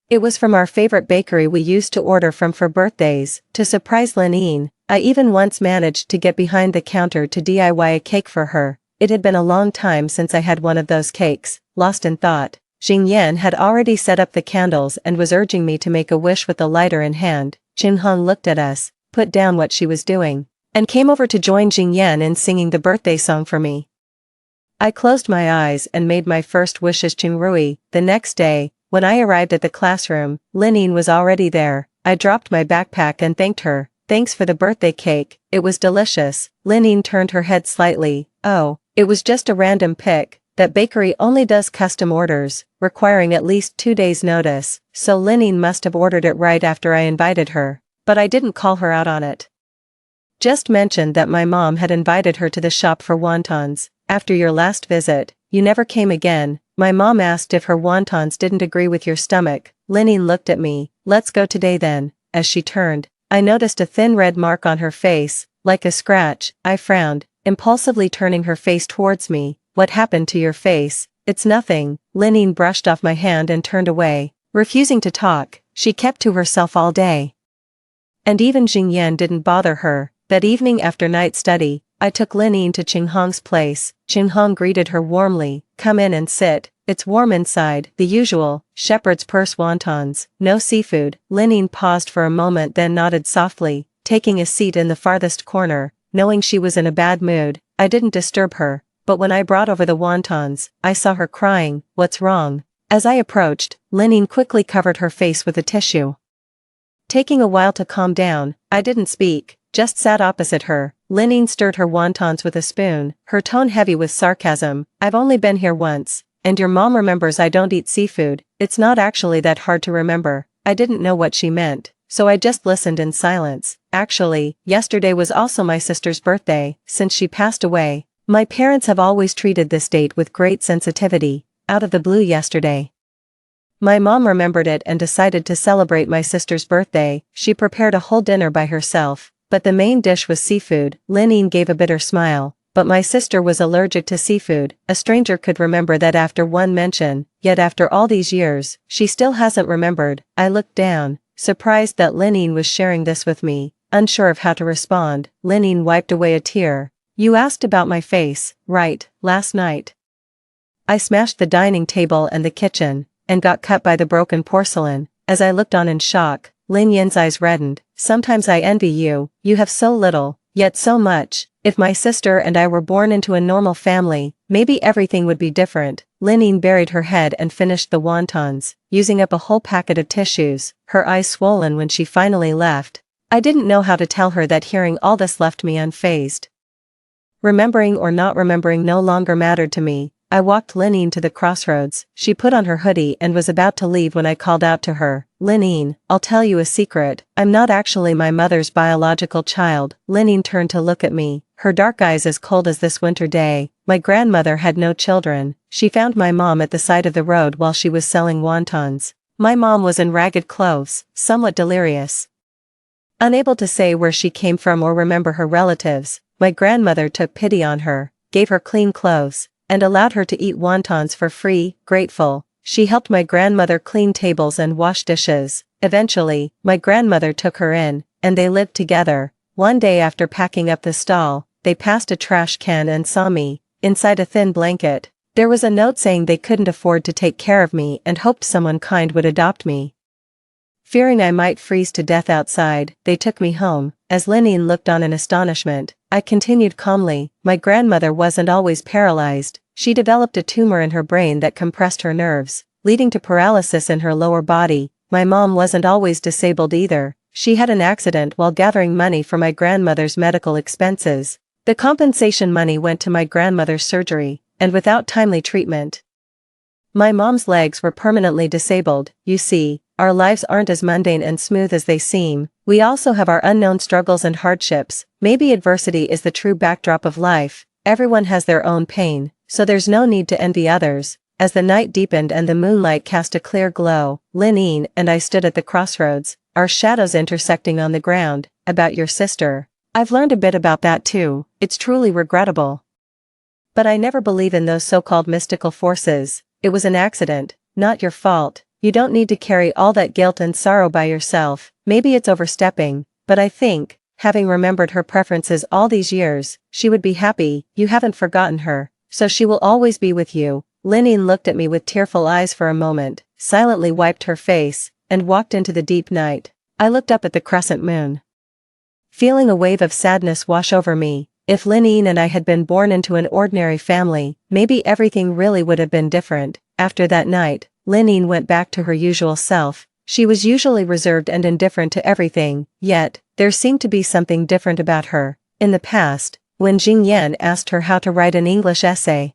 [SPEAKER 1] It was from our favorite bakery we used to order from for birthdays. To surprise Linning, I even once managed to get behind the counter to DIY a cake for her. It had been a long time since I had one of those cakes. Lost in thought, Xingyan had already set up the candles and was urging me to make a wish with the lighter in hand. Qinghong looked at us, put down what she was doing, and came over to join Xingyan in singing the birthday song for me. I closed my eyes and made my first wish as Chun Rui. The next day, when I arrived at the classroom, Linning was already there. I dropped my backpack and thanked her. Thanks for the birthday cake, it was delicious. Linning turned her head slightly. Oh, it was just a random pick. That bakery only does custom orders, requiring at least 2 days' notice, so Linning must have ordered it right after I invited her, but I didn't call her out on it. Just mentioned that my mom had invited her to the shop for wontons. After your last visit, you never came again. My mom asked if her wontons didn't agree with your stomach. Linning looked at me. Let's go today then. As she turned, I noticed a thin red mark on her face, like a scratch. I frowned, impulsively turning her face towards me. What happened to your face? It's nothing. Linning brushed off my hand and turned away, refusing to talk. She kept to herself all day. And even Xingyan didn't bother her. That evening after night study, I took Linning to Qinghong's place. Qinghong greeted her warmly. Come in and sit. It's warm inside. The usual, shepherd's purse wontons, no seafood. Linning paused for a moment then nodded softly, taking a seat in the farthest corner. Knowing she was in a bad mood, I didn't disturb her, but when I brought over the wontons, I saw her crying. What's wrong? As I approached, Linning quickly covered her face with a tissue. Taking a while to calm down, I didn't speak, just sat opposite her. Linning stirred her wontons with a spoon, her tone heavy with sarcasm. I've only been here once, and your mom remembers I don't eat seafood. It's not actually that hard to remember. I didn't know what she meant, so I just listened in silence. Actually, yesterday was also my sister's birthday. Since she passed away, my parents have always treated this date with great sensitivity. Out of the blue yesterday, my mom remembered it and decided to celebrate my sister's birthday. She prepared a whole dinner by herself, but the main dish was seafood. Lin Yin gave a bitter smile. But my sister was allergic to seafood. A stranger could remember that after one mention, yet after all these years, she still hasn't remembered. I looked down, surprised that Lin Yin was sharing this with me, unsure of how to respond. Lin Yin wiped away a tear. You asked about my face, right, last night. I smashed the dining table and the kitchen, and got cut by the broken porcelain. As I looked on in shock, Lin Yin's eyes reddened. Sometimes I envy you, you have so little, yet so much. If my sister and I were born into a normal family, maybe everything would be different. Lin Yin buried her head and finished the wontons, using up a whole packet of tissues, her eyes swollen when she finally left. I didn't know how to tell her that hearing all this left me unfazed. Remembering or not remembering no longer mattered to me. I walked Lin Yin to the crossroads. She put on her hoodie and was about to leave when I called out to her. Lin Yin, I'll tell you a secret. I'm not actually my mother's biological child. Lin Yin turned to look at me, her dark eyes as cold as this winter day. My grandmother had no children. She found my mom at the side of the road while she was selling wontons. My mom was in ragged clothes, somewhat delirious. Unable to say where she came from or remember her relatives, my grandmother took pity on her, gave her clean clothes, and allowed her to eat wontons for free. Grateful, she helped my grandmother clean tables and wash dishes. Eventually, my grandmother took her in, and they lived together. One day after packing up the stall, they passed a trash can and saw me, inside a thin blanket. There was a note saying they couldn't afford to take care of me and hoped someone kind would adopt me. Fearing I might freeze to death outside, they took me home. As Lin Yin looked on in astonishment, I continued calmly, my grandmother wasn't always paralyzed. She developed a tumor in her brain that compressed her nerves, leading to paralysis in her lower body. My mom wasn't always disabled either. She had an accident while gathering money for my grandmother's medical expenses. The compensation money went to my grandmother's surgery, and without timely treatment, my mom's legs were permanently disabled. You see, our lives aren't as mundane and smooth as they seem. We also have our unknown struggles and hardships. Maybe adversity is the true backdrop of life. Everyone has their own pain, so there's no need to envy others. As the night deepened and the moonlight cast a clear glow, Lin Yin and I stood at the crossroads, our shadows intersecting on the ground. About your sister. I've learned a bit about that too. It's truly regrettable. But I never believe in those so-called mystical forces. It was an accident, not your fault. You don't need to carry all that guilt and sorrow by yourself. Maybe it's overstepping, but I think, having remembered her preferences all these years, she would be happy. You haven't forgotten her, so she will always be with you. Lin Yin looked at me with tearful eyes for a moment, silently wiped her face, and walked into the deep night. I looked up at the crescent moon, feeling a wave of sadness wash over me. If Lin Yin and I had been born into an ordinary family, maybe everything really would have been different. After that night, Lin Yin went back to her usual self. She was usually reserved and indifferent to everything, yet, there seemed to be something different about her. In the past, when Jing Yan asked her how to write an English essay,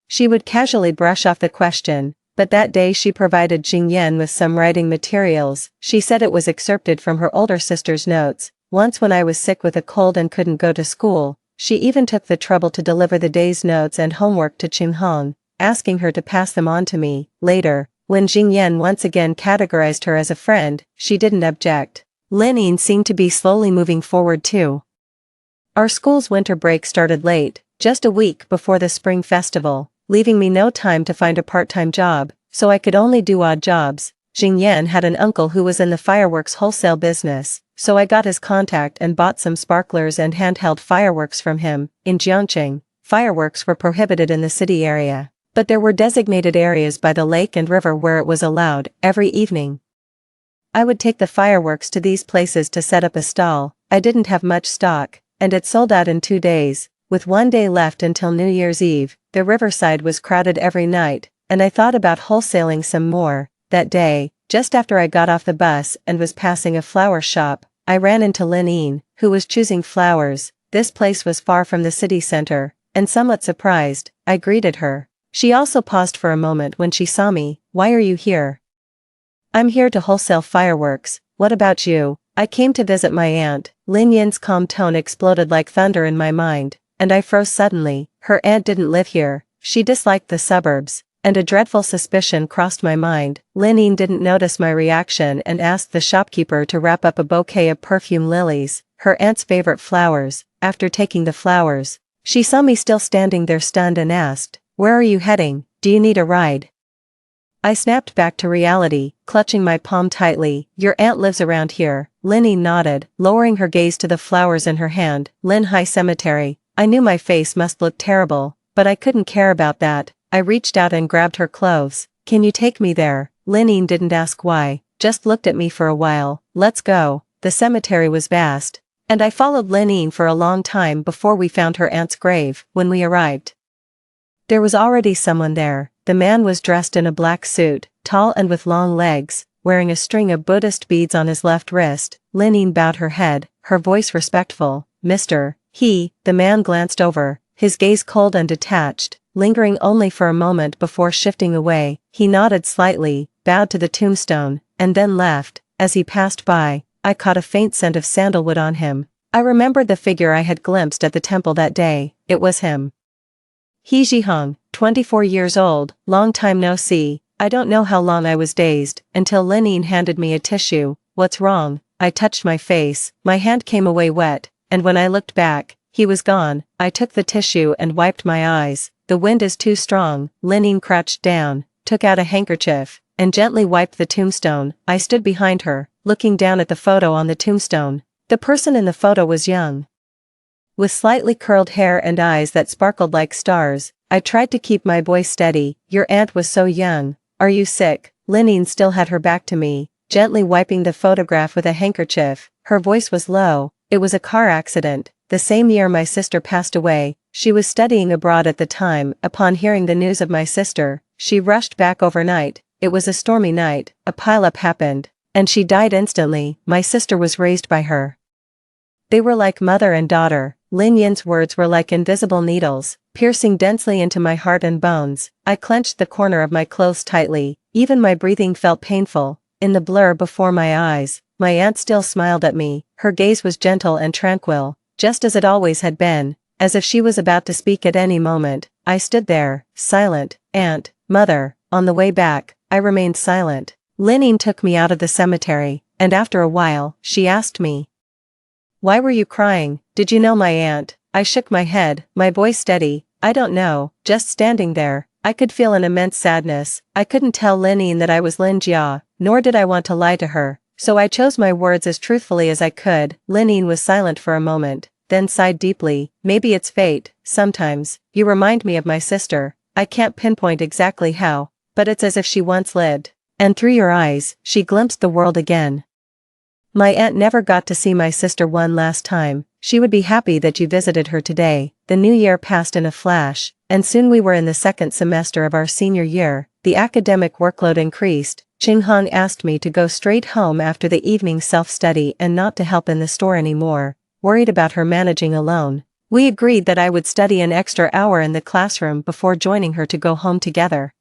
[SPEAKER 1] she would casually brush off the question, but that day she provided Jing Yan with some writing materials. She said it was excerpted from her older sister's notes. Once when I was sick with a cold and couldn't go to school, she even took the trouble to deliver the day's notes and homework to Qin Hong, asking her to pass them on to me. Later, when Jing Yan once again categorized her as a friend, she didn't object. Lin Yin seemed to be slowly moving forward too. Our school's winter break started late, just a week before the spring festival, leaving me no time to find a part-time job, so I could only do odd jobs. Jing Yan had an uncle who was in the fireworks wholesale business, so I got his contact and bought some sparklers and handheld fireworks from him. In Jiangqing, fireworks were prohibited in the city area, but there were designated areas by the lake and river where it was allowed. Every evening, I would take the fireworks to these places to set up a stall. I didn't have much stock, and it sold out in 2 days. With 1 day left until New Year's Eve, the riverside was crowded every night, and I thought about wholesaling some more. That day, just after I got off the bus and was passing a flower shop, I ran into Lin Yin, who was choosing flowers. This place was far from the city center, and somewhat surprised, I greeted her. She also paused for a moment when she saw me. Why are you here? I'm here to wholesale fireworks. What about you? I came to visit my aunt. Lin Yin's calm tone exploded like thunder in my mind, and I froze suddenly. Her aunt didn't live here. She disliked the suburbs. And a dreadful suspicion crossed my mind. Lin Yin didn't notice my reaction and asked the shopkeeper to wrap up a bouquet of perfume lilies. her aunt's favorite flowers. After taking the flowers, she saw me still standing there stunned and asked, "Where are you heading? Do you need a ride?" I snapped back to reality, clutching my palm tightly. "Your aunt lives around here." Linny nodded, lowering her gaze to the flowers in her hand. "Lin High Cemetery." I knew my face must look terrible, but I couldn't care about that. I reached out and grabbed her clothes. "Can you take me there?" Linny didn't ask why, just looked at me for a while. "Let's go." The cemetery was vast, and I followed Linny for a long time before we found her aunt's grave. When we arrived, there was already someone there. The man was dressed in a black suit, tall and with long legs, wearing a string of Buddhist beads on his left wrist. Linny bowed her head, her voice respectful. "Mr. The man glanced over, his gaze cold and detached, lingering only for a moment before shifting away. He nodded slightly, bowed to the tombstone, and then left. As he passed by, I caught a faint scent of sandalwood on him. I remembered the figure I had glimpsed at the temple that day. It was him. He Jihong, 24 years old, long time no see. I don't know how long I was dazed, until Linine handed me a tissue. "What's wrong?" I touched my face, my hand came away wet, and when I looked back, he was gone. I took the tissue and wiped my eyes. "The wind is too strong." Linine crouched down, took out a handkerchief, and gently wiped the tombstone. I stood behind her, looking down at the photo on the tombstone. The person in the photo was young, with slightly curled hair and eyes that sparkled like stars. I tried to keep my voice steady. "Your aunt was so young. Are you sick?" Linine still had her back to me, gently wiping the photograph with a handkerchief. Her voice was low. "It was a car accident. The same year my sister passed away. She was studying abroad at the time. Upon hearing the news of my sister, she rushed back overnight. It was a stormy night. A pileup happened, and she died instantly. My sister was raised by her. They were like mother and daughter." Lin Yin's words were like invisible needles, piercing densely into my heart and bones. I clenched the corner of my clothes tightly, even my breathing felt painful. In the blur before my eyes, my aunt still smiled at me. Her gaze was gentle and tranquil, just as it always had been, as if she was about to speak at any moment. I stood there, silent. "Aunt, mother." On the way back, I remained silent. Linine took me out of the cemetery, and after a while, she asked me, "Why were you crying? Did you know my aunt?" I shook my head, my voice steady. "I don't know, just standing there. I could feel an immense sadness." I couldn't tell Linine that I was Lin Jia, nor did I want to lie to her, so I chose my words as truthfully as I could. Linine was silent for a moment, then sighed deeply. "Maybe it's fate. Sometimes, you remind me of my sister. I can't pinpoint exactly how, but it's as if she once lived, and through your eyes, she glimpsed the world again." My aunt never got to see my sister one last time. She would be happy that you visited her today. The new year passed in a flash, and soon we were in the second semester of our senior year. The academic workload increased. Qinghong asked me to go straight home after the evening self-study and not to help in the store anymore, worried about her managing alone. We agreed that I would study an extra hour in the classroom before joining her to go home together.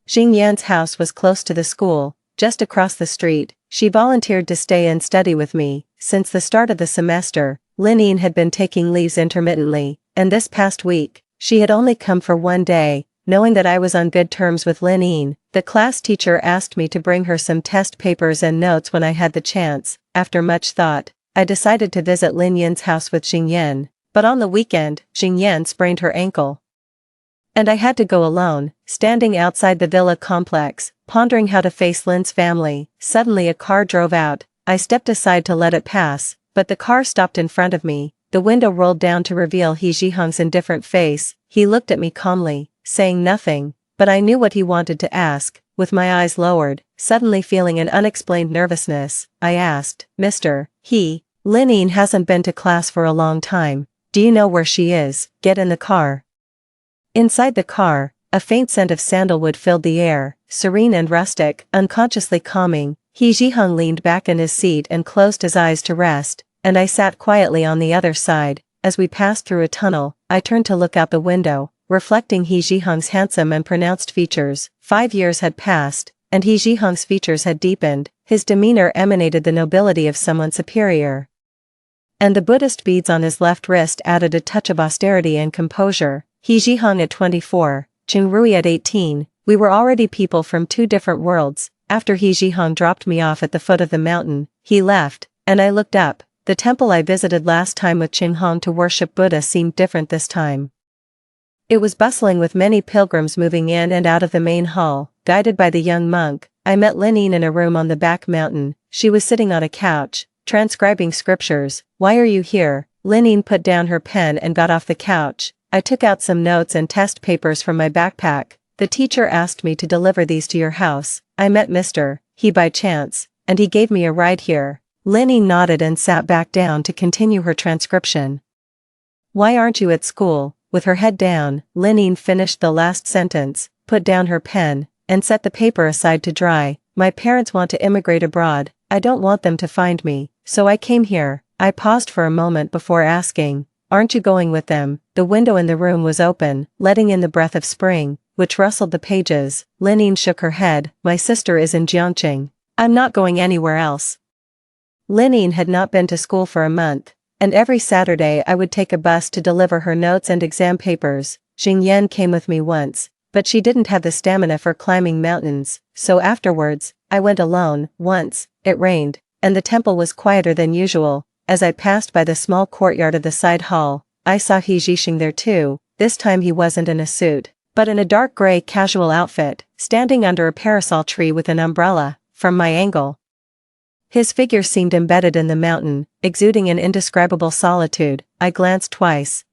[SPEAKER 1] Xingyan's house was close to the school, just across the street. She volunteered to stay and study with me. Since the start of the semester, Linine had been taking leaves intermittently, and this past week, she had only come for one day. Knowing that I was on good terms with Linine, the class teacher asked me to bring her some test papers and notes when I had the chance. After much thought, I decided to visit Lin Yin's house with Xingyan, but on the weekend, Xingyan sprained her ankle, and I had to go alone. Standing outside the villa complex, pondering how to face Lin's family, suddenly a car drove out. I stepped aside to let it pass, but the car stopped in front of me. The window rolled down to reveal He Jihong's indifferent face. He looked at me calmly, saying nothing, but I knew what he wanted to ask. With my eyes lowered, suddenly feeling an unexplained nervousness, I asked, "Mr. He, Linine hasn't been to class for a long time. Do you know where she is?" "Get in the car." Inside the car, a faint scent of sandalwood filled the air, serene and rustic, unconsciously calming. He Jihong leaned back in his seat and closed his eyes to rest, and I sat quietly on the other side. As we passed through a tunnel, I turned to look out the window, reflecting He Jihong's handsome and pronounced features. 5 years had passed, and He Jihong's features had deepened. His demeanor emanated the nobility of someone superior, and the Buddhist beads on his left wrist added a touch of austerity and composure. He Jihong at 24, Chun Rui at 18, we were already people from two different worlds. After He Jihong dropped me off at the foot of the mountain, he left, and I looked up. The temple I visited last time with Qinghong to worship Buddha seemed different this time. It was bustling with many pilgrims moving in and out of the main hall, guided by the young monk. I met Linine in a room on the back mountain. She was sitting on a couch, transcribing scriptures. "Why are you here?" Linine put down her pen and got off the couch. I took out some notes and test papers from my backpack. "The teacher asked me to deliver these to your house. I met Mr. He by chance, and he gave me a ride here." Linine nodded and sat back down to continue her transcription. "Why aren't you at school?" With her head down, Linine finished the last sentence, put down her pen, and set the paper aside to dry. "My parents want to immigrate abroad. I don't want them to find me, so I came here." I paused for a moment before asking, "Aren't you going with them?" The window in the room was open, letting in the breath of spring, which rustled the pages. Linine shook her head. "My sister is in Jiangqing. I'm not going anywhere else." Linine had not been to school for a month, and every Saturday I would take a bus to deliver her notes and exam papers. Jingyan came with me once, but she didn't have the stamina for climbing mountains, so afterwards, I went alone. Once, it rained, and the temple was quieter than usual. As I passed by the small courtyard of the side hall, I saw He Jixing there too. This time he wasn't in a suit, but in a dark gray casual outfit, standing under a parasol tree with an umbrella. From my angle, his figure seemed embedded in the mountain, exuding an indescribable solitude. I glanced twice,